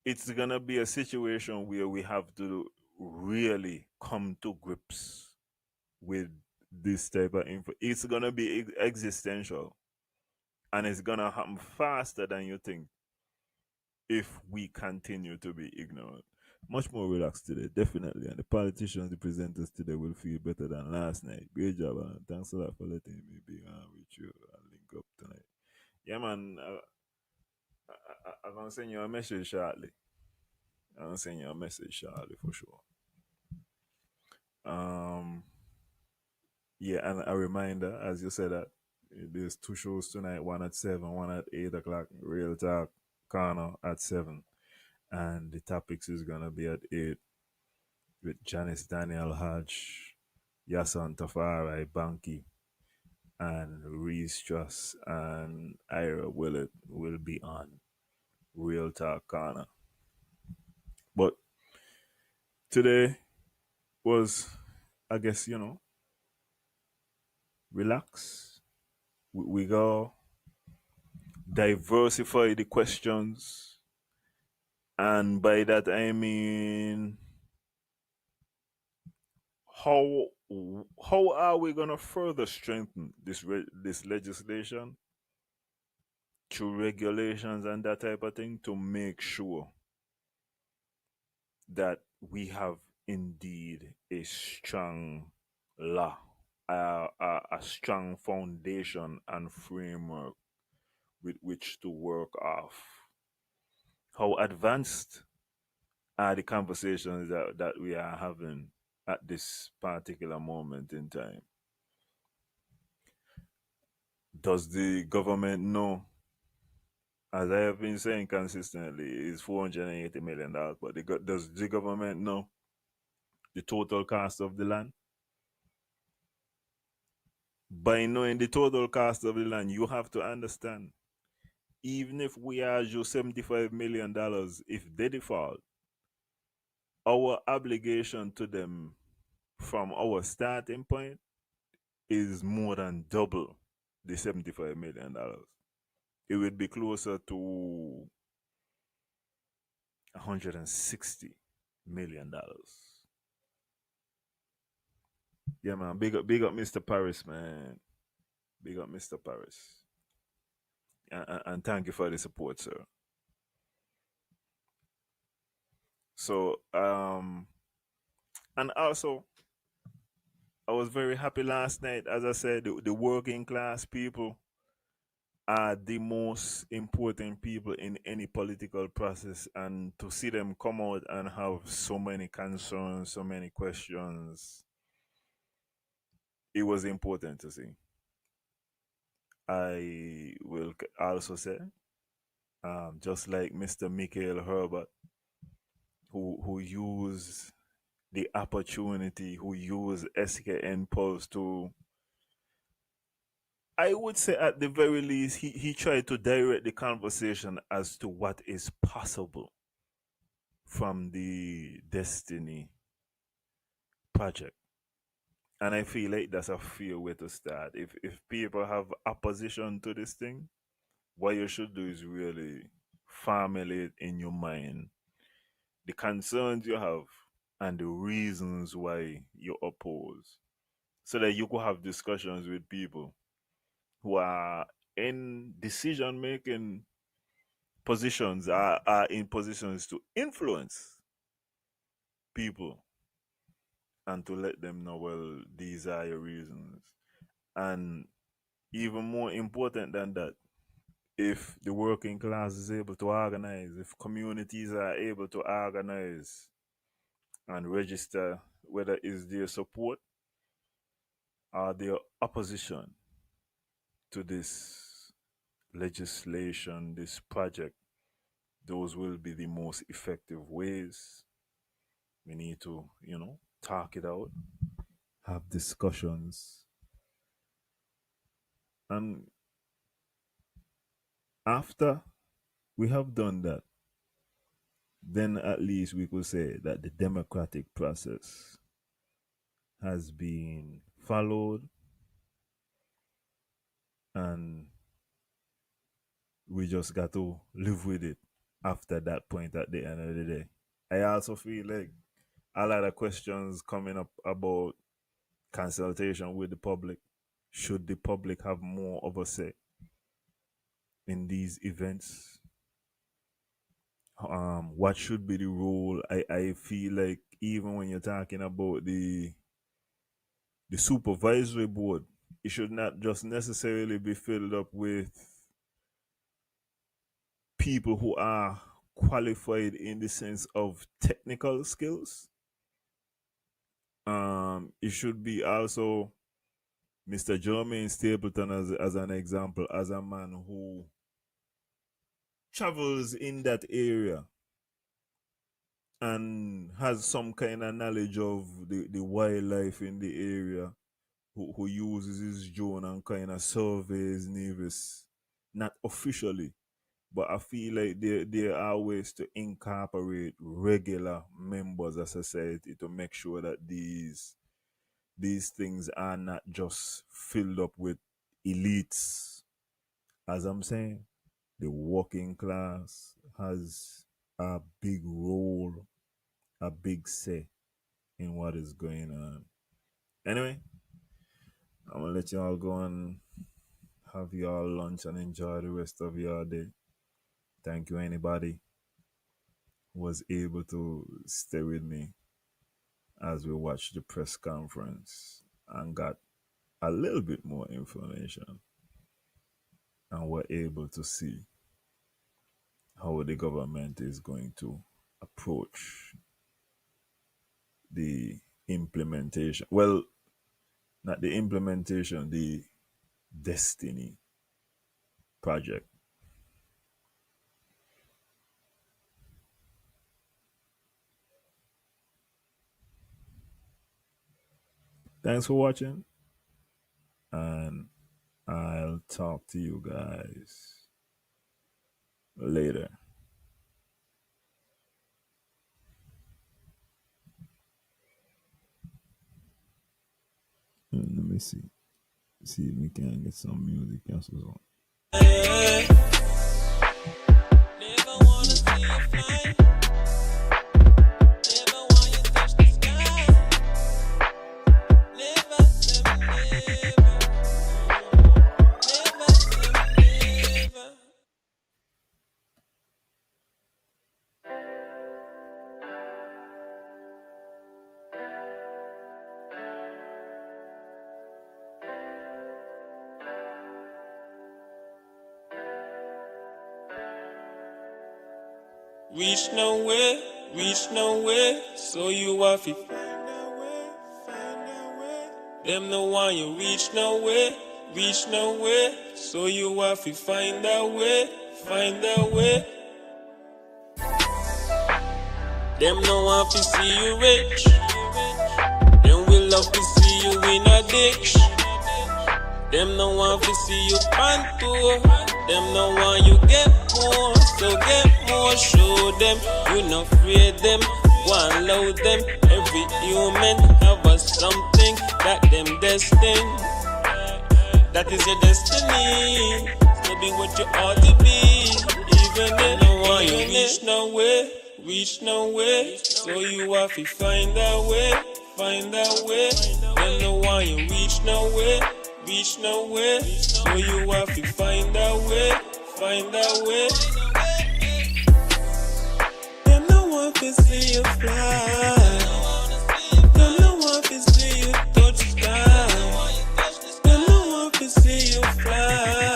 it's gonna be a situation where we have to really come to grips with this type of info. It's gonna be existential, and it's gonna happen faster than you think if we continue to be ignorant. Much more relaxed today, definitely, and the politicians, the presenters today will feel better than last night. Great job, and thanks a lot for letting me be with you and link up tonight. Yeah, man, I'm gonna send you a message shortly. I'm gonna send you a message shortly for sure. Yeah, and a reminder, as you said, that there's 2 shows tonight, one at 7, one at 8 o'clock, Real Talk Corner at 7. And the topics is gonna be at 8 with Janice Daniel Hodge, Yasan Tafari Banky, and Reese Truss and Ira Willett will be on Real Talk Corner. But today was, I guess, relax. We go diversify the questions, and by that I mean how are we gonna further strengthen this legislation through regulations and that type of thing to make sure that we have indeed a strong law, a strong foundation and framework with which to work off. How advanced are the conversations that we are having at this particular moment in time? Does the government know? As I have been saying consistently, it's $480 million, but does the government know the total cost of the land? By knowing the total cost of the land, you have to understand, even if we are due $75 million, if they default, our obligation to them from our starting point is more than double the $75 million. It would be closer to $160 million. Yeah, man. Big up Mr. Paris, man. Big up Mr. Paris. And thank you for the support, sir. So, and also, I was very happy last night. As I said, the working class people are the most important people in any political process, and to see them come out and have so many concerns, so many questions, it was important to see. I will also say, just like Mr. Michael Herbert, who used the opportunity, who used SKN Pulse to, I would say at the very least, he tried to direct the conversation as to what is possible from the Destiny project. And I feel like that's a fair way to start. If people have opposition to this thing, what you should do is really formulate in your mind the concerns you have and the reasons why you oppose, so that you could have discussions with people who are in decision making positions, are in positions to influence people, and to let them know, well, these are your reasons. And even more important than that, if the working class is able to organize, if communities are able to organize and register, whether it's their support or their opposition to this legislation, this project, those will be the most effective ways. We need to, talk it out, have discussions, and after we have done that, then at least we could say that the democratic process has been followed, and we just got to live with it after that point at the end of the day. I also feel like a lot of questions coming up about consultation with the public. Should the public have more of a say in these events? What should be the role? I feel like even when you're talking about the supervisory board, it should not just necessarily be filled up with people who are qualified in the sense of technical skills. It should be also Mr. Jermaine Stapleton as an example, as a man who travels in that area and has some kind of knowledge of the wildlife in the area, who uses his drone and kind of surveys Nevis, not officially, but I feel like there are ways to incorporate regular members of society to make sure that these things are not just filled up with elites. As I'm saying, the working class has a big role, a big say in what is going on. Anyway, I'm gonna let y'all go and have y'all lunch and enjoy the rest of your day. Thank you, anybody who was able to stay with me as we watched the press conference and got a little bit more information and were able to see how the government is going to approach the implementation. Well, not the implementation, the Destiny project. Thanks for watching, and I'll talk to you guys later. Let me see if we can get some music else on. Never wanna see you fly. Never want you touch the sky. Never, never, never. Reach nowhere, so you have to find a way. Them no want you reach nowhere, so you have to find a way. Them no want to see you rich, them will love to see you in a ditch. Them no want to see you pan tour, them no want you get more, so get more, show them, you not afraid them, go and load them. Every human have a something that them destined, that is your destiny, so be what you ought to be, even if no want you reach nowhere, so you have to find a way, them no want you reach nowhere, so you have to find a way. Them no want to see you fly, them no want to see you touch sky, them no want to see you fly.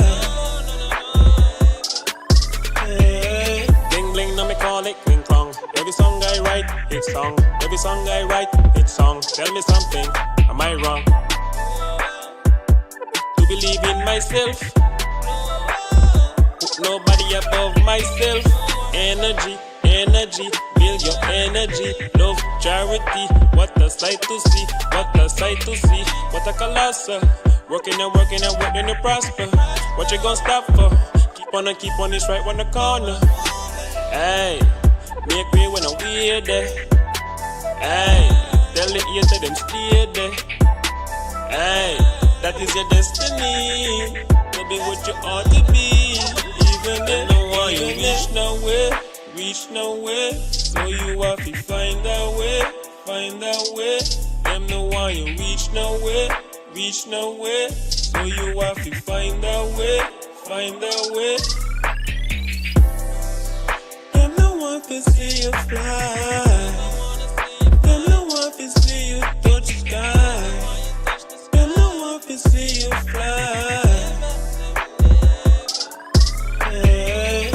Hey. Bling bling, now me call it King Kong. Every song I write, it's song. Every song I write, it's song. Tell me something, am I wrong? Believe in myself, put nobody above myself. Energy, build your energy. Love, charity, what a sight to see, what a colossal. Working and working to prosper. What you gonna stop for? Keep Wanna keep on this right on the corner. Hey, make way when I'm weird there. Hey, tell the hater them stay there. Hey, that is your destiny. Maybe what you ought to be. Even if no one you reach nowhere. So you have to find a way. Them no one you reach nowhere. So you have to find a way. Them no one to see you fly. Them no one to see you touch sky. Them no one to see you fly. Yeah.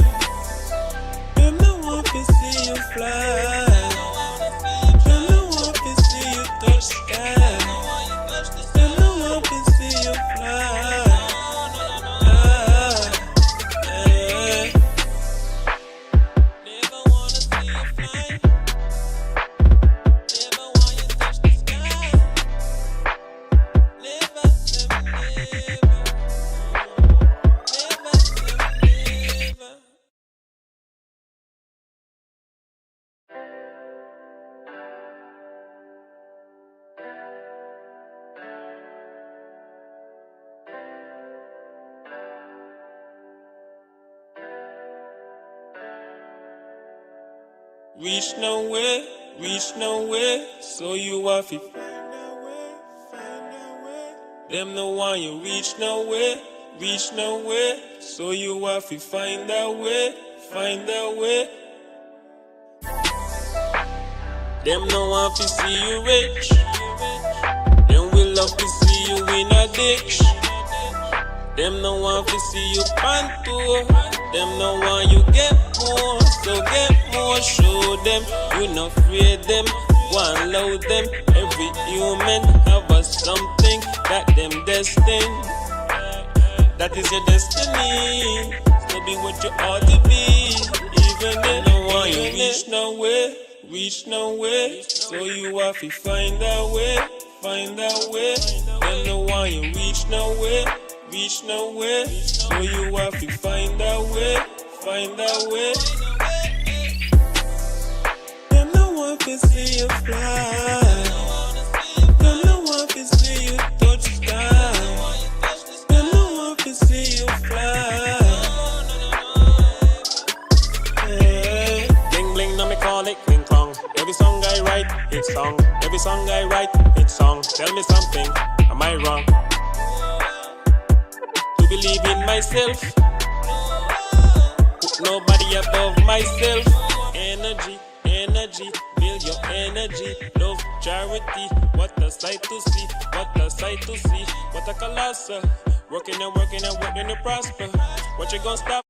Them no one to see you fly. Them no one to see you touch sky. Them no one to see you fly. Reach nowhere, so you have to find a way. Them no one you reach nowhere, so you have to find a way. Them no want to see you rich, them will love to see you in a ditch. Them no want to see you on tour, them no want you get more, so get more. Show them you not afraid them, go and load them. Every human have a something that them destined. That is your destiny, so be what you ought to be. Even if no one you reach nowhere, so you have to find a way. Them no one you reach nowhere, so you have to find a way. Them no one can see you fly. Them no one can see you touch sky. Them no one can see you fly. Yeah. Bling bling, now me call it King Kong. Every song I write, it's song. Every song I write, it's song. Tell me something, am I wrong? To believe in myself, put nobody above myself. Energy, build your energy. Love, charity, what a sight to see. What a colossal. Working and working to prosper. What you gonna stop?